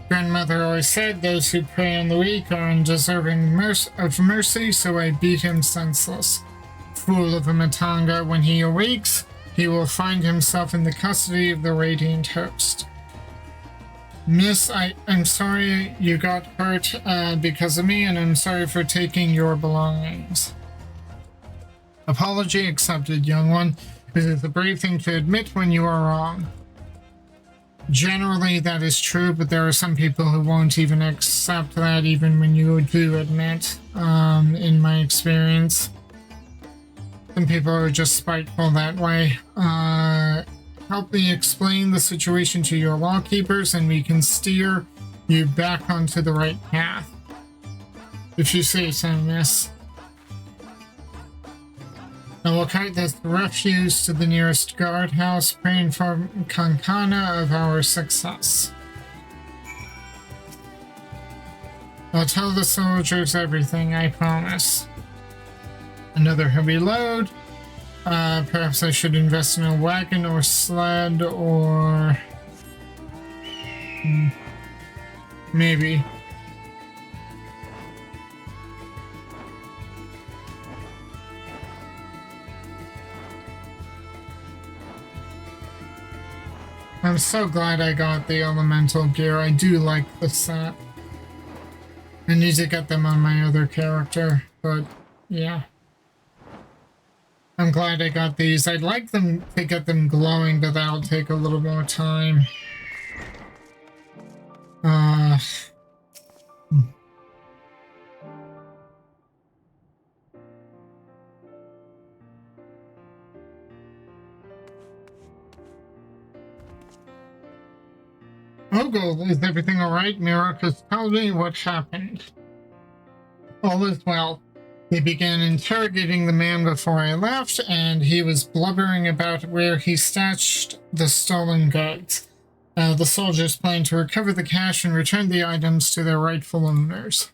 Grandmother always said those who prey on the weak are undeserving of mercy, so I beat him senseless. Fool of a Matanga, when he awakes, he will find himself in the custody of the Radiant Host. Miss, I'm sorry you got hurt because of me, and I'm sorry for taking your belongings. Apology accepted, young one. It is a brave thing to admit when you are wrong. Generally, that is true, but there are some people who won't even accept that even when you do admit, in my experience. Some people are just spiteful that way. Help me explain the situation to your lawkeepers and we can steer you back onto the right path. If you say so, miss. I will cart this refuse to the nearest guardhouse, praying for Kankana of our success. I'll tell the soldiers everything, I promise. Another heavy load. Perhaps I should invest in a wagon or sled or... maybe. I'm so glad I got the elemental gear. I do like the set. I need to get them on my other character, but yeah. I'm glad I got these. I'd like them to get them glowing, but that'll take a little more time. Ogle, is everything alright? Myrokos, tell me what happened. All is well. They began interrogating the man before I left, and he was blubbering about where he stashed the stolen goods. The soldiers plan to recover the cash and return the items to their rightful owners.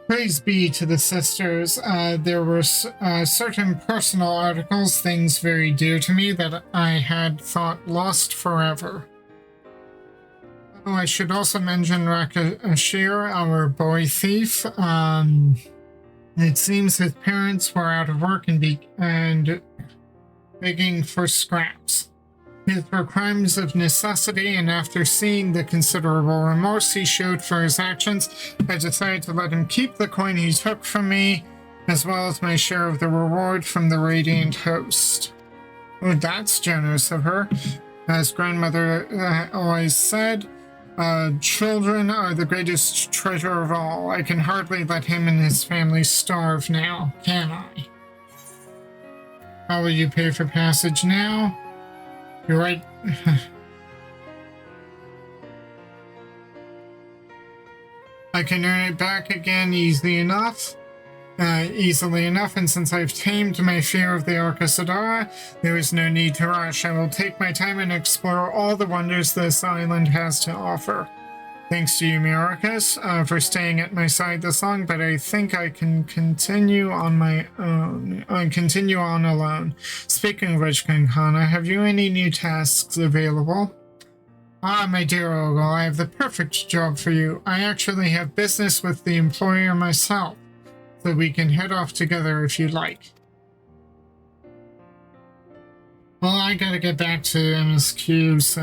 Praise be to the sisters. There were certain personal articles, things very dear to me, that I had thought lost forever. Oh, I should also mention Rakashir, our boy thief. It seems his parents were out of work and begging for scraps. His were crimes of necessity, and after seeing the considerable remorse he showed for his actions, I decided to let him keep the coin he took from me, as well as my share of the reward from the Radiant Host. Oh, that's generous of her. As grandmother always said, children are the greatest treasure of all. I can hardly let him and his family starve now, can I? How will you pay for passage now? You're right. I can earn it back again easily enough, and since I've tamed my fear of the Orcasadara, there is no need to rush. I will take my time and explore all the wonders this island has to offer. Thanks to you, Myrokos, for staying at my side this long, but I think I can continue on my own. Continue on alone. Speaking of which, Kankana, have you any new tasks available? Ah, my dear Ogle, I have the perfect job for you. I actually have business with the employer myself, so we can head off together if you like. Well, I gotta get back to MSQ, so,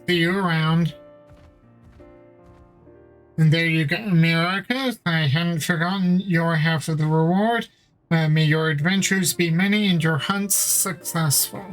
see you around. And there you go, Myrokos. I hadn't forgotten your half of the reward. May your adventures be many and your hunts successful.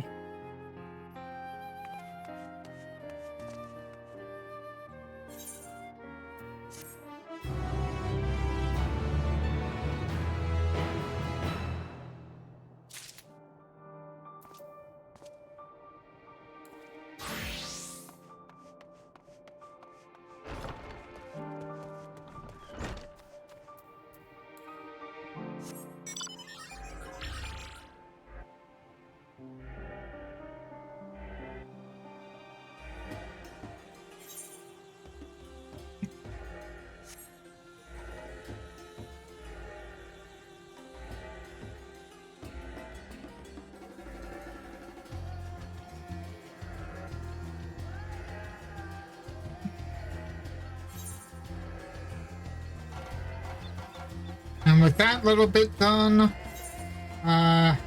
And with that little bit done, back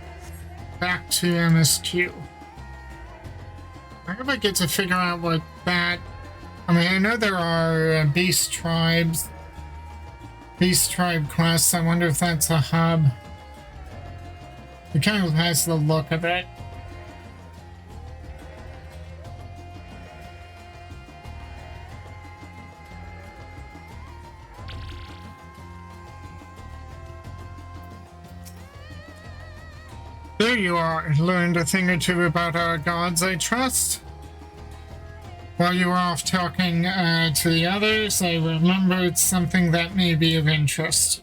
to MSQ. I hope I get to figure out what that... I mean, I know there are beast tribe quests. I wonder if that's a hub. It kind of has the look of it. There you are. Learned a thing or two about our gods, I trust. While you were off talking to the others, I remembered something that may be of interest.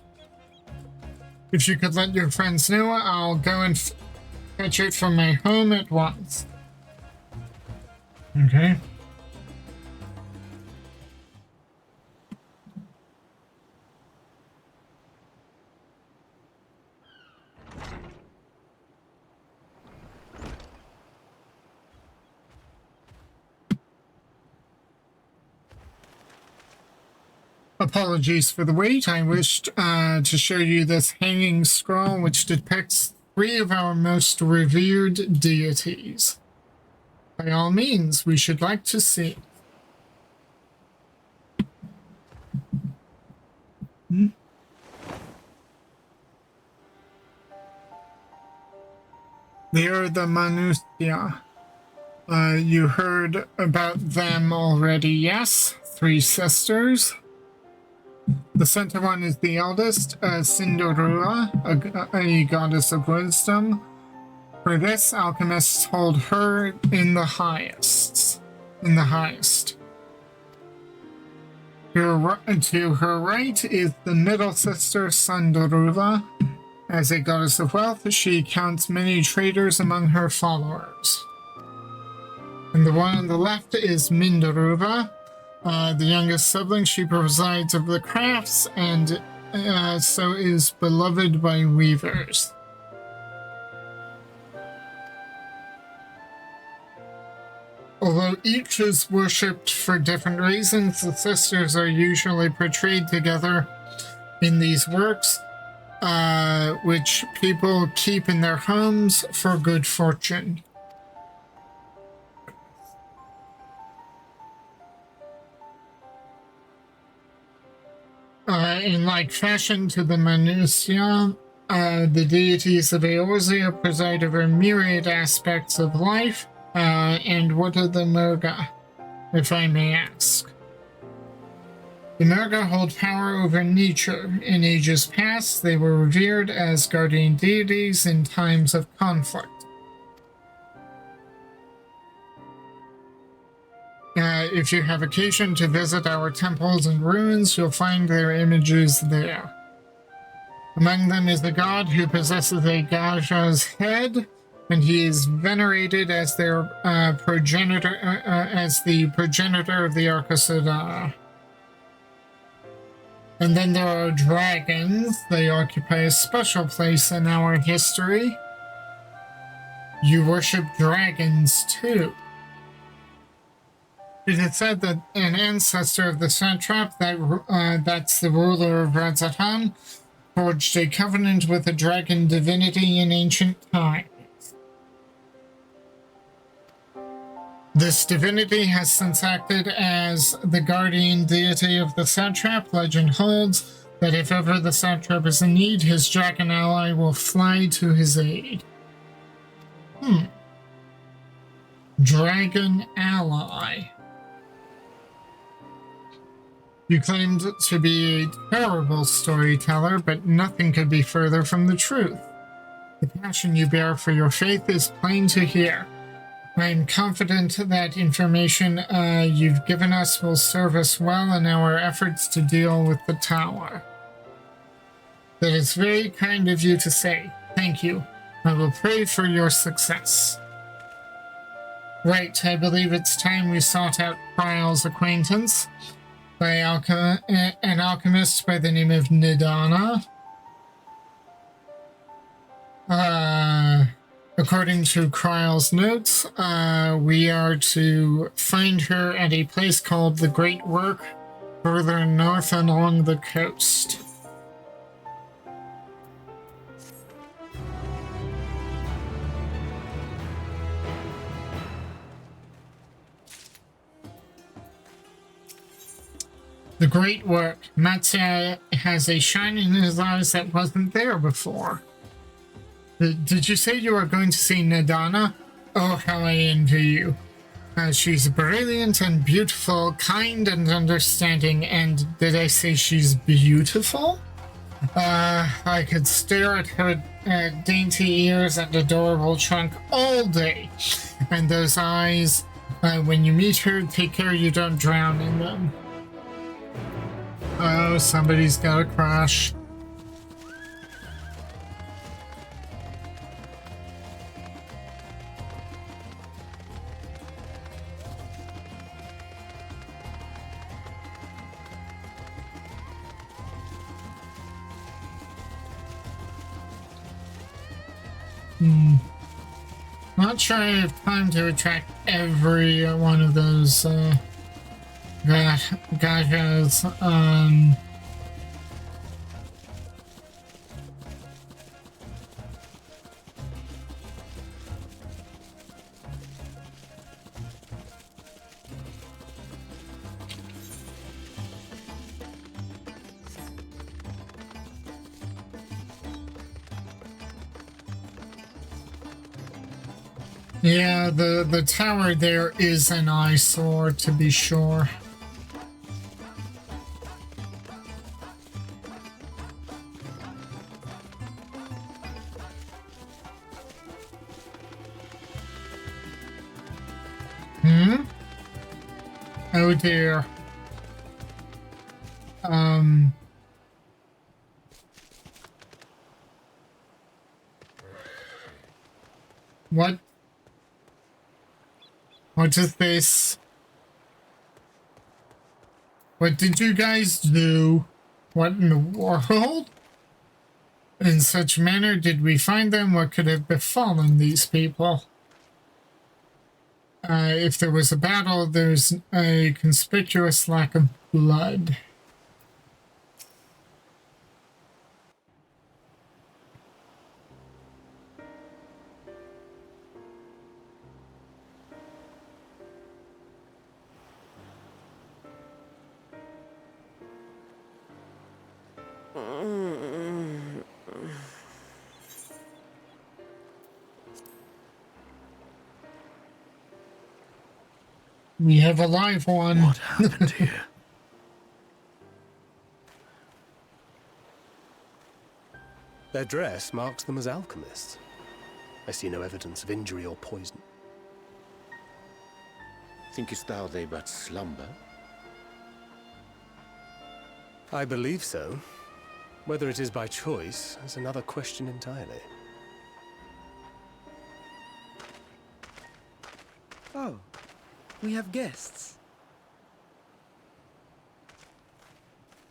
If you could let your friends know, I'll go and fetch it from my home at once. Okay. Apologies for the wait. I wished to show you this hanging scroll which depicts 3 of our most revered deities. By all means, we should like to see. They are the Manusya. You heard about them already, yes? 3 sisters. The center one is the eldest, Cinderella, a goddess of wisdom. For this, alchemists hold her in the highest. To her right is the middle sister, Sandorula. As a goddess of wealth, she counts many traders among her followers. And the one on the left is Mindaruva, the youngest sibling. She presides over the crafts and so is beloved by weavers. Although each is worshipped for different reasons, the sisters are usually portrayed together in these works, which people keep in their homes for good fortune. In like fashion to the Manusya, the deities of Eorzea preside over myriad aspects of life. And what are the Myrga, if I may ask? The Myrga hold power over nature. In ages past, they were revered as guardian deities in times of conflict. If you have occasion to visit our temples and ruins, you'll find their images there. Among them is the god who possesses a Gaja's head, and he is venerated as their progenitor, as the progenitor of the Arcosida. And then there are dragons. They occupy a special place in our history. You worship dragons too. It is said that an ancestor of the satrap, that's the ruler of Radzatan, forged a covenant with a dragon divinity in ancient times. This divinity has since acted as the guardian deity of the satrap. Legend holds that if ever the satrap is in need, his dragon ally will fly to his aid. Dragon ally. You claimed to be a terrible storyteller, but nothing could be further from the truth. The passion you bear for your faith is plain to hear. I am confident that information you've given us will serve us well in our efforts to deal with the tower. That is very kind of you to say. Thank you. I will pray for your success. Right, I believe it's time we sought out Kryle's acquaintance by an alchemist by the name of Nidana. According to Kryle's notes, we are to find her at a place called the Great Work, further north along the coast. The Great Work. Matsuya has a shine in his eyes that wasn't there before. Did you say you were going to see Nidana? Oh, how I envy you. She's brilliant and beautiful, kind and understanding, and did I say she's beautiful? I could stare at her dainty ears and adorable trunk all day. And those eyes, when you meet her, take care you don't drown in them. Oh, somebody's got a crush. Not sure I have time to attract every one of those Gaja's, yeah, the tower there is an eyesore, to be sure. Oh dear. What? What is this? What did you guys do? What in the world? In such manner did we find them? What could have befallen these people? If there was a battle, there's a conspicuous lack of blood. We have a live one. What happened here? Their dress marks them as alchemists. I see no evidence of injury or poison. Thinkest thou they but slumber? I believe so. Whether it is by choice is another question entirely. Oh, we have guests.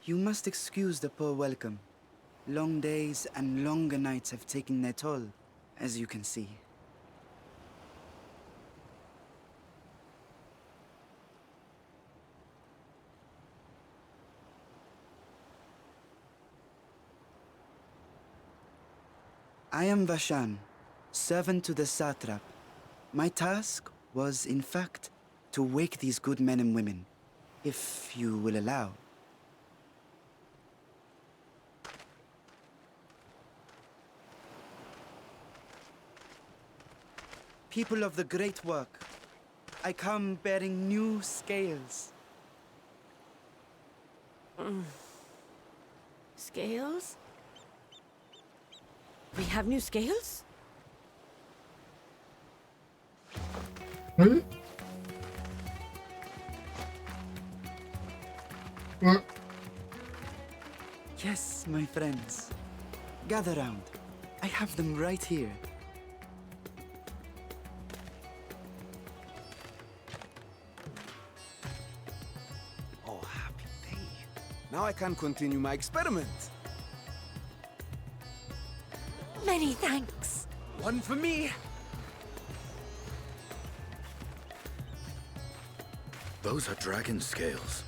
You must excuse the poor welcome. Long days and longer nights have taken their toll, as you can see. I am Vashan, servant to the satrap. My task was, in fact, to wake these good men and women, if you will allow. People of the great work, I come bearing new scales. Scales? We have new scales? Hmm? What? Yes, my friends. Gather round. I have them right here. Oh, happy day. Now I can continue my experiment. Many thanks. One for me. Those are dragon scales.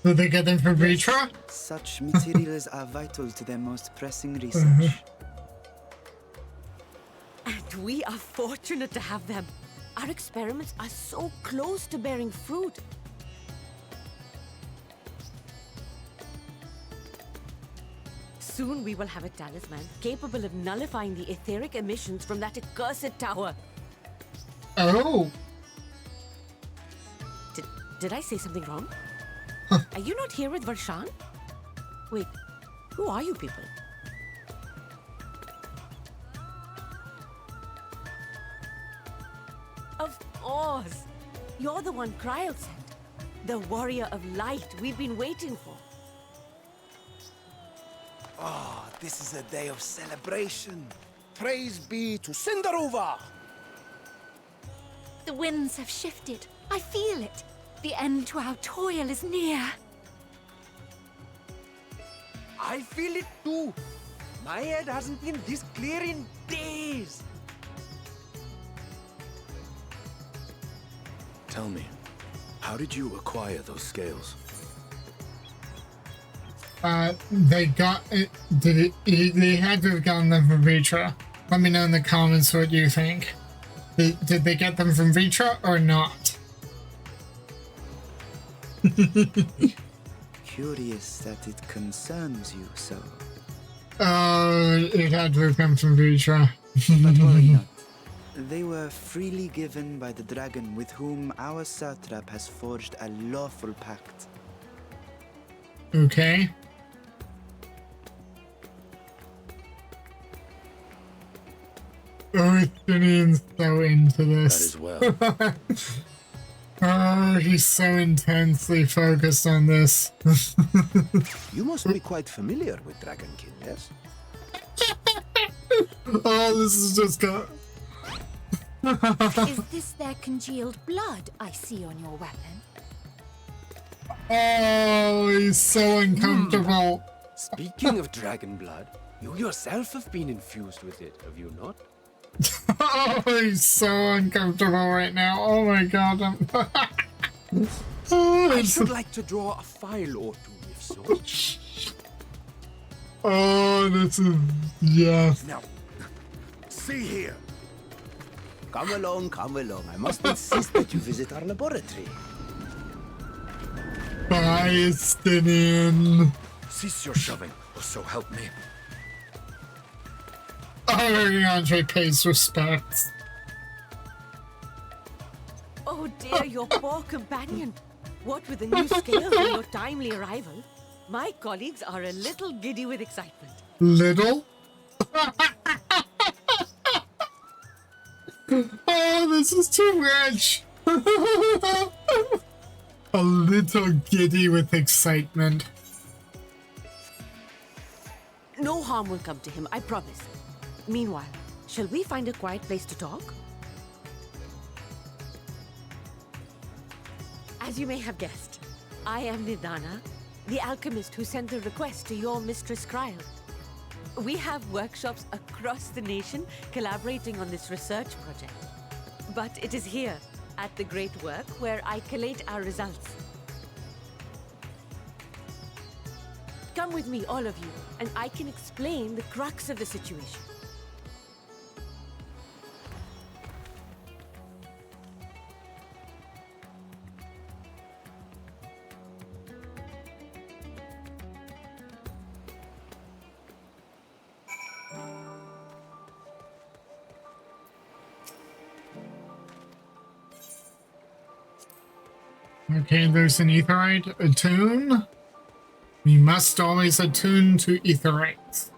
Did they get them from Vitra? Such materials are vital to their most pressing research. And we are fortunate to have them. Our experiments are so close to bearing fruit. Soon we will have a talisman capable of nullifying the etheric emissions from that accursed tower. Oh. Did I say something wrong? Are you not here with Varshan? Wait, who are you people? Of course! You're the one Kryl sent. The warrior of light we've been waiting for. Oh, this is a day of celebration. Praise be to Cinderova! The winds have shifted. I feel it. The end to our toil is near. I feel it too. My head hasn't been this clear in days. Tell me, How did you acquire those scales? They got it. They had to have gotten them from Vitra. Let me know in the comments what you think. Did they get them from Vitra or not? Curious that it concerns you so. Oh, it had to have come from Vitra. But worry not. They were freely given by the dragon with whom our satrap has forged a lawful pact. Okay. Oh, Finian's so into this. That as well. Oh, he's so intensely focused on this. You must be quite familiar with Dragonkin, yes? Oh, this is just got... Is this their congealed blood I see on your weapon? Oh, he's so uncomfortable. Speaking of dragon blood, you yourself have been infused with it, have you not? Oh, he's so uncomfortable right now. Oh my god. I should like to draw a file or two, if so. Oh, this is... yes. Now, see here. Come along, come along. I must insist that you visit our laboratory. Bye, Stinian. Cease your shoving, or so help me. Oh, Andre pays respects. Oh dear, your poor companion. What with the new scales and your timely arrival, my colleagues are a little giddy with excitement. Little? Oh, this is too rich. A little giddy with excitement. No harm will come to him, I promise. Meanwhile, shall we find a quiet place to talk? As you may have guessed, I am Nidana, the alchemist who sent the request to your mistress Kryl. We have workshops across the nation collaborating on this research project. But it is here, at the Great Work, where I collate our results. Come with me, all of you, and I can explain the crux of the situation. Okay, there's an aetherite. Attune. We must always attune to aetherites.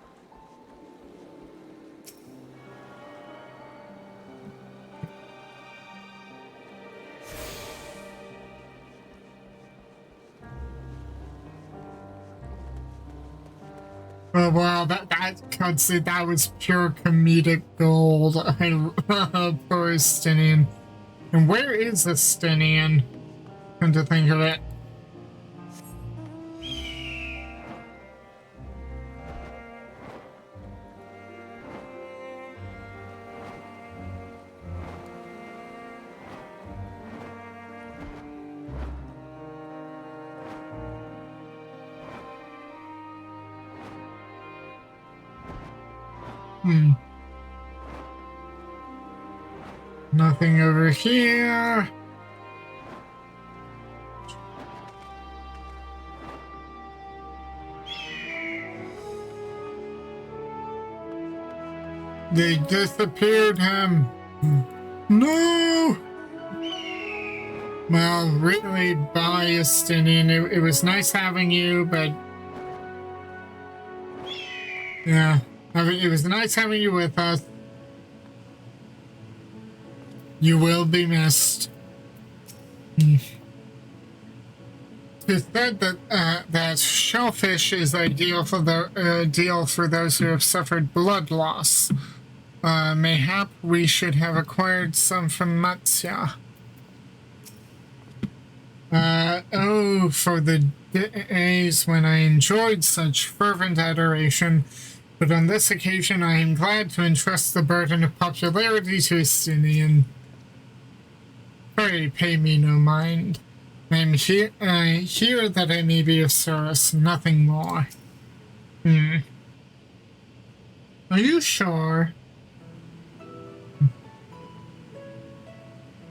Oh wow, that cutscene, that was pure comedic gold. Poor Stinian. And where is Stinian? Come to think of it. Nothing over here. They disappeared him. No! Well, really, bye, Estinian. It was nice having you, but... yeah, it was nice having you with us. You will be missed. It's said that that shellfish is ideal for those who have suffered blood loss. Mayhap we should have acquired some from Matsya. Oh, for the days when I enjoyed such fervent adoration, but on this occasion I am glad to entrust the burden of popularity to Estinian. Pray pay me no mind. I'm here that I may be of service, nothing more. Are you sure?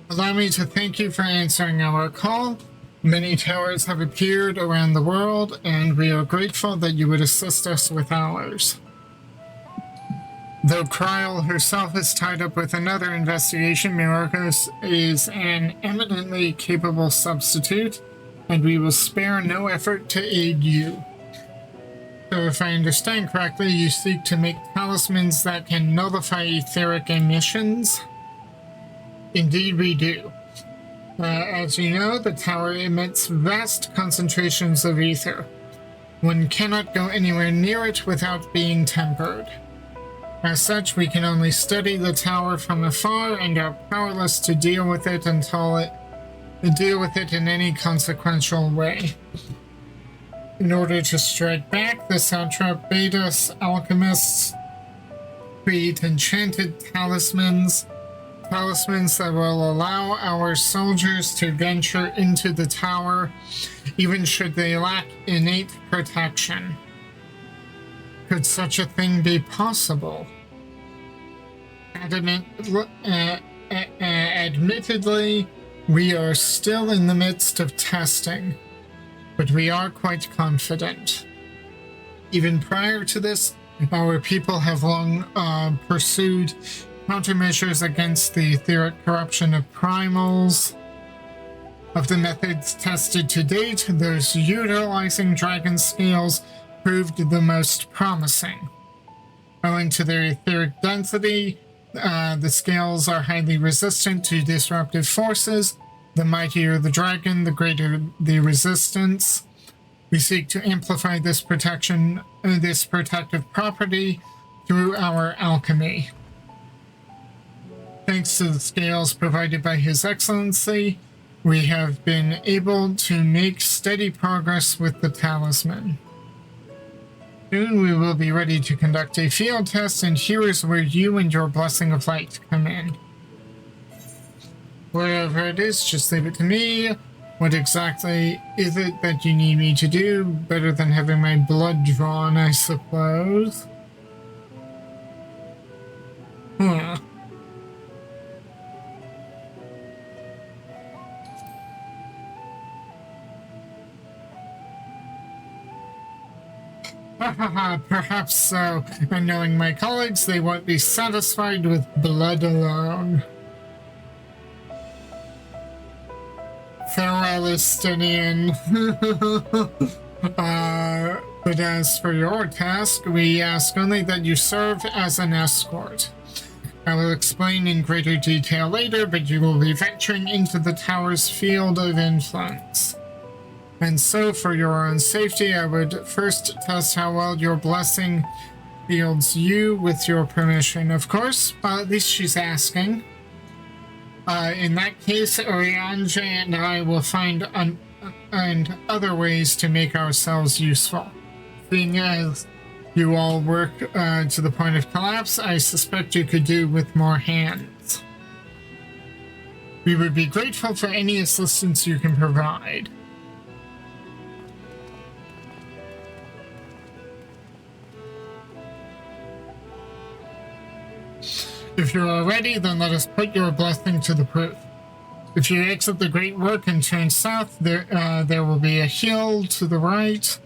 Allow me to thank you for answering our call. Many towers have appeared around the world, and we are grateful that you would assist us with ours. Though Kryl herself is tied up with another investigation, Myrokos is an eminently capable substitute, and we will spare no effort to aid you. So if I understand correctly, you seek to make talismans that can nullify etheric emissions? Indeed we do. As you know, the tower emits vast concentrations of ether. One cannot go anywhere near it without being tempered. As such, we can only study the tower from afar and are powerless to deal with it in any consequential way. In order to strike back, the satrap bade us alchemists create enchanted talismans that will allow our soldiers to venture into the tower, even should they lack innate protection. Could such a thing be possible? Admittedly, we are still in the midst of testing, but we are quite confident. Even prior to this, our people have long pursued countermeasures against the etheric corruption of primals. Of the methods tested to date, those utilizing dragon scales proved the most promising. Owing to their etheric density, the scales are highly resistant to disruptive forces. The mightier the dragon, the greater the resistance. We seek to amplify this protective property through our alchemy. Thanks to the scales provided by His Excellency, we have been able to make steady progress with the talisman. Soon we will be ready to conduct a field test, and here is where you and your Blessing of Light come in. Whatever it is, just leave it to me. What exactly is it that you need me to do? Better than having my blood drawn, I suppose. Huh. Perhaps so. And knowing my colleagues, they won't be satisfied with blood alone. Farewell, Estinian. But as for your task, we ask only that you serve as an escort. I will explain in greater detail later, but you will be venturing into the tower's field of influence. And so, for your own safety, I would first test how well your blessing shields you with your permission. Of course, at least she's asking. In that case, Orianja and I will find other ways to make ourselves useful. Seeing as you all work to the point of collapse, I suspect you could do with more hands. We would be grateful for any assistance you can provide. If you are ready, then let us put your blessing to the proof. If you exit the Great Work and turn south, there will be a hill to the right.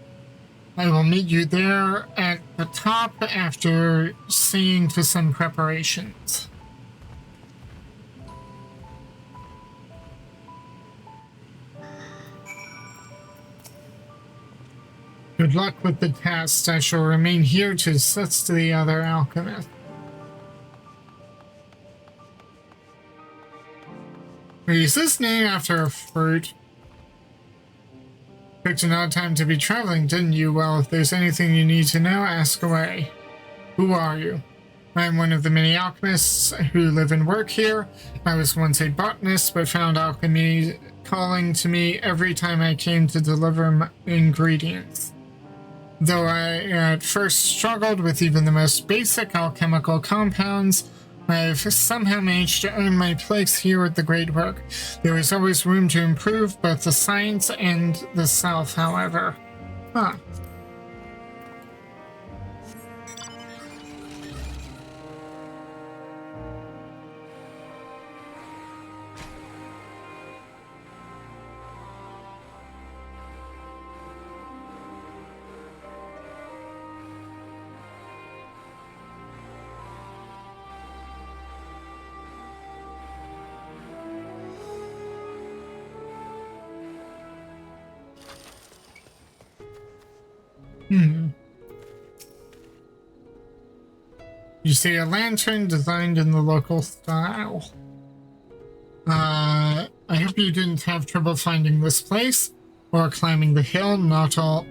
I will meet you there at the top after seeing to some preparations. Good luck with the test. I shall remain here to assist the other alchemists. Is this named after a fruit? Picked an odd time to be traveling, didn't you? Well, if there's anything you need to know, ask away. Who are you? I am one of the many alchemists who live and work here. I was once a botanist, but found alchemy calling to me every time I came to deliver ingredients. Though I at first struggled with even the most basic alchemical compounds, I've somehow managed to earn my place here at the Great Work. There is always room to improve both the science and the self, however. Huh. You see a lantern designed in the local style. I hope you didn't have trouble finding this place or climbing the hill. Not all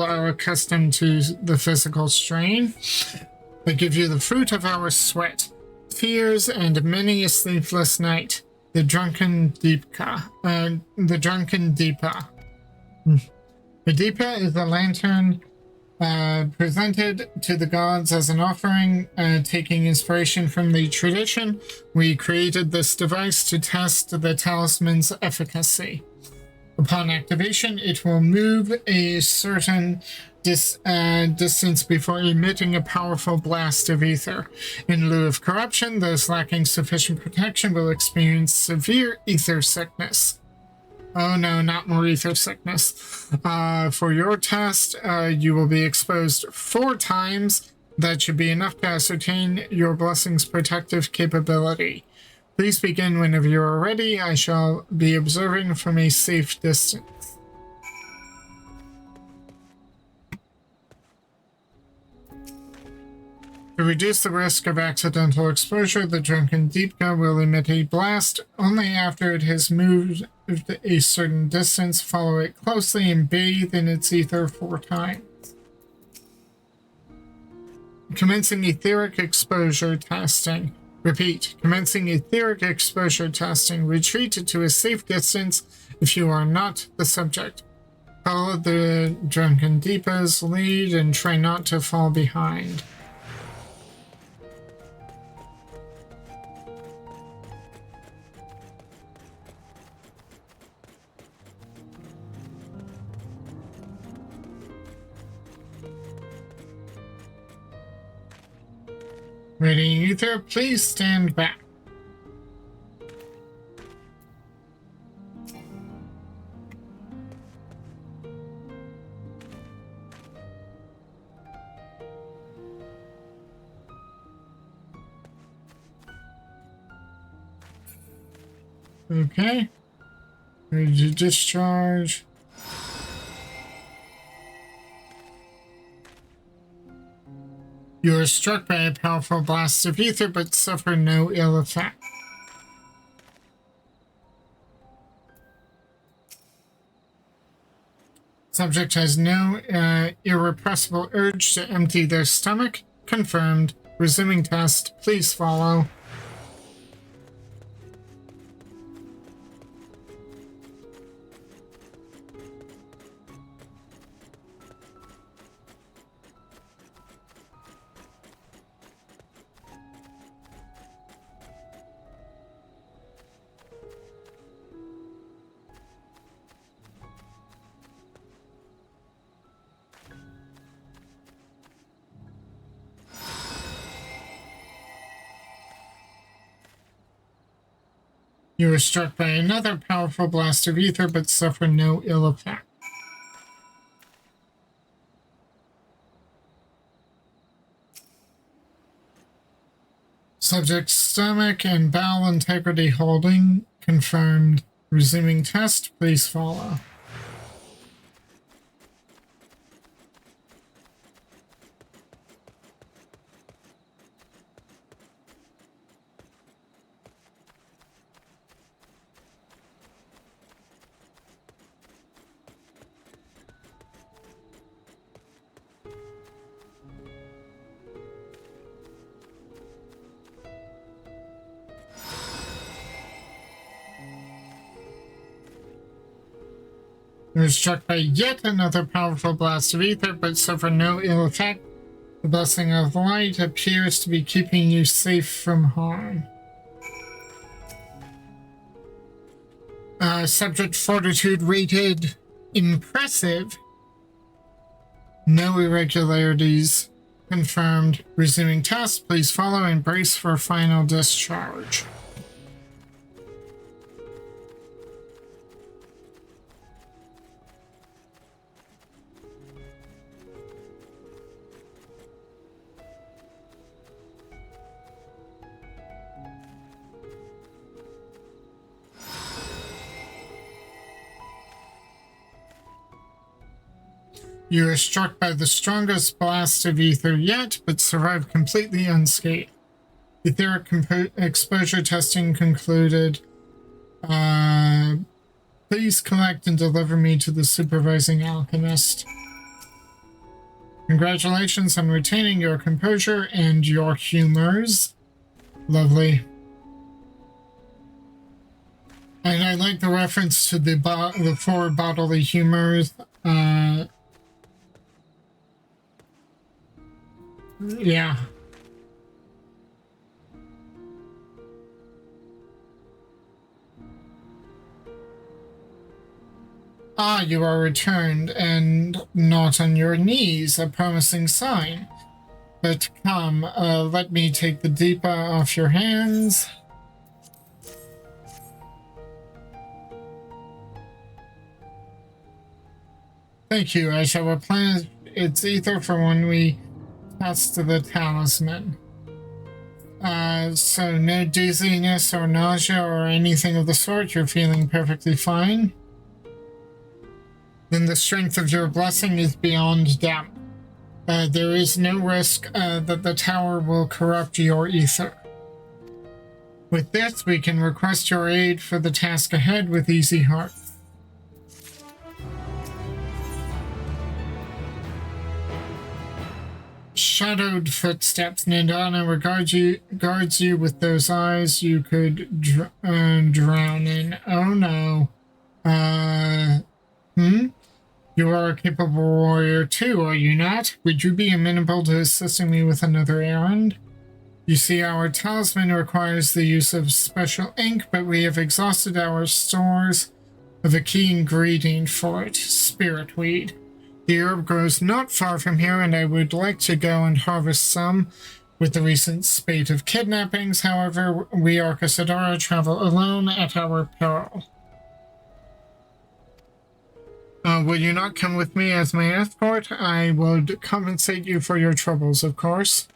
are accustomed to the physical strain. They give you the fruit of our sweat, tears, and many a sleepless night. The drunken Deepa. The Deepa is a lantern presented to the gods as an offering. Taking inspiration from the tradition, we created this device to test the talisman's efficacy. Upon activation, it will move a certain distance before emitting a powerful blast of ether. In lieu of corruption, those lacking sufficient protection will experience severe ether sickness. Oh no, not more ether sickness. For your test, you will be exposed 4 times. That should be enough to ascertain your blessing's protective capability. Please begin whenever you are ready. I shall be observing from a safe distance. To reduce the risk of accidental exposure, the drunken Deepa will emit a blast only after it has moved a certain distance. Follow it closely and bathe in its ether 4 times. Commencing etheric exposure testing. Repeat, commencing etheric exposure testing. Retreat to a safe distance if you are not the subject. Follow the drunken Deepa's lead and try not to fall behind. Ready, ether, please stand back. Okay. Ready to discharge. You are struck by a powerful blast of ether, but suffer no ill effect. Subject has no irrepressible urge to empty their stomach. Confirmed. Resuming test. Please follow. You are struck by another powerful blast of ether, but suffer no ill effect. Subject's stomach and bowel integrity holding. Confirmed. Resuming test. Please follow. You are struck by yet another powerful blast of ether, but suffer no ill effect. The blessing of light appears to be keeping you safe from harm. Subject fortitude rated impressive. No irregularities confirmed. Resuming test. Please follow and brace for final discharge. You are struck by the strongest blast of ether yet, but survive completely unscathed. Etheric exposure testing concluded. Please collect and deliver me to the supervising alchemist. Congratulations on retaining your composure and your humors. Lovely. And I like the reference to the 4 bodily humors. Yeah. Ah, you are returned and not on your knees, a promising sign. But come, let me take the Deepa off your hands. Thank you, I shall replenish its ether for when we test the talisman. So no dizziness or nausea or anything of the sort, you're feeling perfectly fine? Then the strength of your blessing is beyond doubt. There is no risk that the tower will corrupt your ether. With this, we can request your aid for the task ahead with easy heart. Shadowed footsteps. Nidana guards you with those eyes you could drown in. Oh no. You are a capable warrior too, are you not? Would you be amenable to assisting me with another errand? You see, our talisman requires the use of special ink, but we have exhausted our stores of a key ingredient for it, spirit weed. The herb grows not far from here, and I would like to go and harvest some. With the recent spate of kidnappings, however, we Arcasadora travel alone at our peril. Will you not come with me as my escort? I would compensate you for your troubles, of course.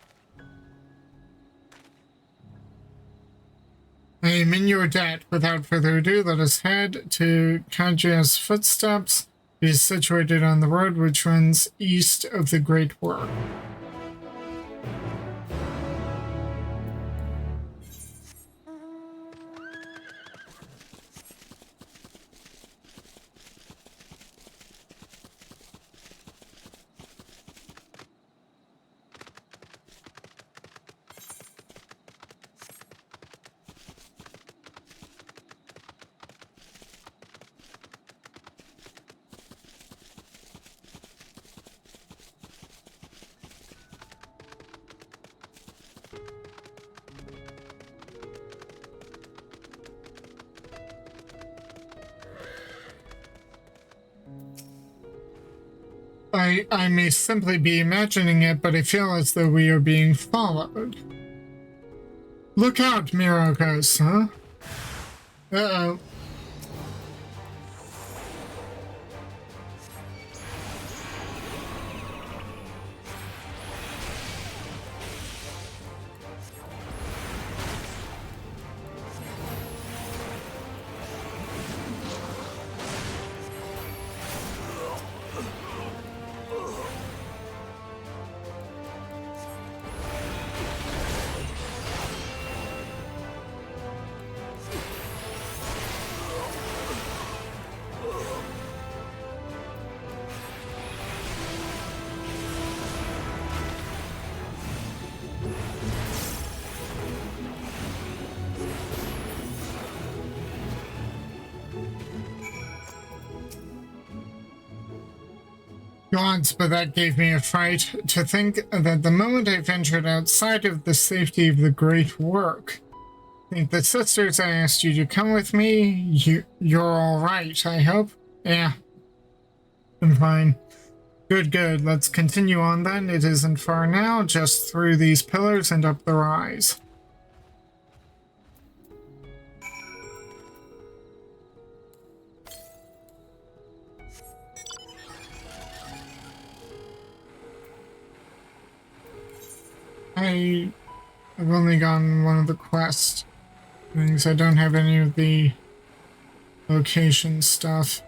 I am in your debt. Without further ado, let us head to Kajia's footsteps. It is situated on the road which runs east of the Great Work. I may simply be imagining it, but I feel as though we are being followed. Look out, Myrokos, huh? Uh-oh. Gods, but that gave me a fright to think that the moment I ventured outside of the safety of the great work. Think the sisters I asked you to come with me. You're all right, I hope. Yeah, I'm fine. Good. Let's continue on then. It isn't far now, just through these pillars and up the rise. I've only gotten one of the quest things. I don't have any of the location stuff.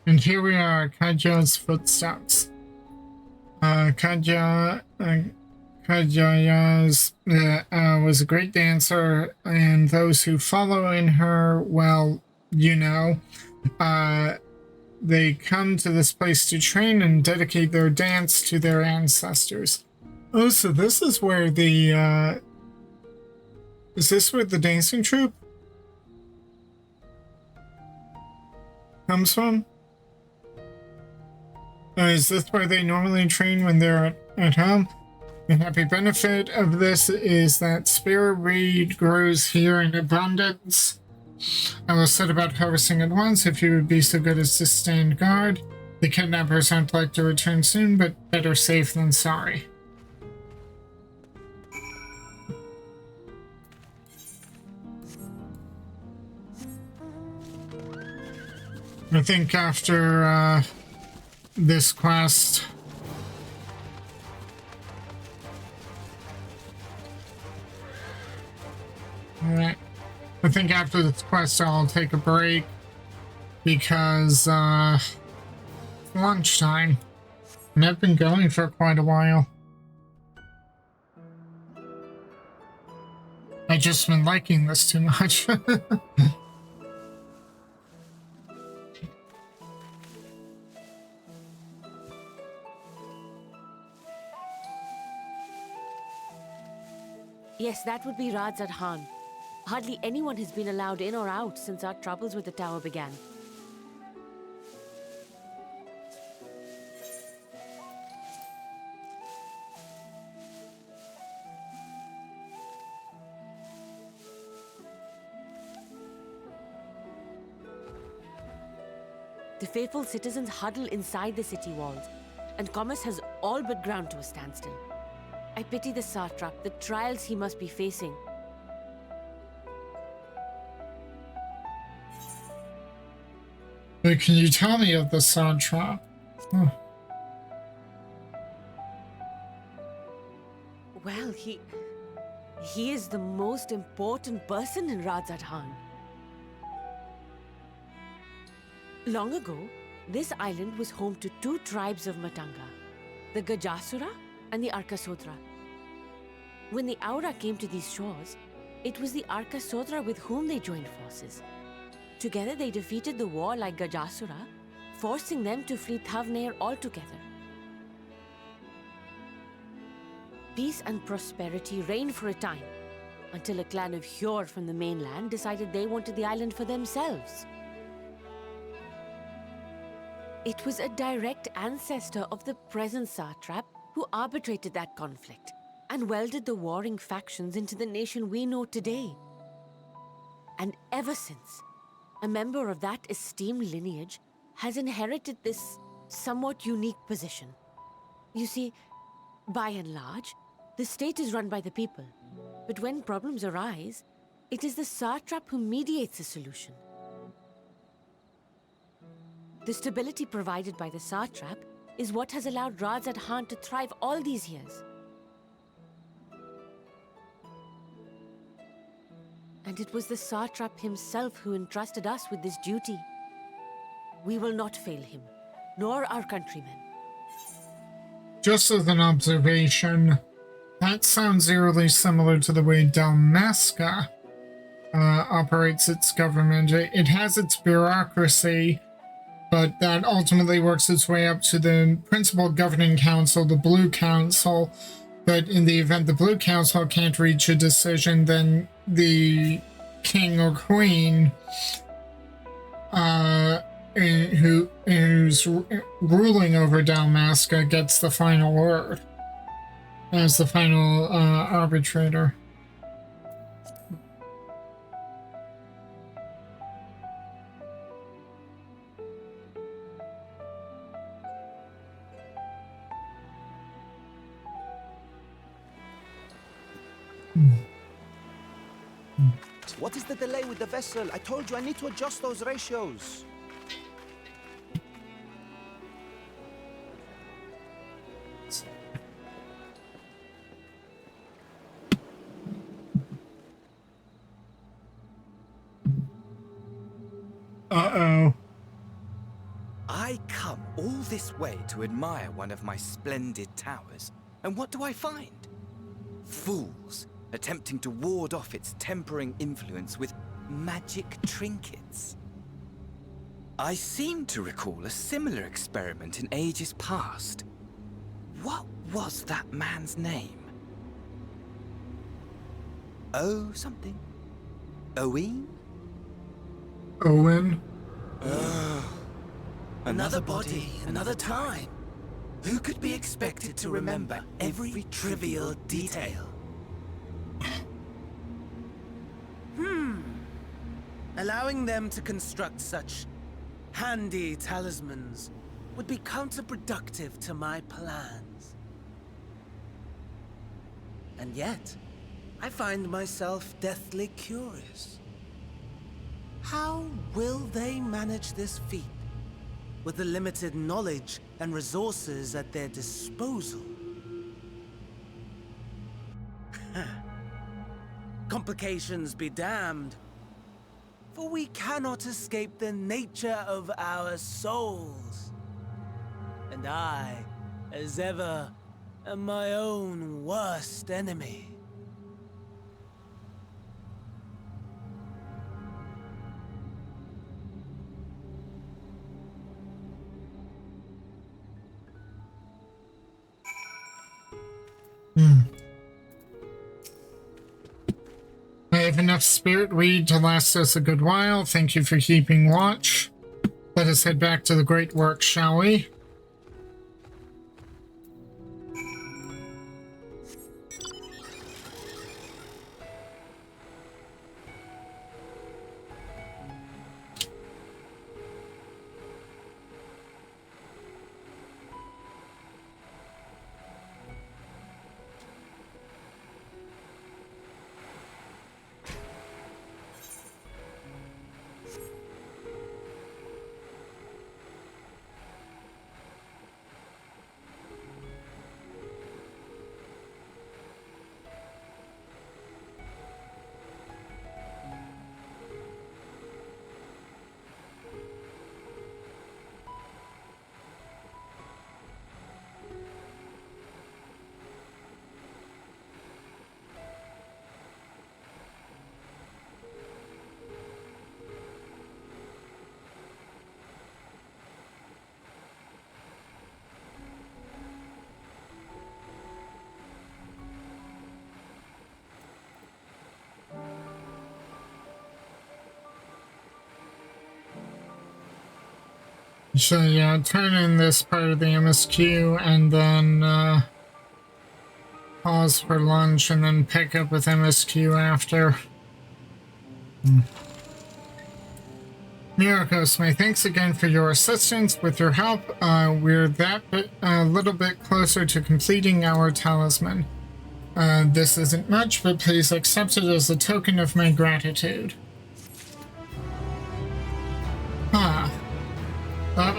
And here we are, Kaja's footsteps. Kaja was a great dancer, and those who follow in her, well, you know, they come to this place to train and dedicate their dance to their ancestors. Oh, so this is where the, is this where the dancing troupe comes from? Is this where they normally train when they're at home? The happy benefit of this is that spear reed grows here in abundance. I will set about harvesting at once if you would be so good as to stand guard. The kidnappers aren't like to return soon, but better safe than sorry. I think after, this quest, alright, I think after this quest I'll take a break because lunchtime and I've been going for quite a while. I just been liking this too much. Yes, that would be Radzad Khan. Hardly anyone has been allowed in or out since our troubles with the tower began. The faithful citizens huddle inside the city walls, and commerce has all but ground to a standstill. I pity the satrap, the trials he must be facing. But can you tell me of the satrap? Oh. Well, he is the most important person in Radzad Khan. Long ago, this island was home to two tribes of Matanga, the Gajasura and the Arkasodra. When the Aura came to these shores, it was the Arkasodra with whom they joined forces. Together they defeated the warlike Gajasura, forcing them to flee Thavnair altogether. Peace and prosperity reigned for a time, until a clan of Hjor from the mainland decided they wanted the island for themselves. It was a direct ancestor of the present satrap who arbitrated that conflict and welded the warring factions into the nation we know today. And ever since, a member of that esteemed lineage has inherited this somewhat unique position. You see, by and large, the state is run by the people, but when problems arise, it is the satrap who mediates a solution. The stability provided by the satrap is what has allowed Radzad-Han to thrive all these years. And it was the satrap himself who entrusted us with this duty. We will not fail him, nor our countrymen. Just as an observation, that sounds eerily similar to the way Dalmasca operates its government. It has its bureaucracy, but that ultimately works its way up to the principal governing council, the Blue Council. But in the event the Blue Council can't reach a decision, then the king or queen, who's ruling over Dalmasca, gets the final word as the final arbitrator. What is the delay with the vessel? I told you I need to adjust those ratios. Uh-oh. I come all this way to admire one of my splendid towers, and what do I find? Fools attempting to ward off its tempering influence with magic trinkets. I seem to recall a similar experiment in ages past. What was that man's name? Oh, something. Owen? Owen? Another body, another time. Who could be expected to remember every trivial detail? Allowing them to construct such handy talismans would be counterproductive to my plans. And yet, I find myself deathly curious. How will they manage this feat with the limited knowledge and resources at their disposal? Complications be damned, for we cannot escape the nature of our souls. And I, as ever, am my own worst enemy. I have enough spirit weed to last us a good while. Thank you for keeping watch. Let us head back to the great work, shall we? So yeah, turn in this part of the MSQ and then pause for lunch and then pick up with MSQ after. Myrokos, my thanks again for your assistance. With your help, we're a little bit closer to completing our talisman. This isn't much, but please accept it as a token of my gratitude.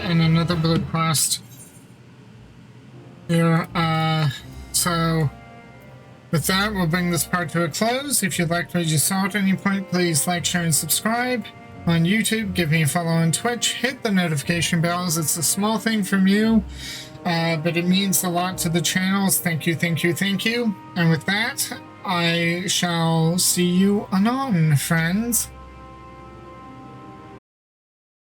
And another blue quest. here. So with that, we'll bring this part to a close. If you liked what you saw at any point, please like, share, and subscribe. On YouTube, give me a follow on Twitch, hit the notification bells. It's a small thing from you, but it means a lot to the channels. Thank you, thank you, thank you. And with that, I shall see you anon, friends.